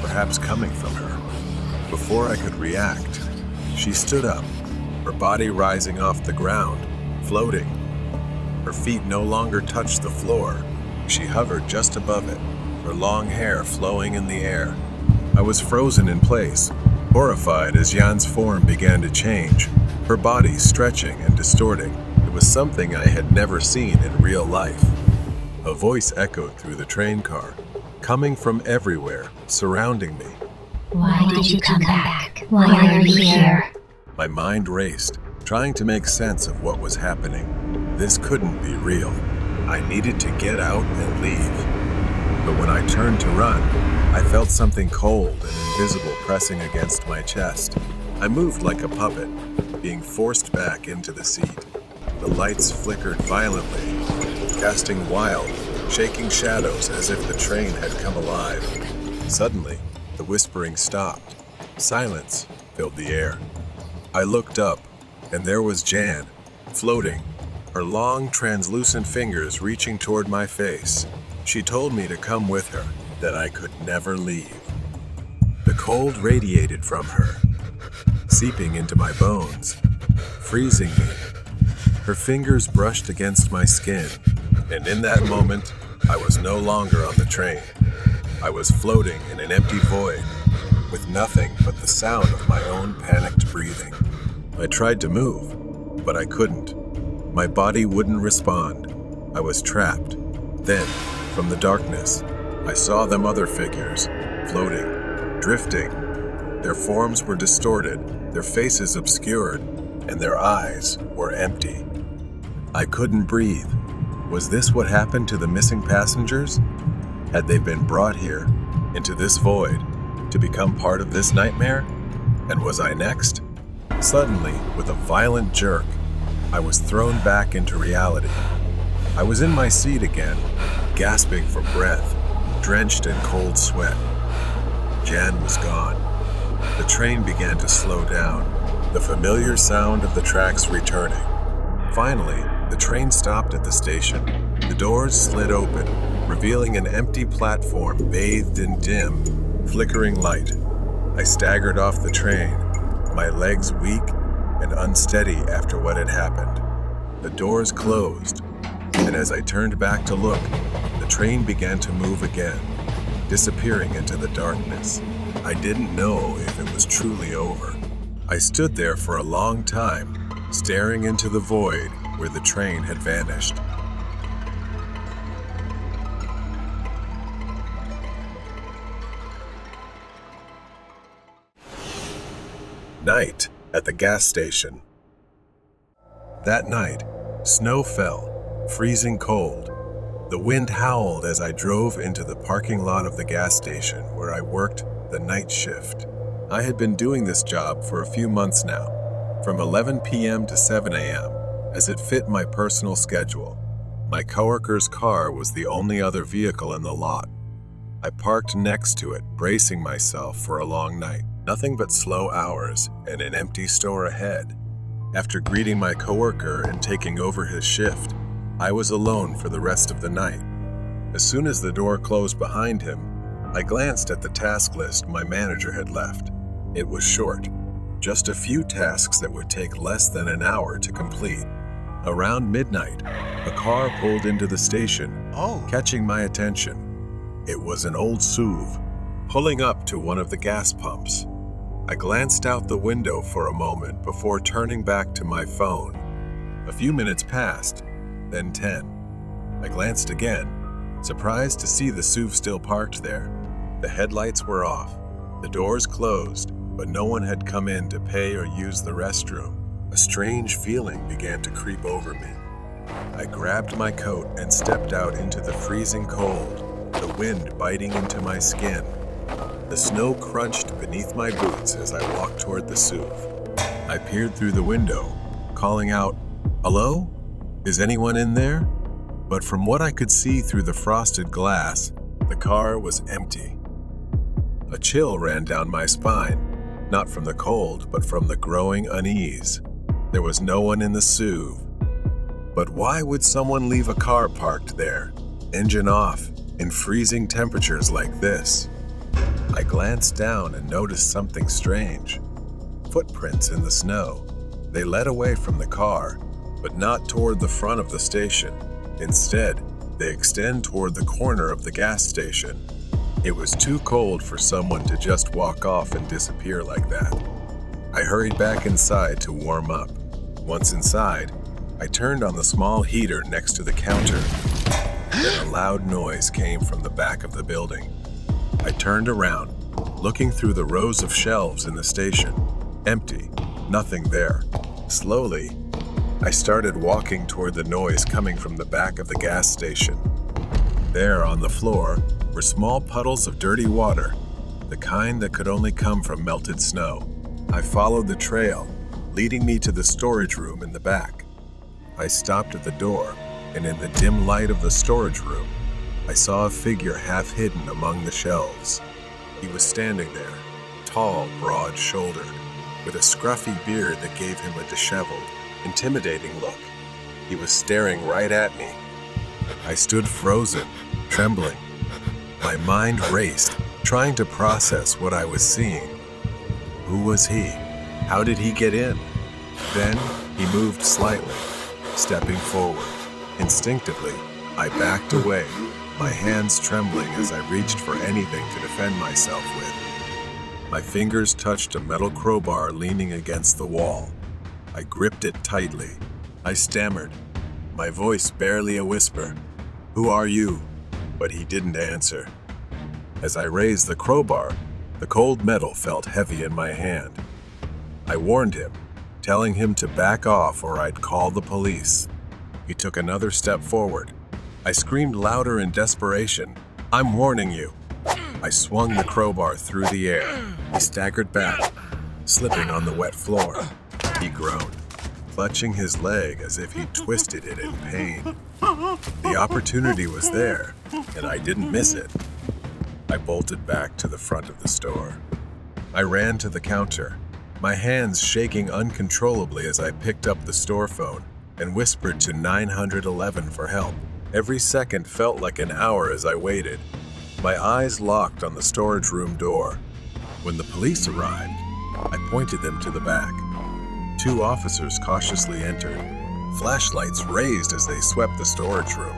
perhaps coming from her. Before I could react, she stood up, her body rising off the ground, floating. Her feet no longer touched the floor. She hovered just above it, her long hair flowing in the air. I was frozen in place, horrified as Jan's form began to change, her body stretching and distorting. It was something I had never seen in real life. A voice echoed through the train car, coming from everywhere, surrounding me. Why did you come back? Why are you here? My mind raced, trying to make sense of what was happening. This couldn't be real. I needed to get out and leave. But when I turned to run, I felt something cold and invisible pressing against my chest. I moved like a puppet, being forced back into the seat. The lights flickered violently, casting wild, shaking shadows as if the train had come alive. Suddenly, the whispering stopped. Silence filled the air. I looked up, and there was Jan, floating, her long, translucent fingers reaching toward my face. She told me to come with her, that I could never leave. The cold radiated from her, seeping into my bones, freezing me. Her fingers brushed against my skin, and in that moment, I was no longer on the train. I was floating in an empty void, with nothing but the sound of my own panicked breathing. I tried to move, but I couldn't. My body wouldn't respond. I was trapped. Then, from the darkness, I saw them other figures, floating, drifting. Their forms were distorted, their faces obscured, and their eyes were empty. I couldn't breathe. Was this what happened to the missing passengers? Had they been brought here, into this void, to become part of this nightmare? And was I next? Suddenly, with a violent jerk, I was thrown back into reality. I was in my seat again, gasping for breath, drenched in cold sweat. Jan was gone. The train began to slow down, the familiar sound of the tracks returning. Finally, the train stopped at the station. The doors slid open, revealing an empty platform bathed in dim, flickering light. I staggered off the train, my legs weak and unsteady after what had happened. The doors closed, and as I turned back to look, the train began to move again, disappearing into the darkness. I didn't know if it was truly over. I stood there for a long time, staring into the void where the train had vanished. Night at the gas station. That night, snow fell, freezing cold. The wind howled as I drove into the parking lot of the gas station where I worked the night shift. I had been doing this job for a few months now, from 11 p.m. to 7 a.m., as it fit my personal schedule. My coworker's car was the only other vehicle in the lot. I parked next to it, bracing myself for a long night. Nothing but slow hours and an empty store ahead. After greeting my coworker and taking over his shift, I was alone for the rest of the night. As soon as the door closed behind him, I glanced at the task list my manager had left. It was short, just a few tasks that would take less than an hour to complete. Around midnight, a car pulled into the station, catching my attention. It was an old SUV, pulling up to one of the gas pumps. I glanced out the window for a moment before turning back to my phone. A few minutes passed, then 10. I glanced again, surprised to see the SUV still parked there. The headlights were off, the doors closed, but no one had come in to pay or use the restroom. A strange feeling began to creep over me. I grabbed my coat and stepped out into the freezing cold, the wind biting into my skin. The snow crunched beneath my boots as I walked toward the SUV. I peered through the window, calling out, "Hello? Is anyone in there?" But from what I could see through the frosted glass, the car was empty. A chill ran down my spine, not from the cold, but from the growing unease. There was no one in the SUV. But why would someone leave a car parked there, engine off, in freezing temperatures like this? I glanced down and noticed something strange. Footprints in the snow. They led away from the car, but not toward the front of the station. Instead, they extend toward the corner of the gas station. It was too cold for someone to just walk off and disappear like that. I hurried back inside to warm up. Once inside, I turned on the small heater next to the counter. Then a loud noise came from the back of the building. I turned around, looking through the rows of shelves in the station. Empty, nothing there. Slowly, I started walking toward the noise coming from the back of the gas station. There on the floor were small puddles of dirty water, the kind that could only come from melted snow. I followed the trail, leading me to the storage room in the back. I stopped at the door, and in the dim light of the storage room, I saw a figure half hidden among the shelves. He was standing there, tall, broad-shouldered, with a scruffy beard that gave him a disheveled, intimidating look. He was staring right at me. I stood frozen, trembling. My mind raced, trying to process what I was seeing. Who was he? How did he get in? Then he moved slightly, stepping forward. Instinctively, I backed away, my hands trembling as I reached for anything to defend myself with. My fingers touched a metal crowbar leaning against the wall. I gripped it tightly. I stammered, my voice barely a whisper. "Who are you?" But he didn't answer. As I raised the crowbar, the cold metal felt heavy in my hand. I warned him, telling him to back off or I'd call the police. He took another step forward. I screamed louder in desperation, "I'm warning you." I swung the crowbar through the air. He staggered back, slipping on the wet floor. He groaned, clutching his leg as if he twisted it in pain. The opportunity was there, and I didn't miss it. I bolted back to the front of the store. I ran to the counter, my hands shaking uncontrollably as I picked up the store phone and whispered to 911 for help. Every second felt like an hour as I waited. My eyes locked on the storage room door. When the police arrived, I pointed them to the back. 2 officers cautiously entered, Flashlights raised as they swept the storage room.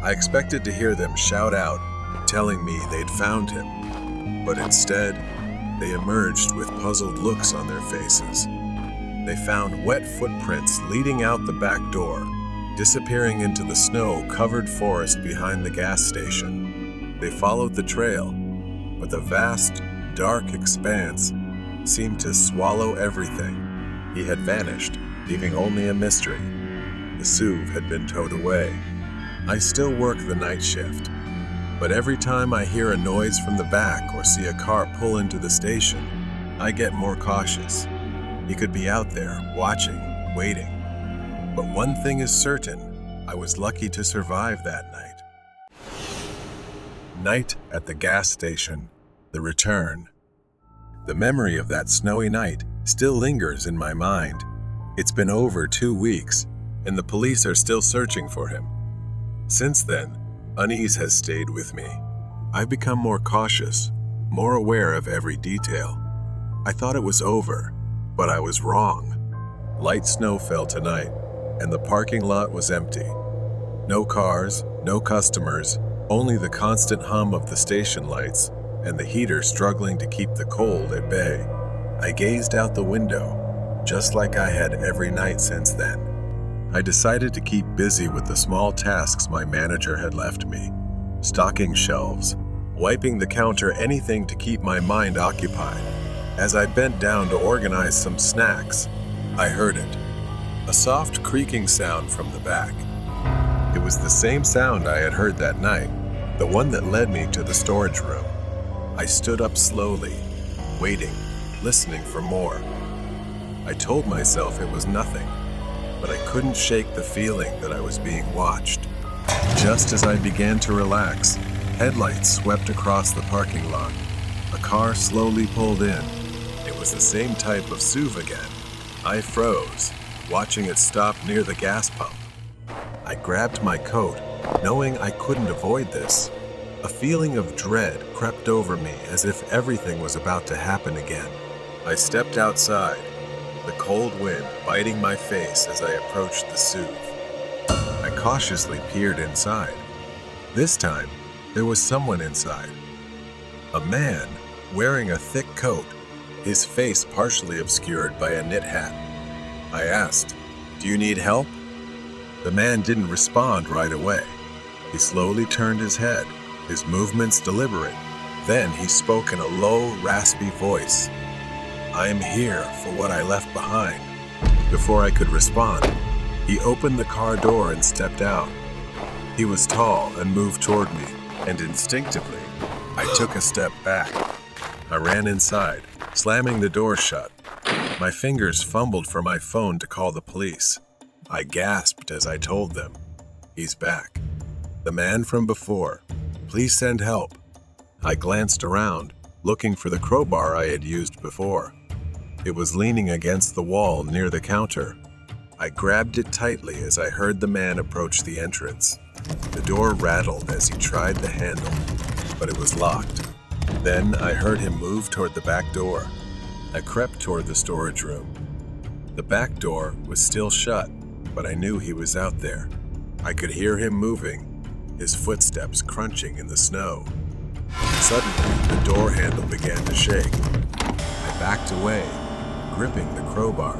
I expected to hear them shout out, telling me they'd found him. But instead, they emerged with puzzled looks on their faces. They found wet footprints leading out the back door, disappearing into the snow-covered forest behind the gas station. They followed the trail, but the vast, dark expanse seemed to swallow everything. He had vanished, leaving only a mystery. The SUV had been towed away. I still work the night shift, but every time I hear a noise from the back or see a car pull into the station, I get more cautious. He could be out there, watching, waiting. But one thing is certain, I was lucky to survive that night. Night at the gas station. The return. The memory of that snowy night still lingers in my mind. It's been over 2 weeks, and the police are still searching for him. Since then, unease has stayed with me. I've become more cautious, more aware of every detail. I thought it was over, but I was wrong. Light snow fell tonight, and the parking lot was empty. No cars, no customers, only the constant hum of the station lights and the heater struggling to keep the cold at bay. I gazed out the window, just like I had every night since then. I decided to keep busy with the small tasks my manager had left me. Stocking shelves, wiping the counter, anything to keep my mind occupied. As I bent down to organize some snacks, I heard it. A soft creaking sound from the back. It was the same sound I had heard that night, the one that led me to the storage room. I stood up slowly, waiting, listening for more. I told myself it was nothing, but I couldn't shake the feeling that I was being watched. Just as I began to relax, headlights swept across the parking lot. A car slowly pulled in. It was the same type of SUV again. I froze, watching it stop near the gas pump. I grabbed my coat, knowing I couldn't avoid this. A feeling of dread crept over me as if everything was about to happen again. I stepped outside, the cold wind biting my face as I approached the SUV. I cautiously peered inside. This time, there was someone inside. A man wearing a thick coat, his face partially obscured by a knit hat. I asked, "Do you need help?" The man didn't respond right away. He slowly turned his head, his movements deliberate. Then he spoke in a low, raspy voice. "I am here for what I left behind." Before I could respond, he opened the car door and stepped out. He was tall and moved toward me, and instinctively, I took a step back. I ran inside, slamming the door shut. My fingers fumbled for my phone to call the police. I gasped as I told them, "He's back. The man from before. Please send help." I glanced around, looking for the crowbar I had used before. It was leaning against the wall near the counter. I grabbed it tightly as I heard the man approach the entrance. The door rattled as he tried the handle, but it was locked. Then I heard him move toward the back door. I crept toward the storage room. The back door was still shut, but I knew he was out there. I could hear him moving, his footsteps crunching in the snow. Suddenly, the door handle began to shake. I backed away, gripping the crowbar.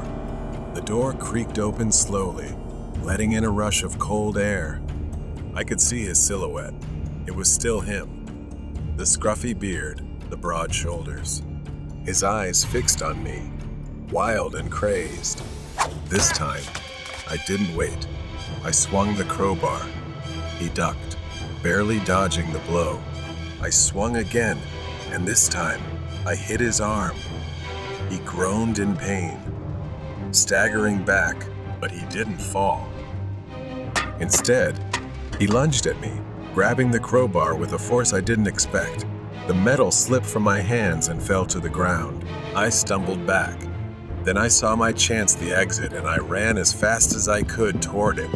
The door creaked open slowly, letting in a rush of cold air. I could see his silhouette. It was still him. The scruffy beard, the broad shoulders. His eyes fixed on me, wild and crazed. This time, I didn't wait. I swung the crowbar. He ducked, barely dodging the blow. I swung again, and this time, I hit his arm. He groaned in pain, staggering back, but he didn't fall. Instead, he lunged at me, grabbing the crowbar with a force I didn't expect. The metal slipped from my hands and fell to the ground. I stumbled back. Then I saw my chance the exit, and I ran as fast as I could toward it.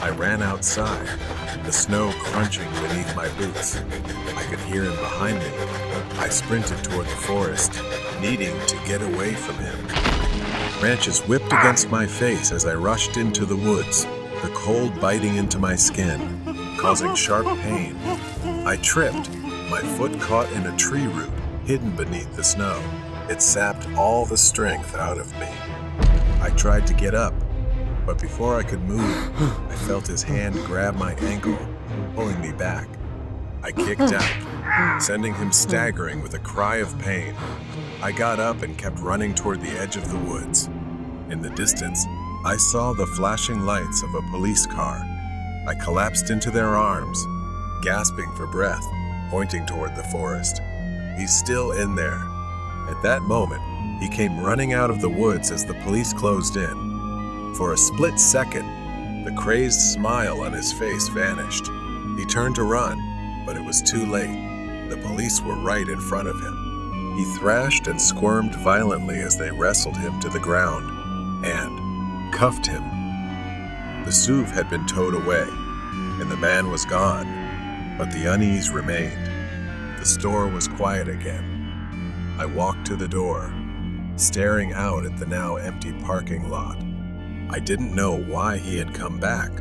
I ran outside, the snow crunching beneath my boots. I could hear him behind me. I sprinted toward the forest, needing to get away from him. Branches whipped against my face as I rushed into the woods, the cold biting into my skin, causing sharp pain. I tripped. My foot caught in a tree root hidden beneath the snow. It sapped all the strength out of me. I tried to get up, but before I could move, I felt his hand grab my ankle, pulling me back. I kicked out, sending him staggering with a cry of pain. I got up and kept running toward the edge of the woods. In the distance, I saw the flashing lights of a police car. I collapsed into their arms, gasping for breath, pointing toward the forest. He's still in there. At that moment, he came running out of the woods as the police closed in. For a split second, the crazed smile on his face vanished. He turned to run, but it was too late. The police were right in front of him. He thrashed and squirmed violently as they wrestled him to the ground and cuffed him. The SUV had been towed away, and the man was gone, but the unease remained. The store was quiet again. I walked to the door, staring out at the now empty parking lot. I didn't know why he had come back,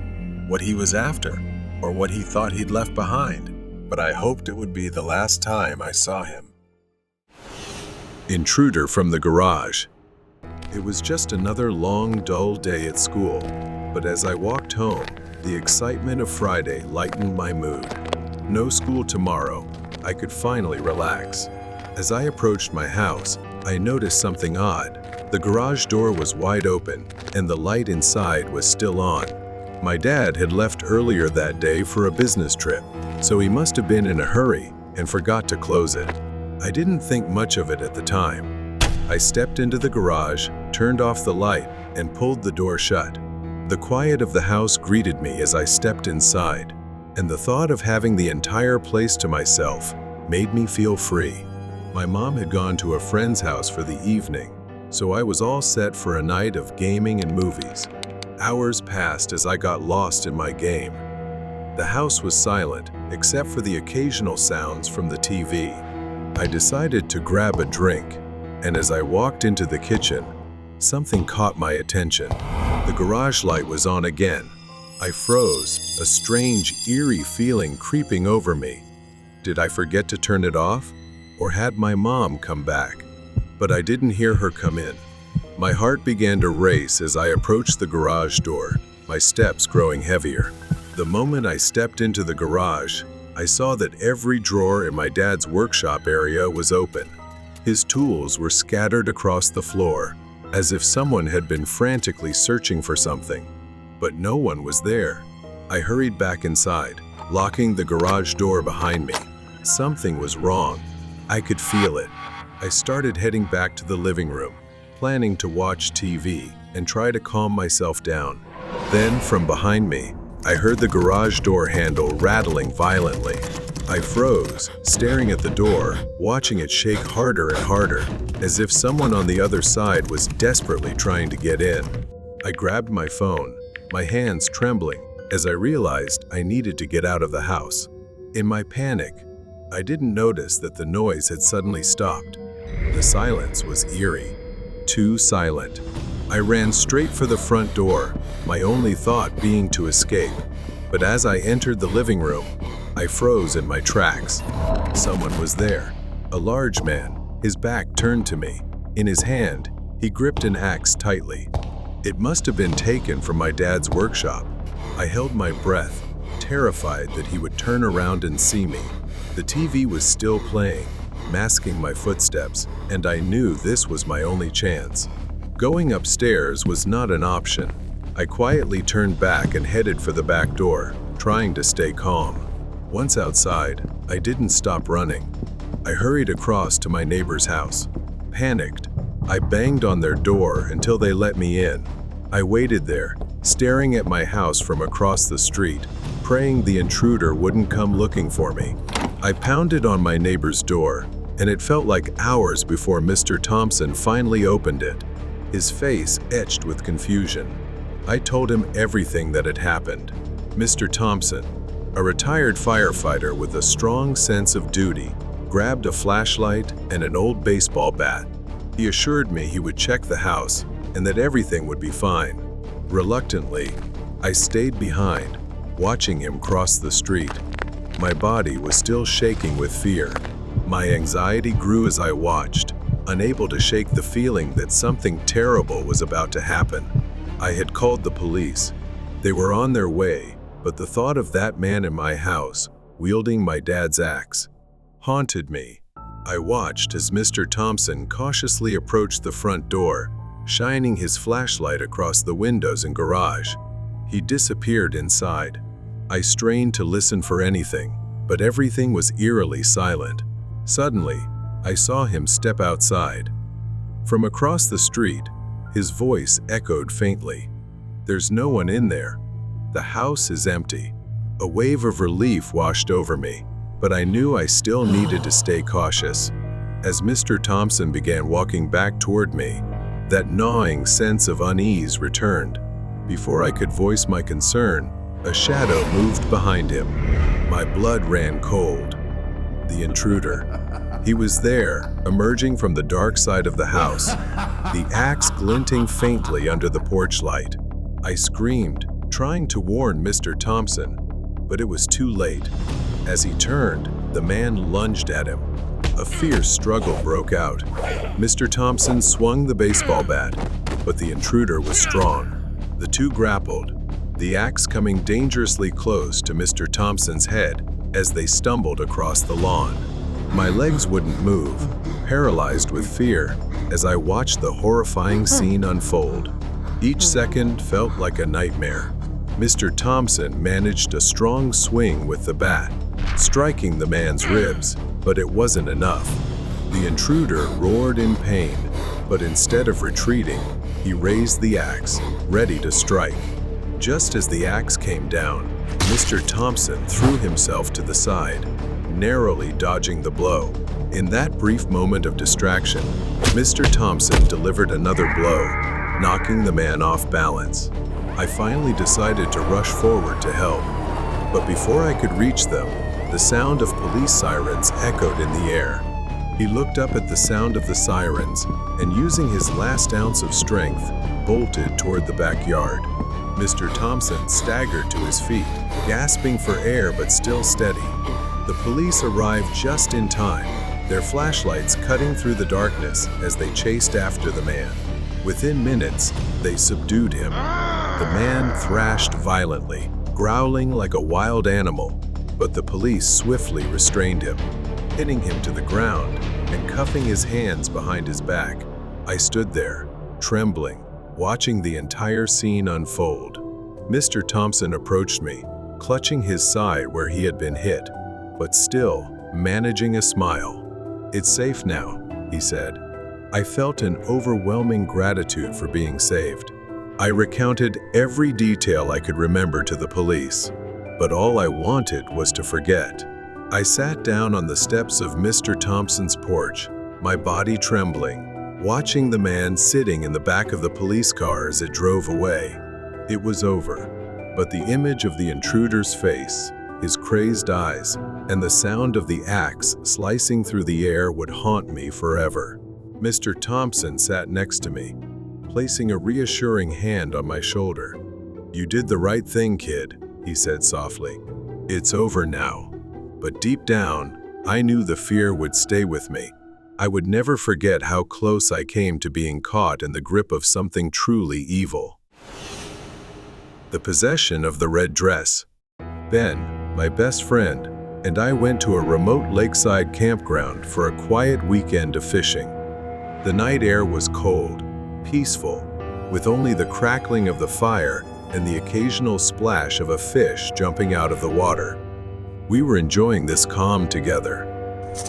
what he was after, or what he thought he'd left behind, but I hoped it would be the last time I saw him. Intruder from the garage. It was just another long, dull day at school, but as I walked home, the excitement of Friday lightened my mood. No school tomorrow. I could finally relax. As I approached my house, I noticed something odd. The garage door was wide open, and the light inside was still on. My dad had left earlier that day for a business trip, so he must have been in a hurry and forgot to close it. I didn't think much of it at the time. I stepped into the garage, turned off the light, and pulled the door shut. The quiet of the house greeted me as I stepped inside, and the thought of having the entire place to myself made me feel free. My mom had gone to a friend's house for the evening, so I was all set for a night of gaming and movies. Hours passed as I got lost in my game. The house was silent, except for the occasional sounds from the TV. I decided to grab a drink, and as I walked into the kitchen, something caught my attention. The garage light was on again. I froze, a strange, eerie feeling creeping over me. Did I forget to turn it off? Or had my mom come back? But I didn't hear her come in. My heart began to race as I approached the garage door, my steps growing heavier. The moment I stepped into the garage, I saw that every drawer in my dad's workshop area was open. His tools were scattered across the floor, as if someone had been frantically searching for something. But no one was there. I hurried back inside, locking the garage door behind me. Something was wrong. I could feel it. I started heading back to the living room, planning to watch TV and try to calm myself down. Then, from behind me, I heard the garage door handle rattling violently. I froze, staring at the door, watching it shake harder and harder, as if someone on the other side was desperately trying to get in. I grabbed my phone, my hands trembling, as I realized I needed to get out of the house. In my panic, I didn't notice that the noise had suddenly stopped. The silence was eerie, too silent. I ran straight for the front door, my only thought being to escape. But as I entered the living room, I froze in my tracks. Someone was there, a large man, his back turned to me. In his hand, he gripped an axe tightly. It must have been taken from my dad's workshop. I held my breath, terrified that he would turn around and see me. The TV was still playing, masking my footsteps, and I knew this was my only chance. Going upstairs was not an option. I quietly turned back and headed for the back door, trying to stay calm. Once outside, I didn't stop running. I hurried across to my neighbor's house. Panicked, I banged on their door until they let me in. I waited there, staring at my house from across the street, praying the intruder wouldn't come looking for me. I pounded on my neighbor's door, and it felt like hours before Mr. Thompson finally opened it, his face etched with confusion. I told him everything that had happened. Mr. Thompson, a retired firefighter with a strong sense of duty, grabbed a flashlight and an old baseball bat. He assured me he would check the house, and that everything would be fine. Reluctantly, I stayed behind, watching him cross the street. My body was still shaking with fear. My anxiety grew as I watched, unable to shake the feeling that something terrible was about to happen. I had called the police. They were on their way, but the thought of that man in my house, wielding my dad's axe, haunted me. I watched as Mr. Thompson cautiously approached the front door, shining his flashlight across the windows and garage. He disappeared inside. I strained to listen for anything, but everything was eerily silent. Suddenly, I saw him step outside. From across the street, his voice echoed faintly. "There's no one in there. The house is empty." A wave of relief washed over me, but I knew I still needed to stay cautious. As Mr. Thompson began walking back toward me, that gnawing sense of unease returned. Before I could voice my concern, a shadow moved behind him. My blood ran cold. The intruder. He was there, emerging from the dark side of the house, the axe glinting faintly under the porch light. I screamed, trying to warn Mr. Thompson, but it was too late. As he turned, the man lunged at him. A fierce struggle broke out. Mr. Thompson swung the baseball bat, but the intruder was strong. The two grappled, the axe coming dangerously close to Mr. Thompson's head as they stumbled across the lawn. My legs wouldn't move, paralyzed with fear, as I watched the horrifying scene unfold. Each second felt like a nightmare. Mr. Thompson managed a strong swing with the bat, striking the man's ribs, but it wasn't enough. The intruder roared in pain, but instead of retreating, he raised the axe, ready to strike. Just as the axe came down, Mr. Thompson threw himself to the side, narrowly dodging the blow. In that brief moment of distraction, Mr. Thompson delivered another blow, knocking the man off balance. I finally decided to rush forward to help, but before I could reach them, the sound of police sirens echoed in the air. He looked up at the sound of the sirens and, using his last ounce of strength, bolted toward the backyard. Mr. Thompson staggered to his feet, gasping for air but still steady. The police arrived just in time, their flashlights cutting through the darkness as they chased after the man. Within minutes, they subdued him. The man thrashed violently, growling like a wild animal, but the police swiftly restrained him, hitting him to the ground and cuffing his hands behind his back. I stood there, trembling, watching the entire scene unfold. Mr. Thompson approached me, clutching his side where he had been hit, but still managing a smile. "It's safe now," he said. I felt an overwhelming gratitude for being saved. I recounted every detail I could remember to the police, but all I wanted was to forget. I sat down on the steps of Mr. Thompson's porch, my body trembling, watching the man sitting in the back of the police car as it drove away. It was over, but the image of the intruder's face, his crazed eyes, and the sound of the axe slicing through the air would haunt me forever. Mr. Thompson sat next to me, placing a reassuring hand on my shoulder. "You did the right thing, kid," he said softly. "It's over now." But deep down, I knew the fear would stay with me. I would never forget how close I came to being caught in the grip of something truly evil. The possession of the red dress. Ben, my best friend, and I went to a remote lakeside campground for a quiet weekend of fishing. The night air was cold, peaceful, with only the crackling of the fire and the occasional splash of a fish jumping out of the water. We were enjoying this calm together.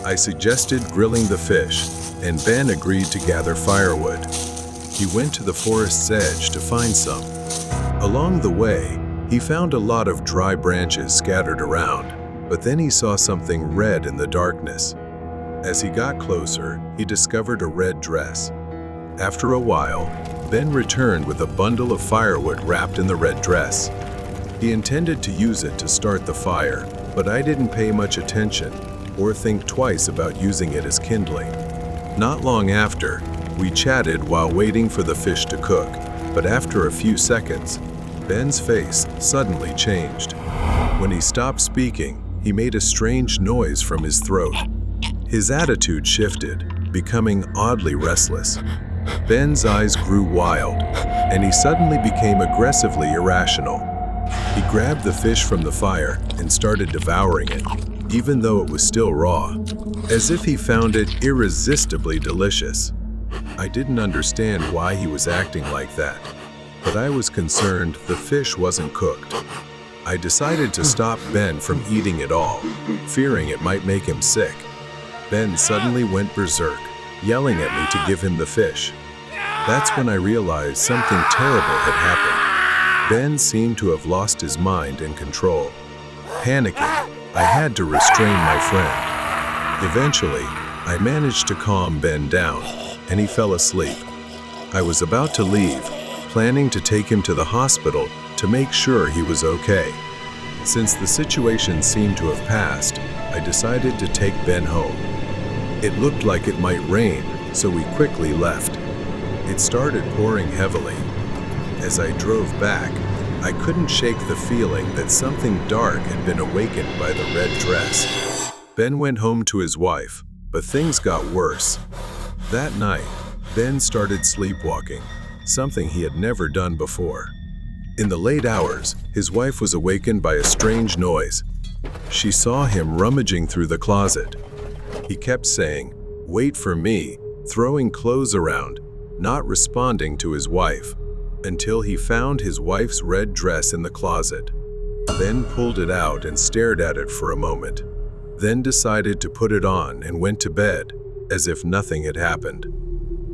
I suggested grilling the fish, and Ben agreed to gather firewood. He went to the forest's edge to find some. Along the way, he found a lot of dry branches scattered around, but then he saw something red in the darkness. As he got closer, he discovered a red dress. After a while, Ben returned with a bundle of firewood wrapped in the red dress. He intended to use it to start the fire, but I didn't pay much attention or think twice about using it as kindling. Not long after, We chatted while waiting for the fish to cook, but after a few seconds, Ben's face suddenly changed. When he stopped speaking, he made a strange noise from his throat. His attitude shifted, becoming oddly restless. Ben's eyes grew wild, and he suddenly became aggressively irrational. He grabbed the fish from the fire and started devouring it, even though it was still raw, as if he found it irresistibly delicious. I didn't understand why he was acting like that, but I was concerned the fish wasn't cooked. I decided to stop Ben from eating it all, fearing it might make him sick. Ben suddenly went berserk, yelling at me to give him the fish. That's when I realized something terrible had happened. Ben seemed to have lost his mind and control. Panicking, I had to restrain my friend. Eventually, I managed to calm Ben down, and he fell asleep. I was about to leave, planning to take him to the hospital to make sure he was okay. Since the situation seemed to have passed, I decided to take Ben home. It looked like it might rain, so we quickly left. It started pouring heavily. As I drove back, I couldn't shake the feeling that something dark had been awakened by the red dress. Ben went home to his wife, but things got worse. That night, Ben started sleepwalking, something he had never done before. In the late hours, his wife was awakened by a strange noise. She saw him rummaging through the closet. He kept saying, "Wait for me," throwing clothes around, not responding to his wife, until he found his wife's red dress in the closet. Ben pulled it out and stared at it for a moment, then decided to put it on and went to bed, as if nothing had happened.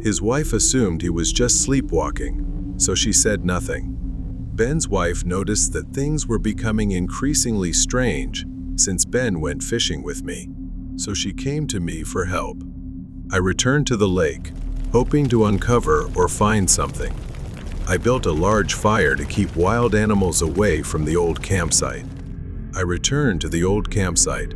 His wife assumed he was just sleepwalking, so she said nothing. Ben's wife noticed that things were becoming increasingly strange since Ben went fishing with me, so she came to me for help. I returned to the lake, hoping to uncover or find something. I built a large fire to keep wild animals away from the old campsite. I returned to the old campsite.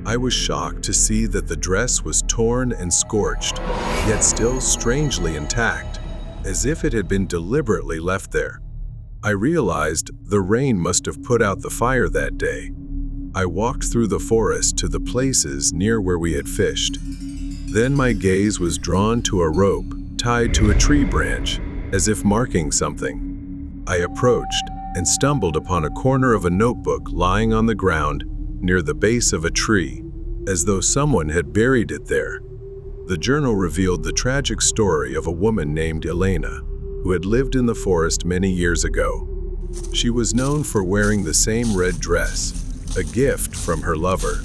I was shocked to see that the dress was torn and scorched, yet still strangely intact, as if it had been deliberately left there. I realized the rain must have put out the fire that day. I walked through the forest to the places near where we had fished. Then my gaze was drawn to a rope tied to a tree branch, as if marking something. I approached and stumbled upon a corner of a notebook lying on the ground near the base of a tree, as though someone had buried it there. The journal revealed the tragic story of a woman named Elena, who had lived in the forest many years ago. She was known for wearing the same red dress, a gift from her lover.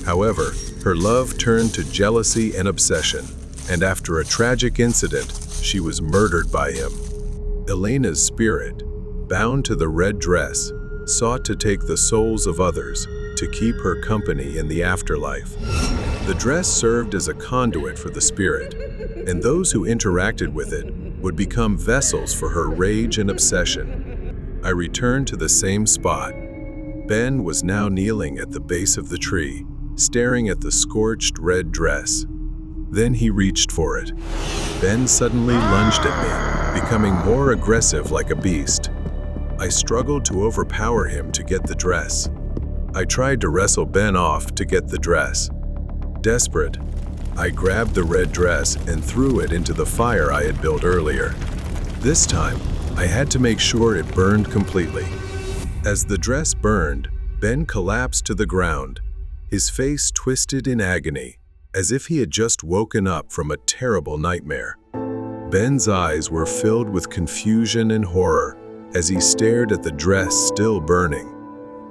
However, her love turned to jealousy and obsession, and after a tragic incident, she was murdered by him. Elena's spirit, bound to the red dress, sought to take the souls of others to keep her company in the afterlife. The dress served as a conduit for the spirit, and those who interacted with it would become vessels for her rage and obsession. I returned to the same spot. Ben was now kneeling at the base of the tree, staring at the scorched red dress. Then he reached for it. Ben suddenly lunged at me, becoming more aggressive like a beast. I struggled to overpower him to get the dress. I tried to wrestle Ben off to get the dress. Desperate, I grabbed the red dress and threw it into the fire I had built earlier. This time, I had to make sure it burned completely. As the dress burned, Ben collapsed to the ground, his face twisted in agony, as if he had just woken up from a terrible nightmare. Ben's eyes were filled with confusion and horror as he stared at the dress still burning.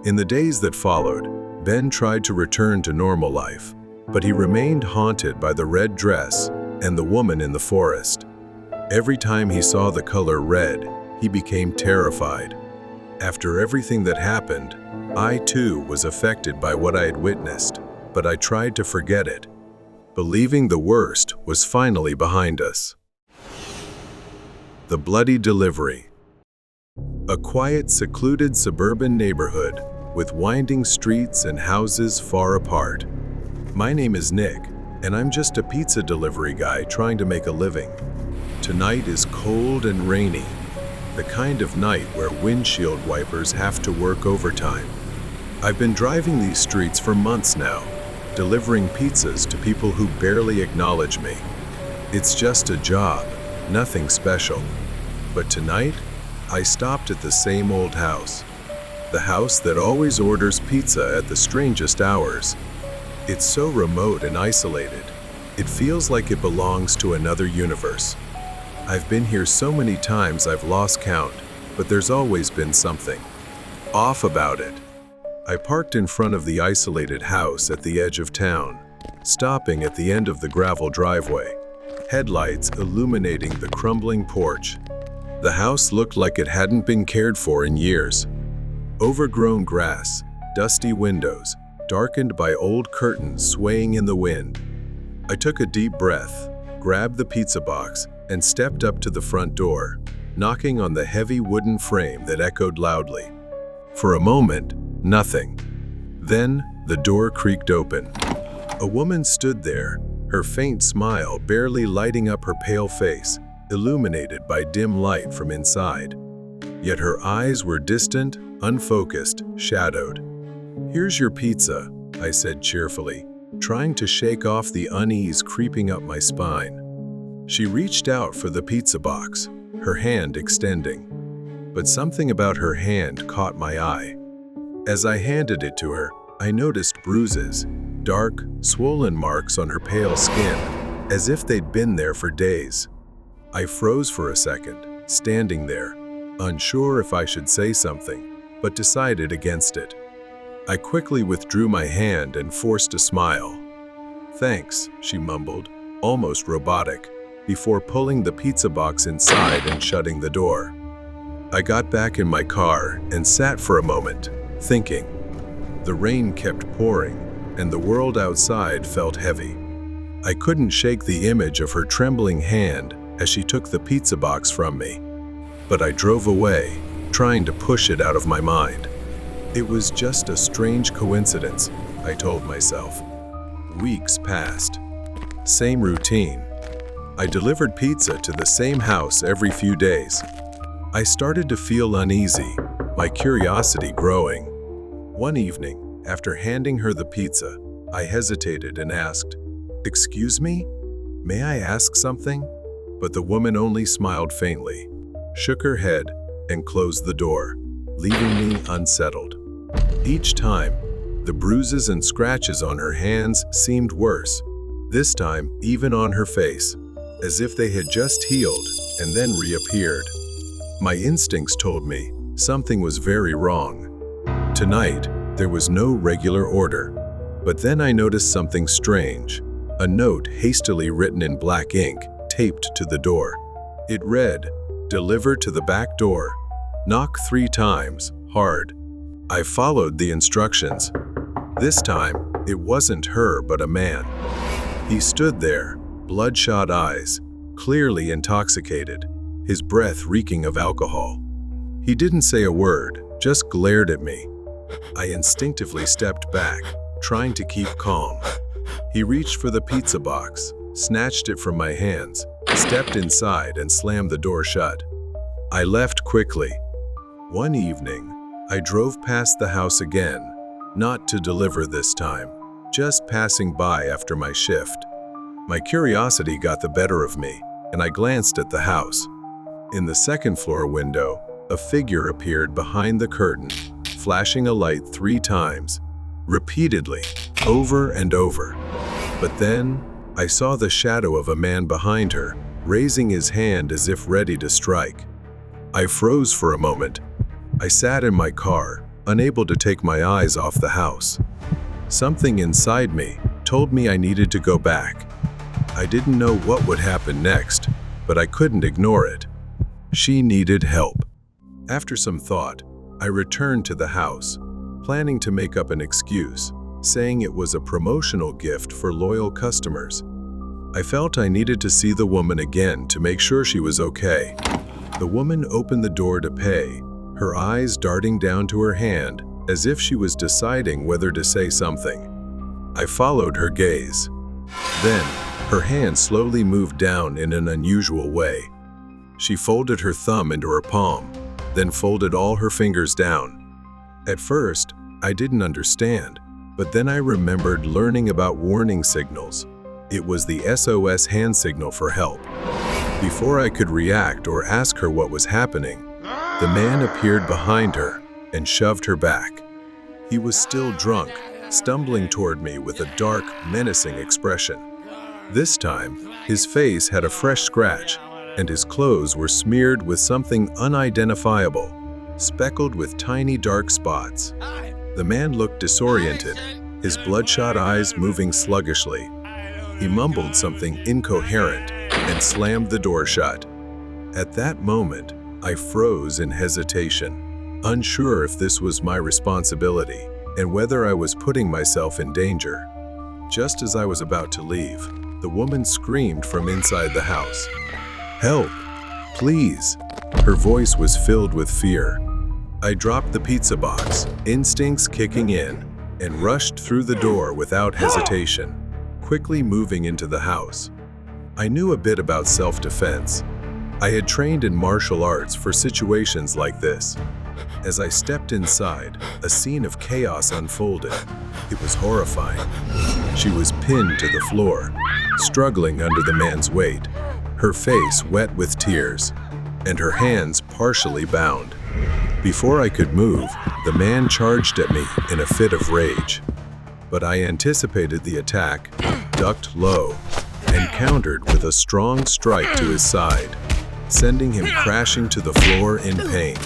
In the days that followed, Ben tried to return to normal life, but he remained haunted by the red dress and the woman in the forest. Every time he saw the color red, he became terrified. After everything that happened, I too was affected by what I had witnessed, but I tried to forget it, believing the worst was finally behind us. The Bloody Delivery. A quiet, secluded suburban neighborhood with winding streets and houses far apart. My name is Nick, and I'm just a pizza delivery guy trying to make a living. Tonight is cold and rainy, the kind of night where windshield wipers have to work overtime. I've been driving these streets for months now, delivering pizzas to people who barely acknowledge me. It's just a job, nothing special. But tonight, I stopped at the same old house. The house that always orders pizza at the strangest hours. It's so remote and isolated. It feels like it belongs to another universe. I've been here so many times I've lost count, but there's always been something off about it. I parked in front of the isolated house at the edge of town, stopping at the end of the gravel driveway, headlights illuminating the crumbling porch. The house looked like it hadn't been cared for in years. Overgrown grass, dusty windows, darkened by old curtains swaying in the wind. I took a deep breath, grabbed the pizza box, and stepped up to the front door, knocking on the heavy wooden frame that echoed loudly. For a moment, nothing. Then, the door creaked open. A woman stood there, her faint smile barely lighting up her pale face, illuminated by dim light from inside. Yet her eyes were distant, unfocused, shadowed. "Here's your pizza," I said cheerfully, trying to shake off the unease creeping up my spine. She reached out for the pizza box, her hand extending. But something about her hand caught my eye. As I handed it to her, I noticed bruises, dark, swollen marks on her pale skin, as if they'd been there for days. I froze for a second, standing there, unsure if I should say something, but decided against it. I quickly withdrew my hand and forced a smile. "Thanks," she mumbled, almost robotic, before pulling the pizza box inside and shutting the door. I got back in my car and sat for a moment, thinking. The rain kept pouring, and the world outside felt heavy. I couldn't shake the image of her trembling hand as she took the pizza box from me. But I drove away, trying to push it out of my mind. It was just a strange coincidence, I told myself. Weeks passed. Same routine. I delivered pizza to the same house every few days. I started to feel uneasy, my curiosity growing. One evening, after handing her the pizza, I hesitated and asked, "Excuse me? May I ask something?" But the woman only smiled faintly, shook her head, and closed the door, leaving me unsettled. Each time, the bruises and scratches on her hands seemed worse, this time even on her face, as if they had just healed and then reappeared. My instincts told me something was very wrong. Tonight, there was no regular order, but then I noticed something strange, a note hastily written in black ink, taped to the door. It read, "Deliver to the back door. Knock 3 times, hard." I followed the instructions. This time, it wasn't her but a man. He stood there, bloodshot eyes, clearly intoxicated, his breath reeking of alcohol. He didn't say a word, just glared at me. I instinctively stepped back, trying to keep calm. He reached for the pizza box, snatched it from my hands, stepped inside and slammed the door shut. I left quickly. One evening, I drove past the house again, not to deliver this time, just passing by after my shift. My curiosity got the better of me, and I glanced at the house. In the second-floor window, a figure appeared behind the curtain, flashing a light 3 times, repeatedly, over and over. But then, I saw the shadow of a man behind her, raising his hand as if ready to strike. I froze for a moment. I sat in my car, unable to take my eyes off the house. Something inside me told me I needed to go back. I didn't know what would happen next, but I couldn't ignore it. She needed help. After some thought, I returned to the house, planning to make up an excuse, saying it was a promotional gift for loyal customers. I felt I needed to see the woman again to make sure she was okay. The woman opened the door to pay, her eyes darting down to her hand as if she was deciding whether to say something. I followed her gaze. Then, her hand slowly moved down in an unusual way. She folded her thumb into her palm, then folded all her fingers down. At first, I didn't understand, but then I remembered learning about warning signals. It was the SOS hand signal for help. Before I could react or ask her what was happening, the man appeared behind her and shoved her back. He was still drunk, stumbling toward me with a dark, menacing expression. This time, his face had a fresh scratch, and his clothes were smeared with something unidentifiable, speckled with tiny dark spots. The man looked disoriented, his bloodshot eyes moving sluggishly. He mumbled something incoherent and slammed the door shut. At that moment, I froze in hesitation, unsure if this was my responsibility and whether I was putting myself in danger. Just as I was about to leave, the woman screamed from inside the house. "Help! Please!" Her voice was filled with fear. I dropped the pizza box, instincts kicking in, and rushed through the door without hesitation, quickly moving into the house. I knew a bit about self-defense. I had trained in martial arts for situations like this. As I stepped inside, a scene of chaos unfolded. It was horrifying. She was pinned to the floor, struggling under the man's weight, her face wet with tears, and her hands partially bound. Before I could move, the man charged at me in a fit of rage. But I anticipated the attack, ducked low, and countered with a strong strike to his side, sending him crashing to the floor in pain.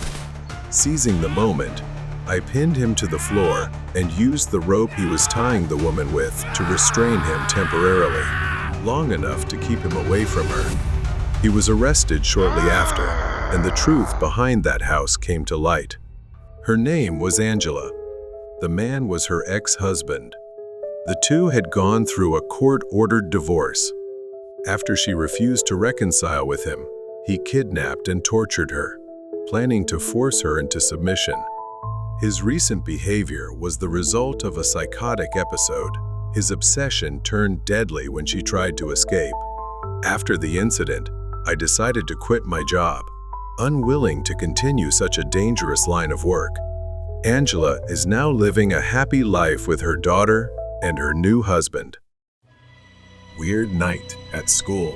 Seizing the moment, I pinned him to the floor and used the rope he was tying the woman with to restrain him temporarily, long enough to keep him away from her. He was arrested shortly after, and the truth behind that house came to light. Her name was Angela. The man was her ex-husband. The two had gone through a court-ordered divorce. After she refused to reconcile with him, he kidnapped and tortured her, planning to force her into submission. His recent behavior was the result of a psychotic episode. His obsession turned deadly when she tried to escape. After the incident, I decided to quit my job, unwilling to continue such a dangerous line of work. Angela is now living a happy life with her daughter and her new husband. Weird night at school.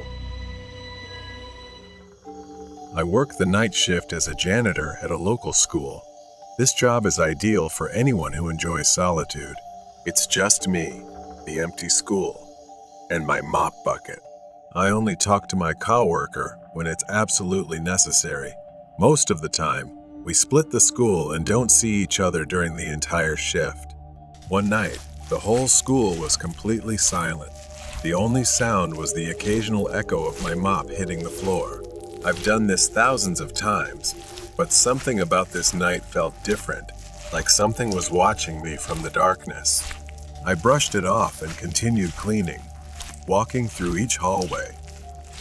I work the night shift as a janitor at a local school. This job is ideal for anyone who enjoys solitude. It's just me, the empty school, and my mop bucket. I only talk to my coworker when it's absolutely necessary. Most of the time, we split the school and don't see each other during the entire shift. One night, the whole school was completely silent. The only sound was the occasional echo of my mop hitting the floor. I've done this thousands of times, but something about this night felt different, like something was watching me from the darkness. I brushed it off and continued cleaning, walking through each hallway.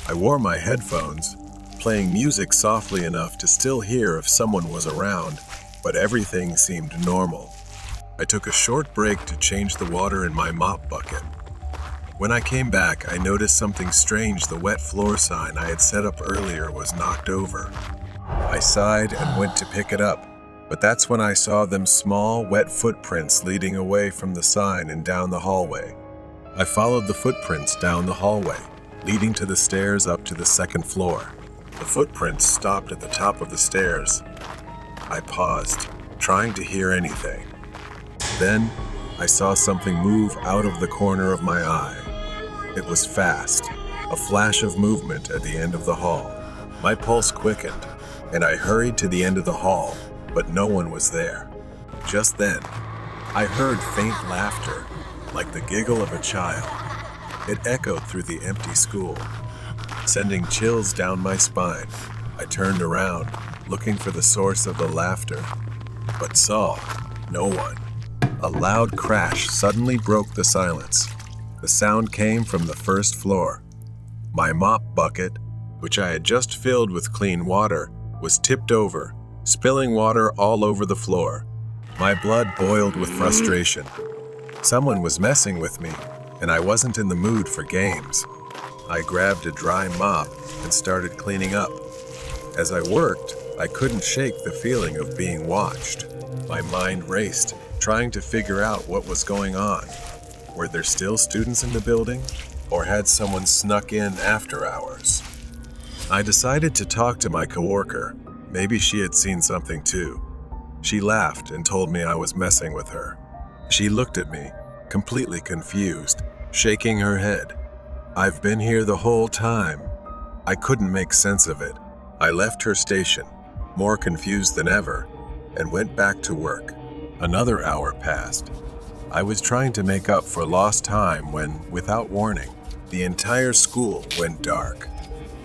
I wore my headphones, playing music softly enough to still hear if someone was around, but everything seemed normal. I took a short break to change the water in my mop bucket. When I came back, I noticed something strange. The wet floor sign I had set up earlier was knocked over. I sighed and went to pick it up, but that's when I saw them small, wet footprints leading away from the sign and down the hallway. I followed the footprints down the hallway, leading to the stairs up to the second floor. The footprints stopped at the top of the stairs. I paused, trying to hear anything. Then, I saw something move out of the corner of my eye. It was fast, a flash of movement at the end of the hall. My pulse quickened, and I hurried to the end of the hall, but no one was there. Just then, I heard faint laughter, like the giggle of a child. It echoed through the empty school, sending chills down my spine. I turned around, looking for the source of the laughter, but saw no one. A loud crash suddenly broke the silence. The sound came from the first floor. My mop bucket, which I had just filled with clean water, was tipped over, spilling water all over the floor. My blood boiled with frustration. Someone was messing with me, and I wasn't in the mood for games. I grabbed a dry mop and started cleaning up. As I worked, I couldn't shake the feeling of being watched. My mind raced, trying to figure out what was going on. Were there still students in the building, or had someone snuck in after hours? I decided to talk to my coworker. Maybe she had seen something too. She laughed and told me I was messing with her. She looked at me, completely confused, shaking her head. I've been here the whole time. I couldn't make sense of it. I left her station, more confused than ever, and went back to work. Another hour passed. I was trying to make up for lost time when, without warning, the entire school went dark.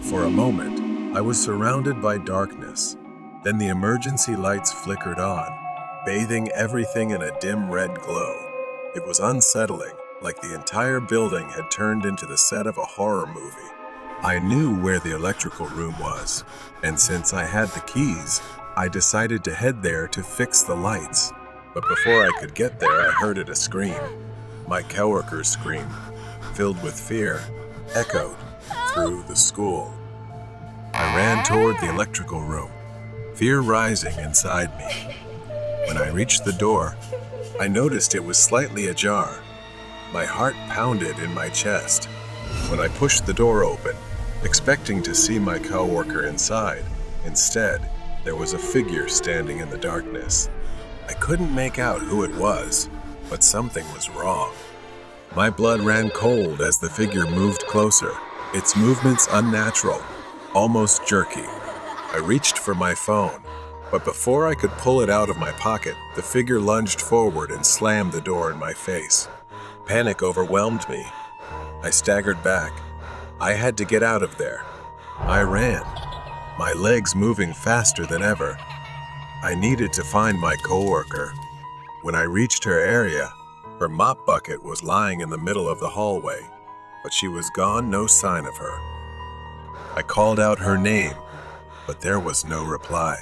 For a moment, I was surrounded by darkness. Then the emergency lights flickered on, bathing everything in a dim red glow. It was unsettling, like the entire building had turned into the set of a horror movie. I knew where the electrical room was, and since I had the keys, I decided to head there to fix the lights. But before I could get there, I heard a scream. My coworker's scream, filled with fear, echoed through the school. I ran toward the electrical room, fear rising inside me. When I reached the door, I noticed it was slightly ajar. My heart pounded in my chest. When I pushed the door open, expecting to see my coworker inside, instead, there was a figure standing in the darkness. I couldn't make out who it was, but something was wrong. My blood ran cold as the figure moved closer, its movements unnatural, almost jerky. I reached for my phone, but before I could pull it out of my pocket, the figure lunged forward and slammed the door in my face. Panic overwhelmed me. I staggered back. I had to get out of there. I ran, my legs moving faster than ever. I needed to find my coworker. When I reached her area, her mop bucket was lying in the middle of the hallway, but she was gone, no sign of her. I called out her name, but there was no reply.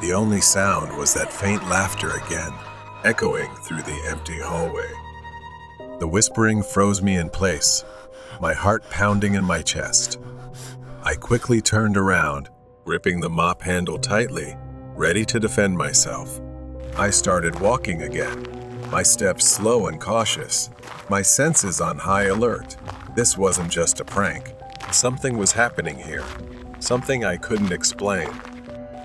The only sound was that faint laughter again, echoing through the empty hallway. The whispering froze me in place, my heart pounding in my chest. I quickly turned around, gripping the mop handle tightly, ready to defend myself. I started walking again, my steps slow and cautious, my senses on high alert. This wasn't just a prank. Something was happening here, something I couldn't explain.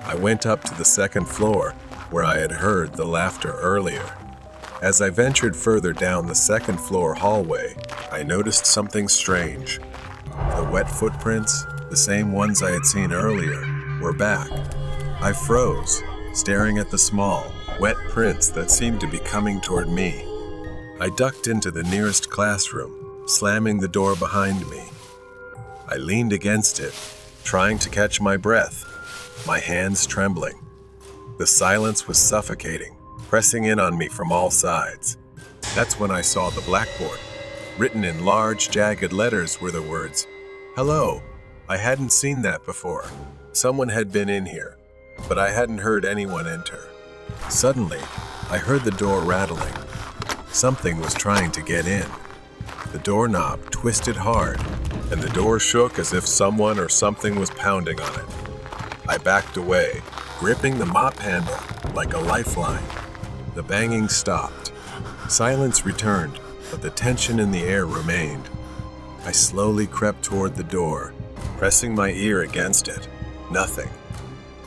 I went up to the second floor, where I had heard the laughter earlier. As I ventured further down the second floor hallway, I noticed something strange. The wet footprints, the same ones I had seen earlier, were back. I froze, staring at the small, wet prints that seemed to be coming toward me. I ducked into the nearest classroom, slamming the door behind me. I leaned against it, trying to catch my breath, my hands trembling. The silence was suffocating, pressing in on me from all sides. That's when I saw the blackboard. Written in large, jagged letters were the words, "Hello." I hadn't seen that before. Someone had been in here, but I hadn't heard anyone enter. Suddenly, I heard the door rattling. Something was trying to get in. The doorknob twisted hard, and the door shook as if someone or something was pounding on it. I backed away, gripping the mop handle like a lifeline. The banging stopped. Silence returned, but the tension in the air remained. I slowly crept toward the door, pressing my ear against it. Nothing.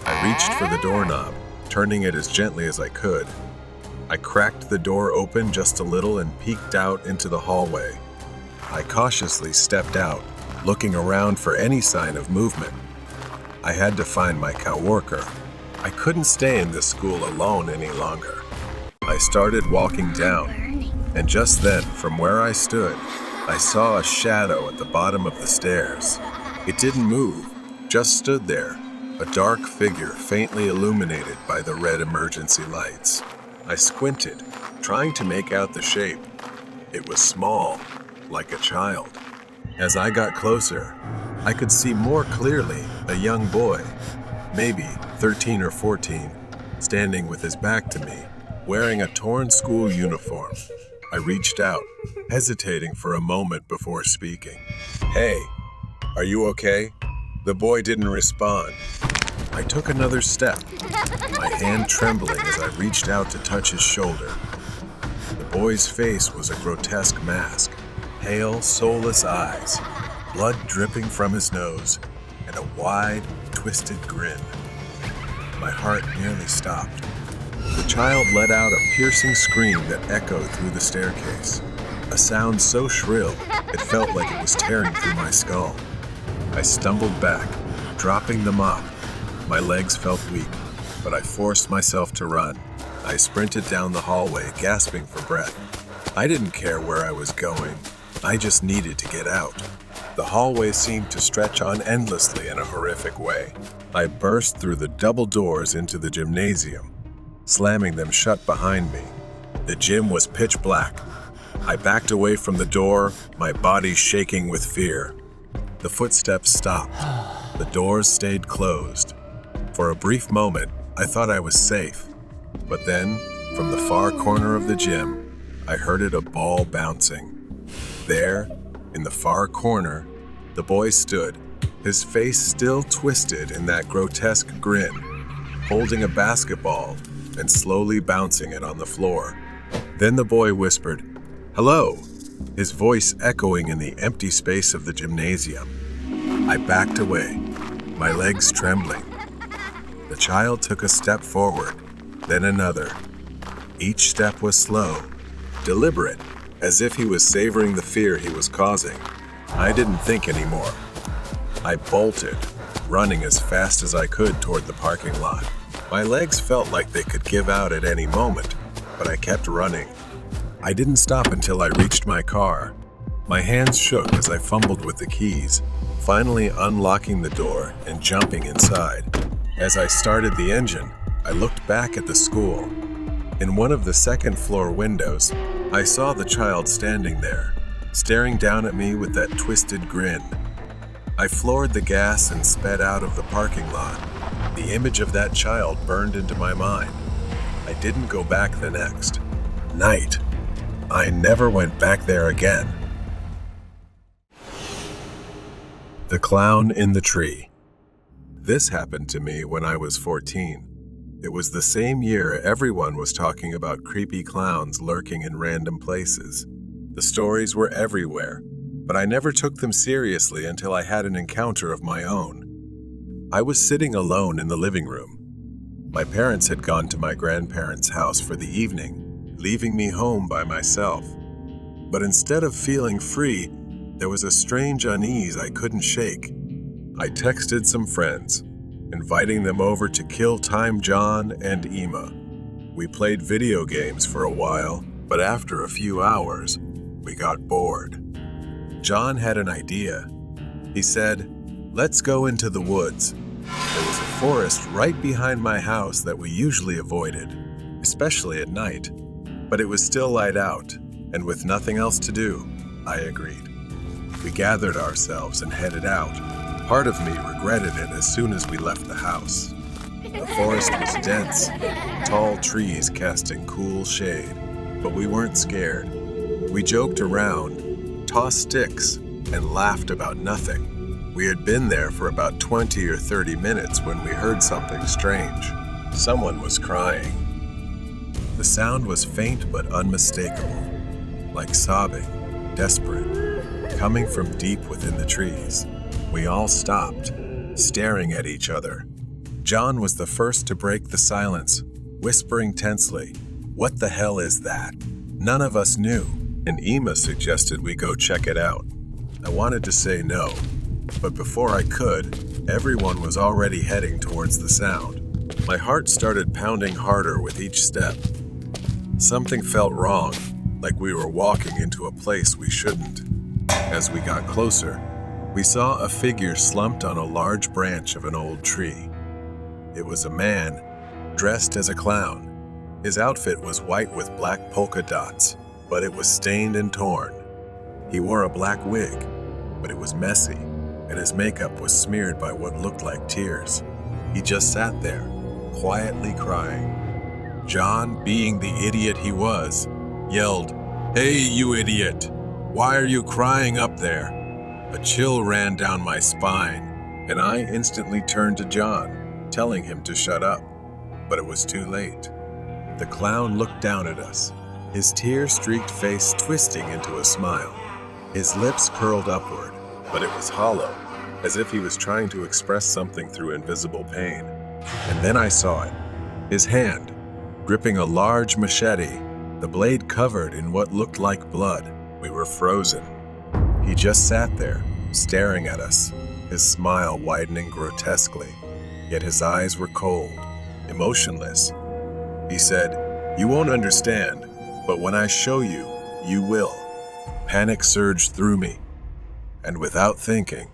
I reached for the doorknob, turning it as gently as I could. I cracked the door open just a little and peeked out into the hallway. I cautiously stepped out, looking around for any sign of movement. I had to find my coworker. I couldn't stay in this school alone any longer. I started walking down, and just then, from where I stood, I saw a shadow at the bottom of the stairs. It didn't move, just stood there, a dark figure faintly illuminated by the red emergency lights. I squinted, trying to make out the shape. It was small, like a child. As I got closer, I could see more clearly a young boy, maybe 13 or 14, standing with his back to me, wearing a torn school uniform. I reached out, hesitating for a moment before speaking. "Hey, are you okay?" The boy didn't respond. I took another step, my hand trembling as I reached out to touch his shoulder. The boy's face was a grotesque mask, pale, soulless eyes, blood dripping from his nose, and a wide, twisted grin. My heart nearly stopped. The child let out a piercing scream that echoed through the staircase, a sound so shrill it felt like it was tearing through my skull. I stumbled back, dropping the mop. My legs felt weak, but I forced myself to run. I sprinted down the hallway, gasping for breath. I didn't care where I was going. I just needed to get out. The hallway seemed to stretch on endlessly in a horrific way. I burst through the double doors into the gymnasium, slamming them shut behind me. The gym was pitch black. I backed away from the door, my body shaking with fear. The footsteps stopped. The doors stayed closed. For a brief moment, I thought I was safe. But then, from the far corner of the gym, I heard a ball bouncing. There, in the far corner, the boy stood, his face still twisted in that grotesque grin, holding a basketball and slowly bouncing it on the floor. Then the boy whispered, "Hello," his voice echoing in the empty space of the gymnasium. I backed away, my legs trembling. The child took a step forward, then another. Each step was slow, deliberate, as if he was savoring the fear he was causing. I didn't think anymore. I bolted, running as fast as I could toward the parking lot. My legs felt like they could give out at any moment, but I kept running. I didn't stop until I reached my car. My hands shook as I fumbled with the keys, finally unlocking the door and jumping inside. As I started the engine, I looked back at the school. In one of the second-floor windows, I saw the child standing there, staring down at me with that twisted grin. I floored the gas and sped out of the parking lot. The image of that child burned into my mind. I didn't go back the next night. I never went back there again. The Clown in the Tree. This happened to me when I was 14. It was the same year everyone was talking about creepy clowns lurking in random places. The stories were everywhere, but I never took them seriously until I had an encounter of my own. I was sitting alone in the living room. My parents had gone to my grandparents' house for the evening, leaving me home by myself. But instead of feeling free, there was a strange unease I couldn't shake. I texted some friends, inviting them over to kill time John and Emma. We played video games for a while, but after a few hours, we got bored. John had an idea. He said, "Let's go into the woods." There was a forest right behind my house that we usually avoided, especially at night. But it was still light out, and with nothing else to do, I agreed. We gathered ourselves and headed out. Part of me regretted it as soon as we left the house. The forest was dense, tall trees casting cool shade, but we weren't scared. We joked around, tossed sticks, and laughed about nothing. We had been there for about 20 or 30 minutes when we heard something strange. Someone was crying. The sound was faint but unmistakable, like sobbing, desperate, coming from deep within the trees. We all stopped, staring at each other. John was the first to break the silence, whispering tensely, "What the hell is that?" None of us knew, and Emma suggested we go check it out. I wanted to say no, but before I could, everyone was already heading towards the sound. My heart started pounding harder with each step. Something felt wrong, like we were walking into a place we shouldn't. As we got closer, we saw a figure slumped on a large branch of an old tree. It was a man, dressed as a clown. His outfit was white with black polka dots, but it was stained and torn. He wore a black wig, but it was messy, and his makeup was smeared by what looked like tears. He just sat there, quietly crying. John, being the idiot he was, yelled, "Hey, you idiot! Why are you crying up there?" A chill ran down my spine, and I instantly turned to John, telling him to shut up. But it was too late. The clown looked down at us, his tear-streaked face twisting into a smile. His lips curled upward, but it was hollow, as if he was trying to express something through invisible pain. And then I saw it, his hand, gripping a large machete, the blade covered in what looked like blood. We were frozen. He just sat there, staring at us, his smile widening grotesquely, yet his eyes were cold, emotionless. He said, "You won't understand, but when I show you, you will." Panic surged through me, and without thinking,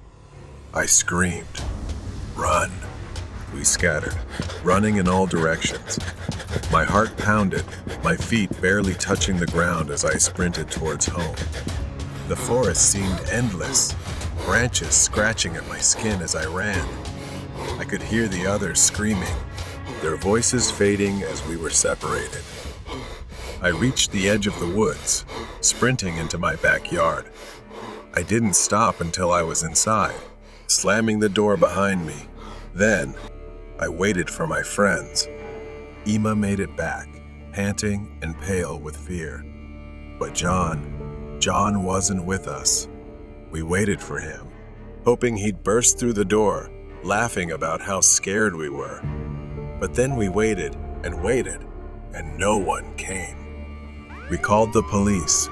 I screamed, "Run!" We scattered, running in all directions. My heart pounded, my feet barely touching the ground as I sprinted towards home. The forest seemed endless, branches scratching at my skin as I ran. I could hear the others screaming, their voices fading as we were separated. I reached the edge of the woods, sprinting into my backyard. I didn't stop until I was inside, slamming the door behind me. Then, I waited for my friends. Emma made it back, panting and pale with fear. But John wasn't with us. We waited for him, hoping he'd burst through the door, laughing about how scared we were. But then we waited, and no one came. We called the police.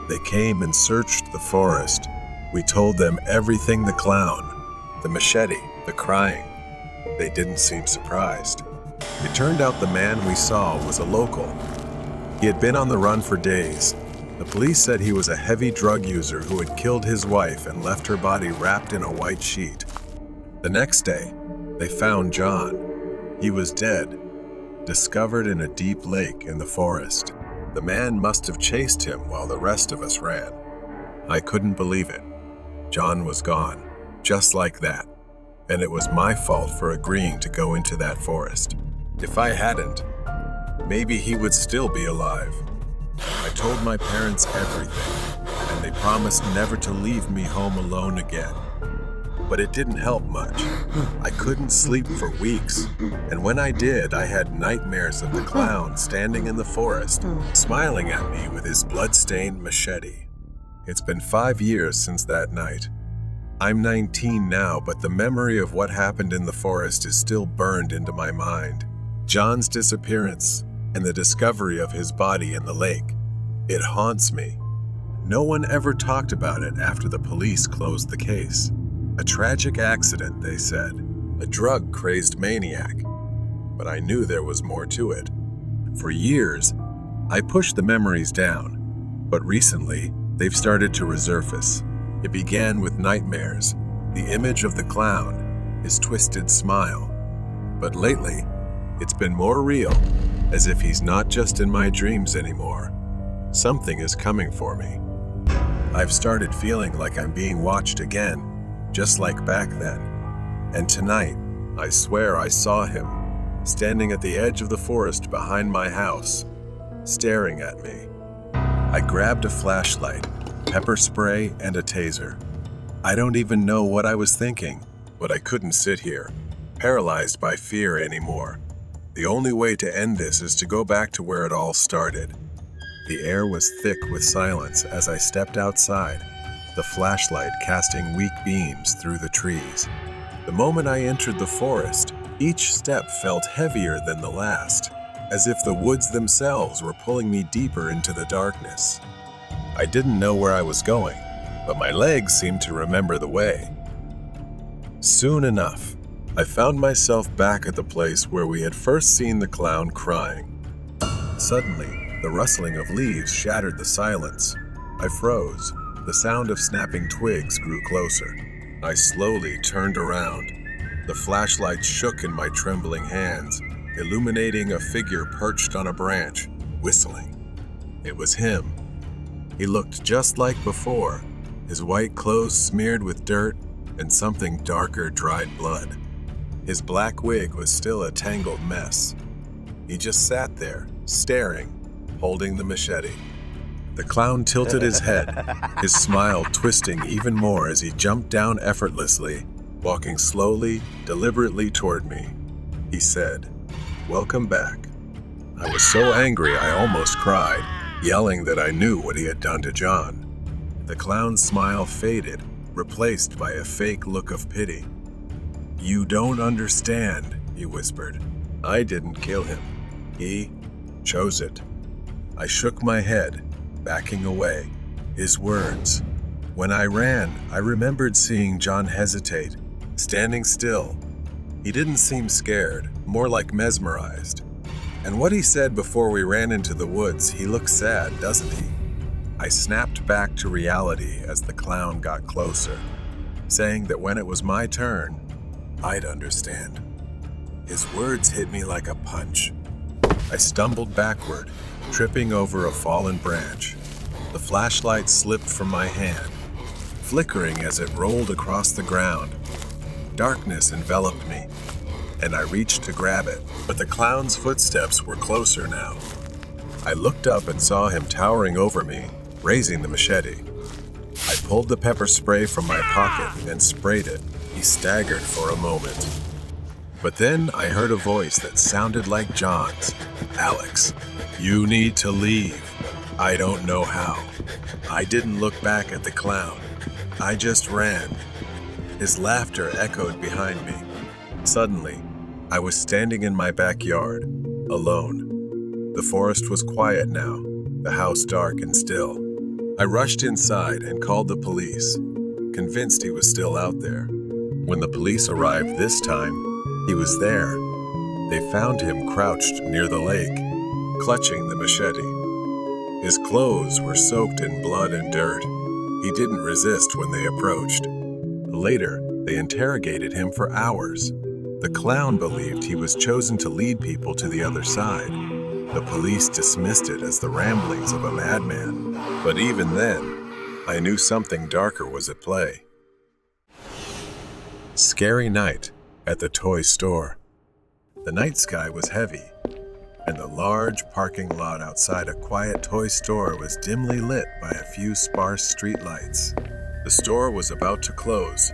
They came and searched the forest. We told them everything: the clown, the machete, the crying. They didn't seem surprised. It turned out the man we saw was a local. He had been on the run for days. The police said he was a heavy drug user who had killed his wife and left her body wrapped in a white sheet. The next day, they found John. He was dead, discovered in a deep lake in the forest. The man must have chased him while the rest of us ran. I couldn't believe it. John was gone, just like that. And it was my fault for agreeing to go into that forest. If I hadn't, maybe he would still be alive. I told my parents everything, and they promised never to leave me home alone again. But it didn't help much. I couldn't sleep for weeks, and when I did, I had nightmares of the clown standing in the forest, smiling at me with his blood-stained machete. It's been 5 years since that night. I'm 19 now, but the memory of what happened in the forest is still burned into my mind. John's disappearance and the discovery of his body in the lake. It haunts me. No one ever talked about it after the police closed the case. A tragic accident, they said. A drug-crazed maniac. But I knew there was more to it. For years, I pushed the memories down, but recently, they've started to resurface. It began with nightmares, the image of the clown, his twisted smile. But lately, it's been more real, as if he's not just in my dreams anymore. Something is coming for me. I've started feeling like I'm being watched again, just like back then. And tonight, I swear I saw him, standing at the edge of the forest behind my house, staring at me. I grabbed a flashlight, pepper spray, and a taser. I don't even know what I was thinking, but I couldn't sit here, paralyzed by fear anymore. The only way to end this is to go back to where it all started. The air was thick with silence as I stepped outside, the flashlight casting weak beams through the trees. The moment I entered the forest, each step felt heavier than the last, as if the woods themselves were pulling me deeper into the darkness. I didn't know where I was going, but my legs seemed to remember the way. Soon enough, I found myself back at the place where we had first seen the clown crying. Suddenly, the rustling of leaves shattered the silence. I froze. The sound of snapping twigs grew closer. I slowly turned around. The flashlight shook in my trembling hands, illuminating a figure perched on a branch, whistling. It was him. He looked just like before, his white clothes smeared with dirt and something darker dried blood. His black wig was still a tangled mess. He just sat there, staring, holding the machete. The clown tilted his head, his smile twisting even more as he jumped down effortlessly, walking slowly, deliberately toward me. He said, "Welcome back." I was so angry I almost cried, yelling that I knew what he had done to John. The clown's smile faded, replaced by a fake look of pity. "You don't understand," he whispered. "I didn't kill him. He chose it." I shook my head, backing away. His words. When I ran, I remembered seeing John hesitate, standing still. He didn't seem scared, more like mesmerized. And what he said before we ran into the woods, he looked sad, doesn't he? I snapped back to reality as the clown got closer, saying that when it was my turn, I'd understand. His words hit me like a punch. I stumbled backward, tripping over a fallen branch. The flashlight slipped from my hand, flickering as it rolled across the ground. Darkness enveloped me, and I reached to grab it, but the clown's footsteps were closer now. I looked up and saw him towering over me, raising the machete. I pulled the pepper spray from my pocket and sprayed it. He staggered for a moment. But then I heard a voice that sounded like John's. "Alex, you need to leave." I don't know how. I didn't look back at the clown. I just ran. His laughter echoed behind me. Suddenly, I was standing in my backyard, alone. The forest was quiet now, the house dark and still. I rushed inside and called the police, convinced he was still out there. When the police arrived this time, he was there. They found him crouched near the lake, clutching the machete. His clothes were soaked in blood and dirt. He didn't resist when they approached. Later, they interrogated him for hours. The clown believed he was chosen to lead people to the other side. The police dismissed it as the ramblings of a madman. But even then, I knew something darker was at play. Scary night at the toy store. The night sky was heavy, and the large parking lot outside a quiet toy store was dimly lit by a few sparse streetlights. The store was about to close,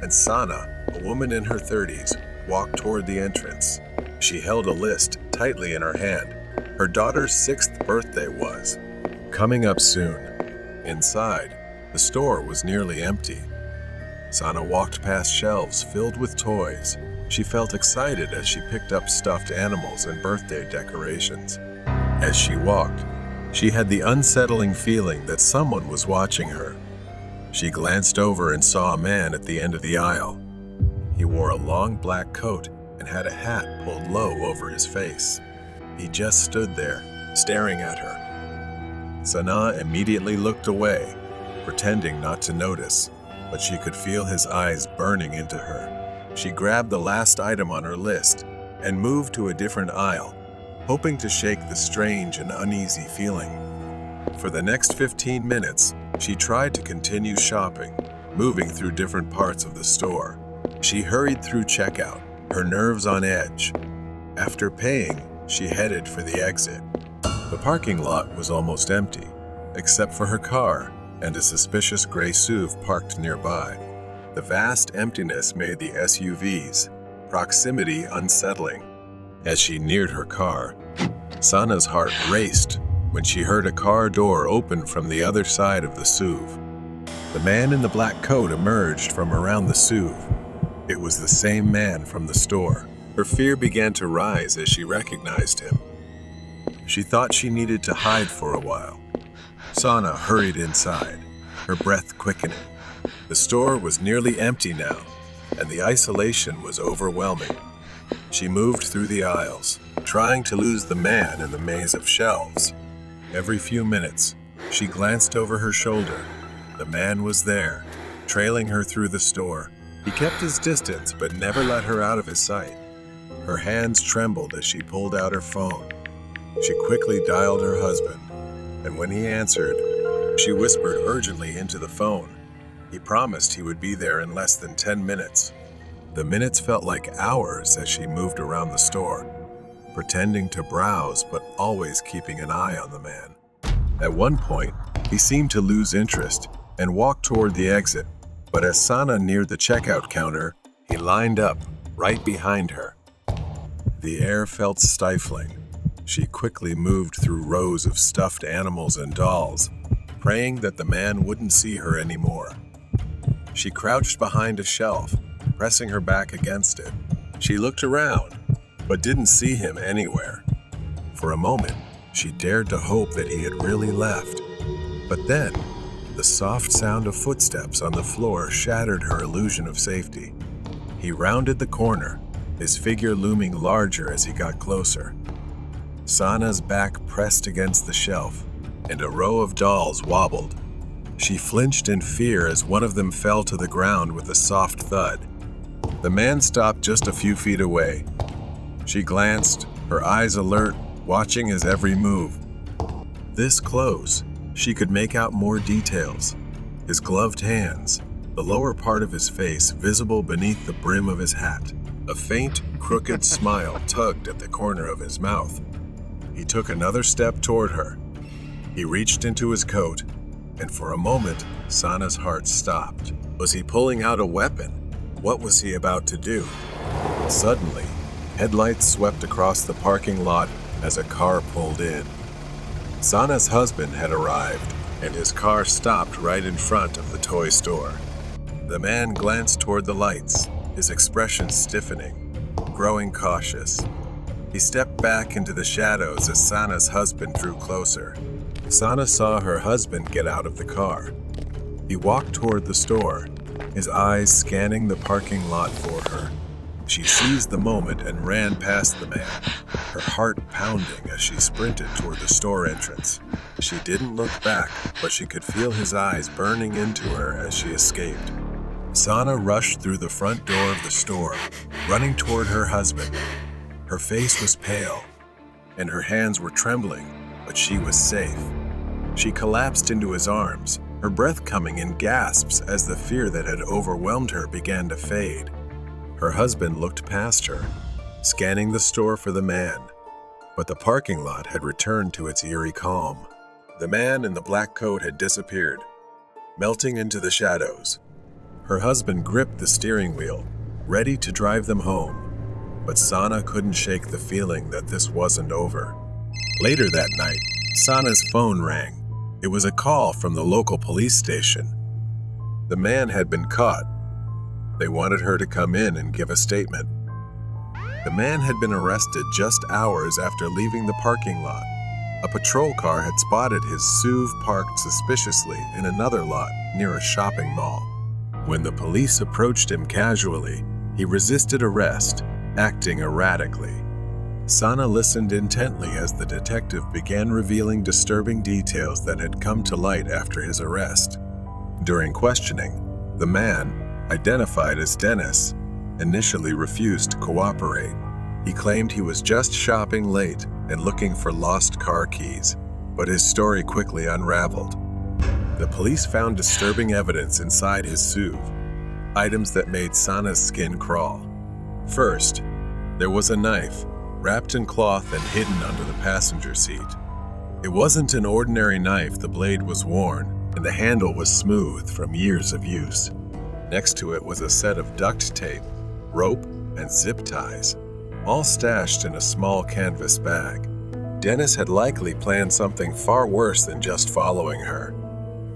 and Sana, a woman in her 30s, walked toward the entrance. She held a list tightly in her hand. Her daughter's 6th birthday was coming up soon. Inside, the store was nearly empty. Sana walked past shelves filled with toys. She felt excited as she picked up stuffed animals and birthday decorations. As she walked, she had the unsettling feeling that someone was watching her. She glanced over and saw a man at the end of the aisle. He wore a long black coat and had a hat pulled low over his face. He just stood there, staring at her. Sana immediately looked away, pretending not to notice, but she could feel his eyes burning into her. She grabbed the last item on her list and moved to a different aisle, hoping to shake the strange and uneasy feeling. For the next 15 minutes, she tried to continue shopping, moving through different parts of the store. She hurried through checkout, her nerves on edge. After paying, she headed for the exit. The parking lot was almost empty, except for her car and a suspicious gray SUV parked nearby. The vast emptiness made the SUV's proximity unsettling. As she neared her car, Sana's heart raced when she heard a car door open from the other side of the SUV. The man in the black coat emerged from around the SUV. It was the same man from the store. Her fear began to rise as she recognized him. She thought she needed to hide for a while. Sana hurried inside, her breath quickening. The store was nearly empty now, and the isolation was overwhelming. She moved through the aisles, trying to lose the man in the maze of shelves. Every few minutes, she glanced over her shoulder. The man was there, trailing her through the store. He kept his distance, but never let her out of his sight. Her hands trembled as she pulled out her phone. She quickly dialed her husband, and when he answered, she whispered urgently into the phone. He promised he would be there in less than 10 minutes. The minutes felt like hours as she moved around the store, pretending to browse but always keeping an eye on the man. At one point, he seemed to lose interest and walked toward the exit, but as Sana neared the checkout counter, he lined up right behind her. The air felt stifling. She quickly moved through rows of stuffed animals and dolls, praying that the man wouldn't see her anymore. She crouched behind a shelf, pressing her back against it. She looked around, but didn't see him anywhere. For a moment, she dared to hope that he had really left. But then, the soft sound of footsteps on the floor shattered her illusion of safety. He rounded the corner, his figure looming larger as he got closer. Sana's back pressed against the shelf, and a row of dolls wobbled. She flinched in fear as one of them fell to the ground with a soft thud. The man stopped just a few feet away. She glanced, her eyes alert, watching his every move. This close, she could make out more details. His gloved hands, the lower part of his face visible beneath the brim of his hat. A faint, crooked smile tugged at the corner of his mouth. He took another step toward her. He reached into his coat, and for a moment, Sana's heart stopped. Was he pulling out a weapon? What was he about to do? Suddenly, headlights swept across the parking lot as a car pulled in. Sana's husband had arrived, and his car stopped right in front of the toy store. The man glanced toward the lights, his expression stiffening, growing cautious. He stepped back into the shadows as Sana's husband drew closer. Sana saw her husband get out of the car. He walked toward the store, his eyes scanning the parking lot for her. She seized the moment and ran past the man, her heart pounding as she sprinted toward the store entrance. She didn't look back, but she could feel his eyes burning into her as she escaped. Sana rushed through the front door of the store, running toward her husband. Her face was pale, and her hands were trembling, but she was safe. She collapsed into his arms, her breath coming in gasps as the fear that had overwhelmed her began to fade. Her husband looked past her, scanning the store for the man, but the parking lot had returned to its eerie calm. The man in the black coat had disappeared, melting into the shadows. Her husband gripped the steering wheel, ready to drive them home, but Sana couldn't shake the feeling that this wasn't over. Later that night, Sana's phone rang. It was a call from the local police station. The man had been caught. They wanted her to come in and give a statement. The man had been arrested just hours after leaving the parking lot. A patrol car had spotted his SUV parked suspiciously in another lot near a shopping mall. When the police approached him casually, he resisted arrest, acting erratically. Sana listened intently as the detective began revealing disturbing details that had come to light after his arrest. During questioning, the man, identified as Dennis, initially refused to cooperate. He claimed he was just shopping late and looking for lost car keys, but his story quickly unraveled. The police found disturbing evidence inside his SUV, items that made Sana's skin crawl. First, there was a knife, wrapped in cloth and hidden under the passenger seat. It wasn't an ordinary knife. The blade was worn, and the handle was smooth from years of use. Next to it was a set of duct tape, rope, and zip ties, all stashed in a small canvas bag. Dennis had likely planned something far worse than just following her.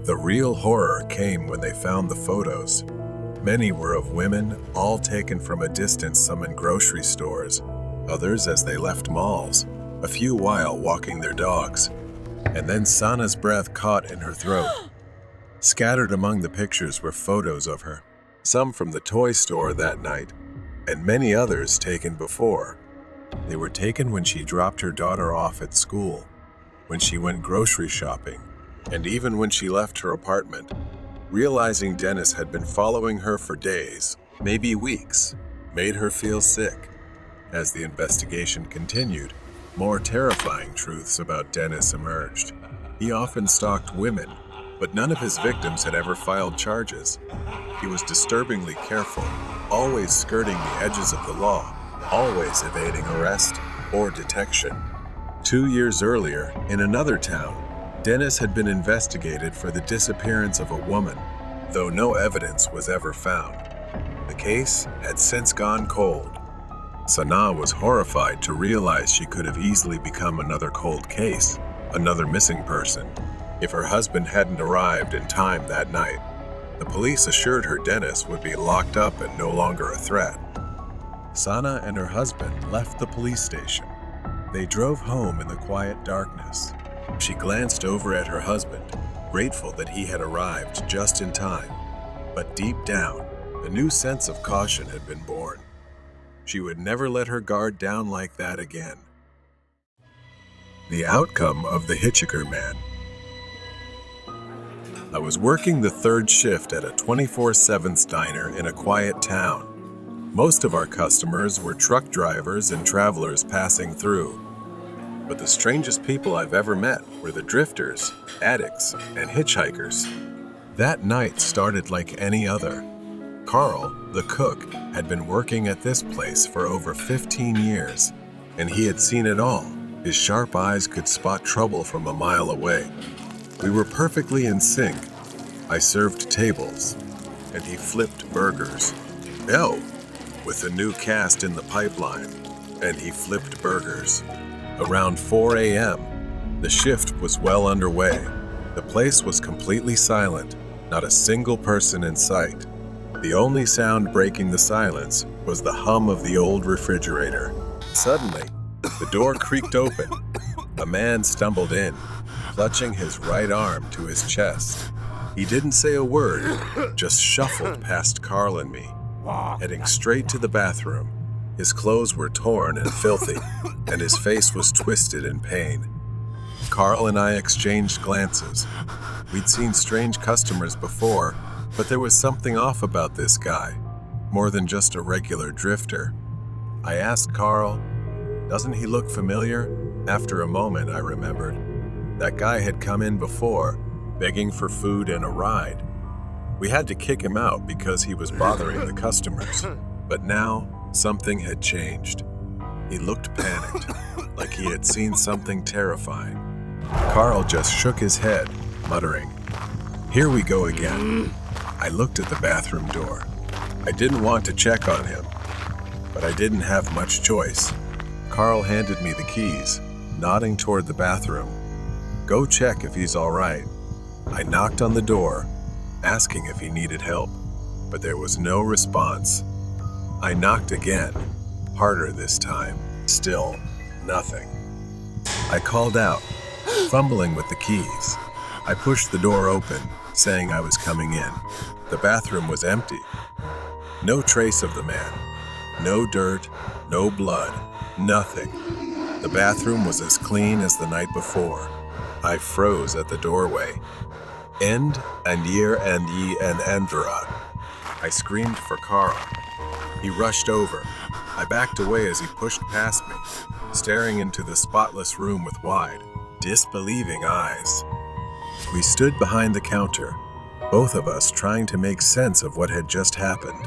The real horror came when they found the photos. Many were of women, all taken from a distance, some in grocery stores, others as they left malls, a few while walking their dogs. And then Sana's breath caught in her throat. Scattered among the pictures were photos of her, some from the toy store that night, and many others taken before. They were taken when she dropped her daughter off at school, when she went grocery shopping, and even when she left her apartment. Realizing Dennis had been following her for days, maybe weeks, made her feel sick. As the investigation continued, more terrifying truths about Dennis emerged. He often stalked women, but none of his victims had ever filed charges. He was disturbingly careful, always skirting the edges of the law, always evading arrest or detection. 2 years earlier, in another town, Dennis had been investigated for the disappearance of a woman, though no evidence was ever found. The case had since gone cold. Sanaa was horrified to realize she could have easily become another cold case, another missing person, if her husband hadn't arrived in time that night. The police assured her Dennis would be locked up and no longer a threat. Sanaa and her husband left the police station. They drove home in the quiet darkness. She glanced over at her husband, grateful that he had arrived just in time. But deep down, a new sense of caution had been born. She would never let her guard down like that again. The outcome of the Hitchhiker Man. I was working the third shift at a 24/7 diner in a quiet town. Most of our customers were truck drivers and travelers passing through. But the strangest people I've ever met were the drifters, addicts, and hitchhikers. That night started like any other. Carl, the cook, had been working at this place for over 15 years, and he had seen it all. His sharp eyes could spot trouble from a mile away. We were perfectly in sync. I served tables, and he flipped burgers. Oh, with a new cast in the pipeline, and he flipped burgers. Around 4 a.m., the shift was well underway. The place was completely silent, not a single person in sight. The only sound breaking the silence was the hum of the old refrigerator. Suddenly, the door creaked open. A man stumbled in, clutching his right arm to his chest. He didn't say a word, just shuffled past Carl and me, heading straight to the bathroom. His clothes were torn and filthy, and his face was twisted in pain. Carl and I exchanged glances. We'd seen strange customers before, but there was something off about this guy, more than just a regular drifter. I asked Carl, "Doesn't he look familiar?" After a moment, I remembered. That guy had come in before, begging for food and a ride. We had to kick him out because he was bothering the customers. But now, something had changed. He looked panicked, like he had seen something terrifying. Carl just shook his head, muttering, "Here we go again." I looked at the bathroom door. I didn't want to check on him, but I didn't have much choice. Carl handed me the keys, nodding toward the bathroom. "Go check if he's all right." I knocked on the door, asking if he needed help, but there was no response. I knocked again, harder this time. Still, nothing. I called out, fumbling with the keys. I pushed the door open, saying I was coming in. The bathroom was empty. No trace of the man. No dirt, no blood, nothing. The bathroom was as clean as the night before. I froze at the doorway. "End and year and ye and Andra." I screamed for Carl. He rushed over. I backed away as he pushed past me, staring into the spotless room with wide, disbelieving eyes. We stood behind the counter, both of us trying to make sense of what had just happened.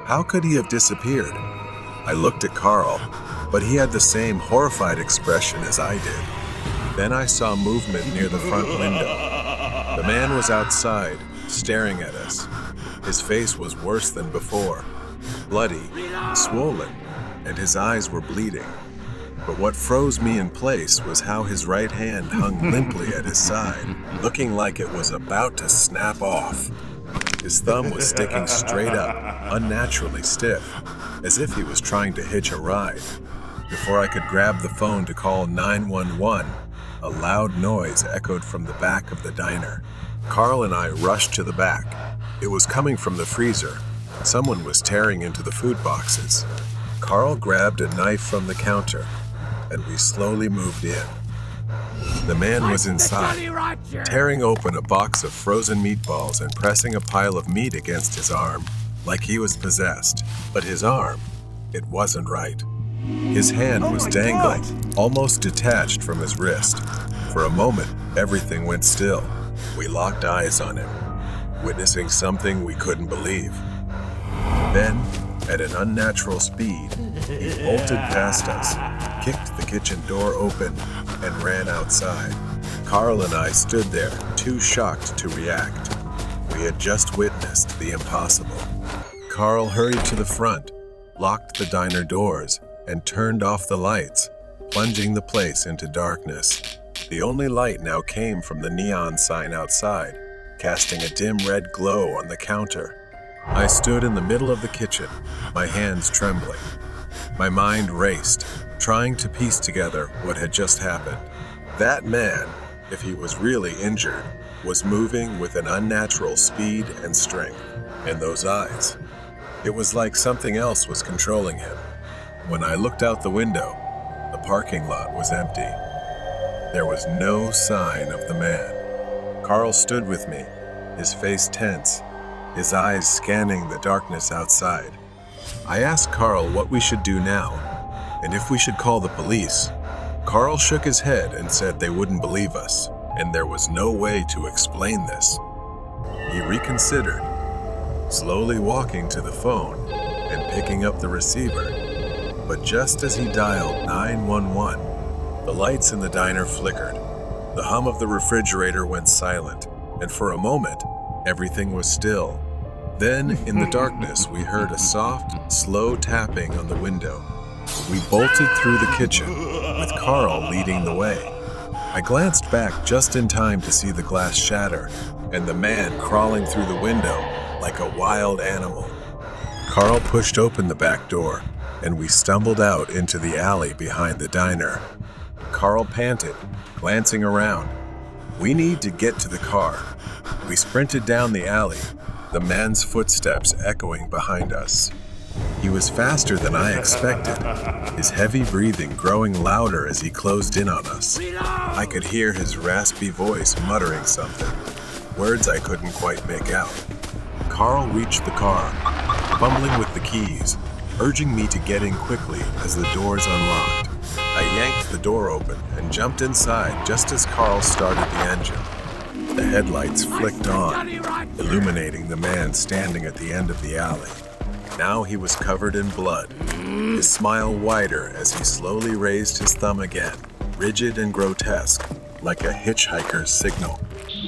How could he have disappeared? I looked at Carl, but he had the same horrified expression as I did. Then I saw movement near the front window. The man was outside, staring at us. His face was worse than before, bloody, swollen, and his eyes were bleeding. But what froze me in place was how his right hand hung limply at his side, looking like it was about to snap off. His thumb was sticking straight up, unnaturally stiff, as if he was trying to hitch a ride. Before I could grab the phone to call 911, a loud noise echoed from the back of the diner. Carl and I rushed to the back. It was coming from the freezer. Someone was tearing into the food boxes. Carl grabbed a knife from the counter, and we slowly moved in. The man was inside, tearing open a box of frozen meatballs and pressing a pile of meat against his arm, like he was possessed. But his arm, it wasn't right. His hand was dangling, almost detached from his wrist. For a moment, everything went still. We locked eyes on him, witnessing something we couldn't believe. Then, at an unnatural speed, he bolted past us, kicked the kitchen door open, and ran outside. Carl and I stood there, too shocked to react. We had just witnessed the impossible. Carl hurried to the front, locked the diner doors, and turned off the lights, plunging the place into darkness. The only light now came from the neon sign outside, casting a dim red glow on the counter. I stood in the middle of the kitchen, my hands trembling. My mind raced, trying to piece together what had just happened. That man, if he was really injured, was moving with an unnatural speed and strength. And those eyes. It was like something else was controlling him. When I looked out the window, the parking lot was empty. There was no sign of the man. Carl stood with me, his face tense, his eyes scanning the darkness outside. I asked Carl what we should do now, and if we should call the police. Carl shook his head and said they wouldn't believe us, and there was no way to explain this. He reconsidered, slowly walking to the phone and picking up the receiver. But just as he dialed 911, the lights in the diner flickered. The hum of the refrigerator went silent, and for a moment, everything was still. Then, in the darkness, we heard a soft, slow tapping on the window. We bolted through the kitchen, with Carl leading the way. I glanced back just in time to see the glass shatter, and the man crawling through the window like a wild animal. Carl pushed open the back door, and we stumbled out into the alley behind the diner. Carl panted, glancing around. We need to get to the car. We sprinted down the alley, the man's footsteps echoing behind us. He was faster than I expected, his heavy breathing growing louder as he closed in on us. I could hear his raspy voice muttering something, words I couldn't quite make out. Carl reached the car, fumbling with the keys, urging me to get in quickly as the doors unlocked. I yanked the door open and jumped inside just as Carl started the engine. The headlights flicked on, illuminating the man standing at the end of the alley. Now he was covered in blood, his smile wider as he slowly raised his thumb again, rigid and grotesque, like a hitchhiker's signal.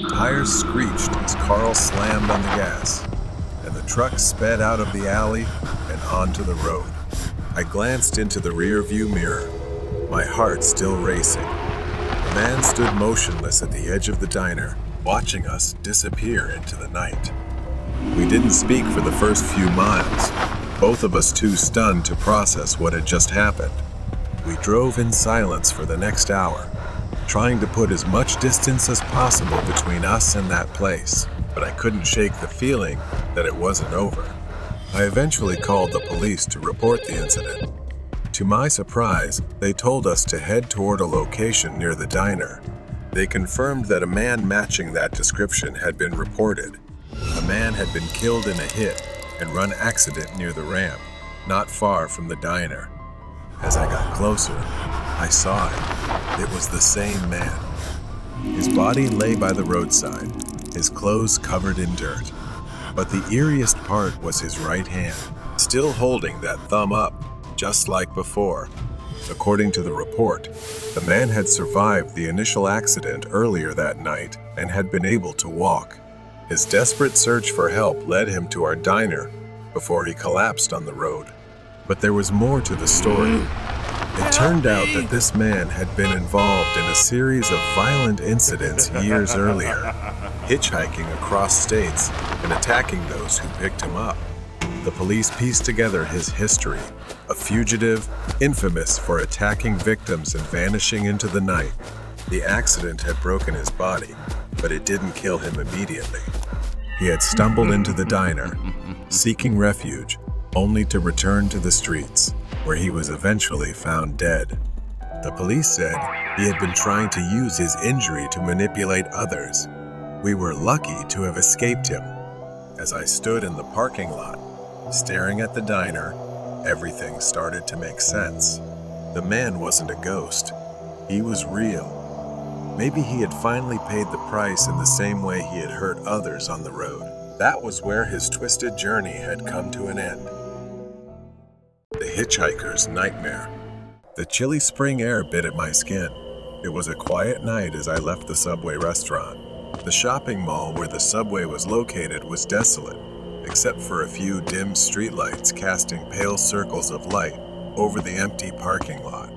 Tires screeched as Carl slammed on the gas, and the truck sped out of the alley and onto the road. I glanced into the rear-view mirror, my heart still racing. The man stood motionless at the edge of the diner, watching us disappear into the night. We didn't speak for the first few miles, both of us too stunned to process what had just happened. We drove in silence for the next hour, trying to put as much distance as possible between us and that place, but I couldn't shake the feeling that it wasn't over. I eventually called the police to report the incident. To my surprise, they told us to head toward a location near the diner. They confirmed that a man matching that description had been reported. A man had been killed in a hit-and-run accident near the ramp, not far from the diner. As I got closer, I saw it. It was the same man. His body lay by the roadside, his clothes covered in dirt. But the eeriest part was his right hand, still holding that thumb up, just like before. According to the report, the man had survived the initial accident earlier that night and had been able to walk. His desperate search for help led him to our diner before he collapsed on the road. But there was more to the story. It turned out that this man had been involved in a series of violent incidents years earlier, hitchhiking across states and attacking those who picked him up. The police pieced together his history, a fugitive, infamous for attacking victims and vanishing into the night. The accident had broken his body, but it didn't kill him immediately. He had stumbled into the diner, seeking refuge, only to return to the streets, where he was eventually found dead. The police said he had been trying to use his injury to manipulate others. We were lucky to have escaped him. As I stood in the parking lot, staring at the diner, everything started to make sense. The man wasn't a ghost. He was real. Maybe he had finally paid the price in the same way he had hurt others on the road. That was where his twisted journey had come to an end. The hitchhiker's nightmare. The chilly spring air bit at my skin. It was a quiet night as I left the Subway restaurant. The shopping mall where the Subway was located was desolate, except for a few dim streetlights casting pale circles of light over the empty parking lot.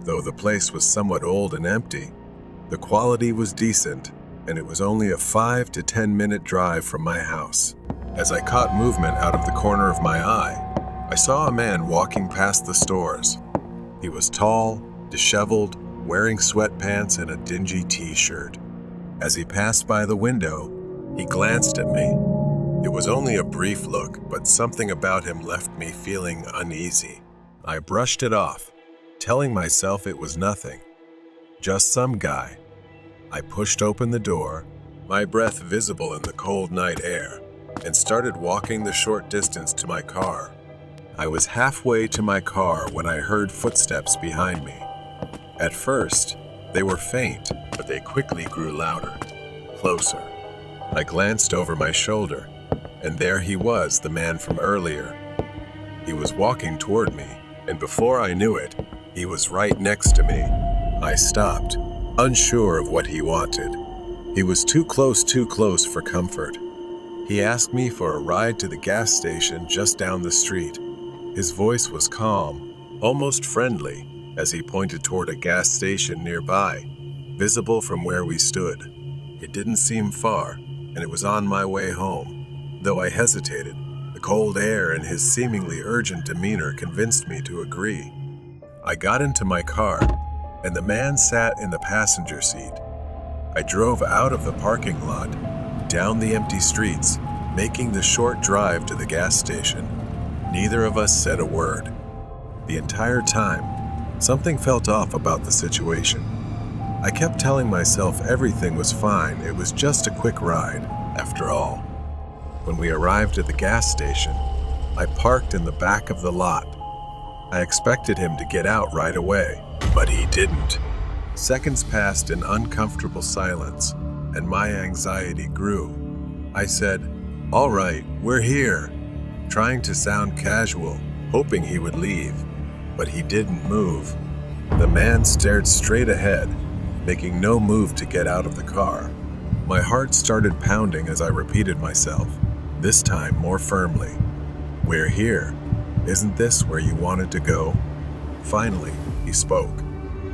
Though the place was somewhat old and empty, the quality was decent, and it was only a 5 to 10 minute drive from my house. As I caught movement out of the corner of my eye, I saw a man walking past the stores. He was tall, disheveled, wearing sweatpants and a dingy t-shirt. As he passed by the window, he glanced at me. It was only a brief look, but something about him left me feeling uneasy. I brushed it off, telling myself it was nothing, just some guy. I pushed open the door, my breath visible in the cold night air, and started walking the short distance to my car. I was halfway to my car when I heard footsteps behind me. At first, they were faint, but they quickly grew louder, closer. I glanced over my shoulder, and there he was, the man from earlier. He was walking toward me, and before I knew it, he was right next to me. I stopped, unsure of what he wanted. He was too close for comfort. He asked me for a ride to the gas station just down the street. His voice was calm, almost friendly, as he pointed toward a gas station nearby, visible from where we stood. It didn't seem far, and it was on my way home. Though I hesitated, the cold air and his seemingly urgent demeanor convinced me to agree. I got into my car, and the man sat in the passenger seat. I drove out of the parking lot, down the empty streets, making the short drive to the gas station. Neither of us said a word. The entire time, something felt off about the situation. I kept telling myself everything was fine, it was just a quick ride, after all. When we arrived at the gas station, I parked in the back of the lot. I expected him to get out right away, but he didn't. Seconds passed in uncomfortable silence, and my anxiety grew. I said, "All right, we're here," trying to sound casual, hoping he would leave, but he didn't move. The man stared straight ahead, making no move to get out of the car. My heart started pounding as I repeated myself, this time more firmly. "We're here. Isn't this where you wanted to go?" Finally, he spoke.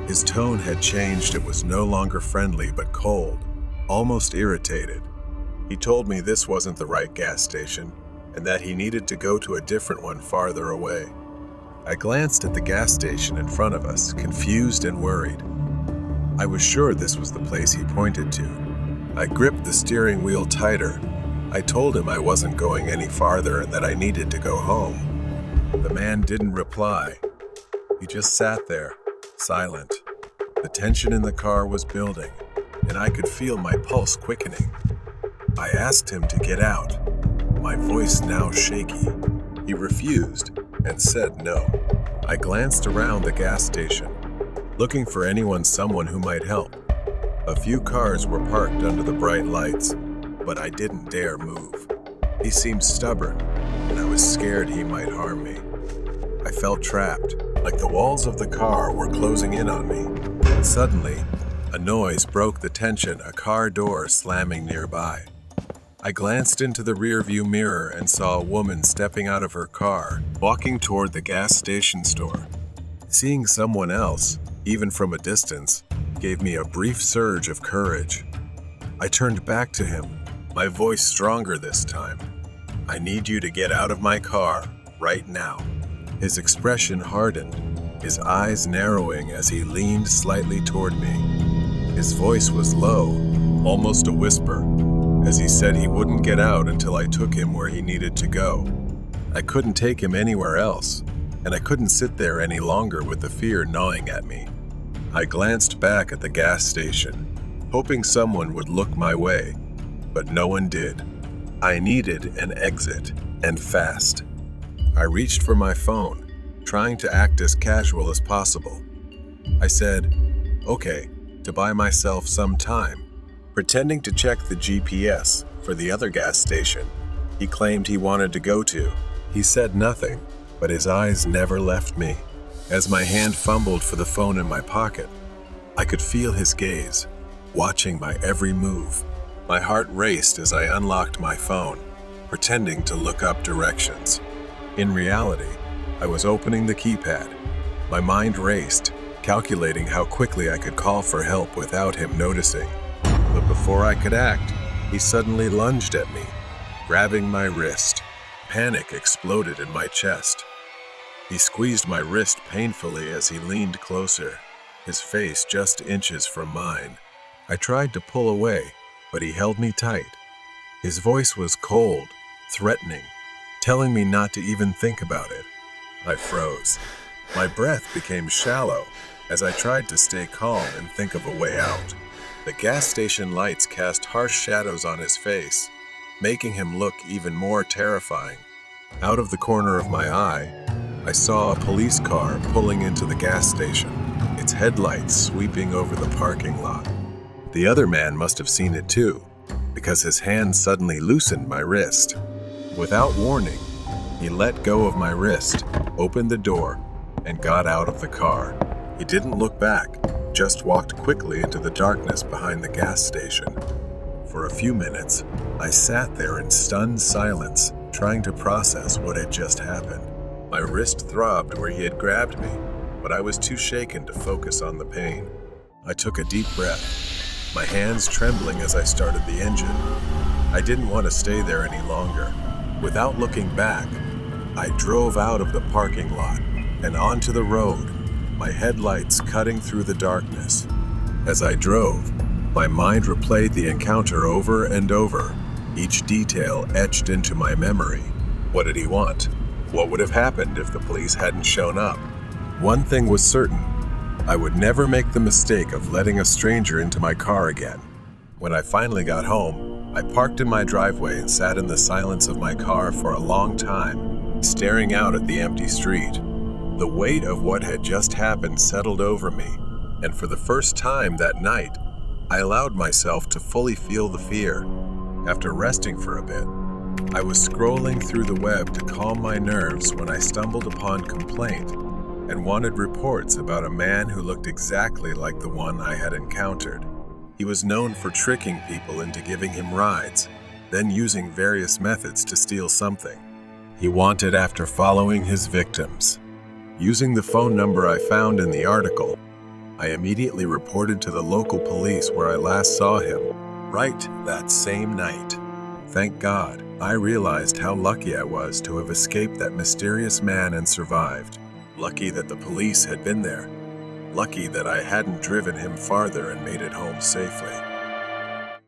His tone had changed. It was no longer friendly, but cold, almost irritated. He told me this wasn't the right gas station, and that he needed to go to a different one farther away. I glanced at the gas station in front of us, confused and worried. I was sure this was the place he pointed to. I gripped the steering wheel tighter. I told him I wasn't going any farther and that I needed to go home. The man didn't reply. He just sat there, silent. The tension in the car was building, and I could feel my pulse quickening. I asked him to get out, my voice now shaky. He refused and said no. I glanced around the gas station, looking for someone who might help. A few cars were parked under the bright lights, but I didn't dare move. He seemed stubborn, and I was scared he might harm me. I felt trapped, like the walls of the car were closing in on me. Suddenly, a noise broke the tension, a car door slamming nearby. I glanced into the rearview mirror and saw a woman stepping out of her car, walking toward the gas station store. Seeing someone else, even from a distance, gave me a brief surge of courage. I turned back to him, my voice stronger this time. "I need you to get out of my car, right now." His expression hardened, his eyes narrowing as he leaned slightly toward me. His voice was low, almost a whisper, as he said he wouldn't get out until I took him where he needed to go. I couldn't take him anywhere else, and I couldn't sit there any longer with the fear gnawing at me. I glanced back at the gas station, hoping someone would look my way, but no one did. I needed an exit, and fast. I reached for my phone, trying to act as casual as possible. I said, "Okay," to buy myself some time, pretending to check the GPS for the other gas station he claimed he wanted to go to. He said nothing, but his eyes never left me. As my hand fumbled for the phone in my pocket, I could feel his gaze, watching my every move. My heart raced as I unlocked my phone, pretending to look up directions. In reality, I was opening the keypad. My mind raced, calculating how quickly I could call for help without him noticing. But before I could act, he suddenly lunged at me, grabbing my wrist. Panic exploded in my chest. He squeezed my wrist painfully as he leaned closer, his face just inches from mine. I tried to pull away, but he held me tight. His voice was cold, threatening, telling me not to even think about it. I froze. My breath became shallow as I tried to stay calm and think of a way out. The gas station lights cast harsh shadows on his face, making him look even more terrifying. Out of the corner of my eye, I saw a police car pulling into the gas station, its headlights sweeping over the parking lot. The other man must have seen it too, because his hand suddenly loosened my wrist. Without warning, he let go of my wrist, opened the door, and got out of the car. He didn't look back, just walked quickly into the darkness behind the gas station. For a few minutes, I sat there in stunned silence, trying to process what had just happened. My wrist throbbed where he had grabbed me, but I was too shaken to focus on the pain. I took a deep breath, my hands trembling as I started the engine. I didn't want to stay there any longer. Without looking back, I drove out of the parking lot and onto the road, my headlights cutting through the darkness. As I drove, my mind replayed the encounter over and over, each detail etched into my memory. What did he want? What would have happened if the police hadn't shown up? One thing was certain. I would never make the mistake of letting a stranger into my car again. When I finally got home, I parked in my driveway and sat in the silence of my car for a long time, staring out at the empty street. The weight of what had just happened settled over me, and for the first time that night, I allowed myself to fully feel the fear. After resting for a bit, I was scrolling through the web to calm my nerves when I stumbled upon Complaint and wanted reports about a man who looked exactly like the one I had encountered. He was known for tricking people into giving him rides, then using various methods to steal something. He wanted after following his victims. Using the phone number I found in the article, I immediately reported to the local police where I last saw him, right that same night. Thank God, I realized how lucky I was to have escaped that mysterious man and survived. Lucky that the police had been there. Lucky that I hadn't driven him farther and made it home safely.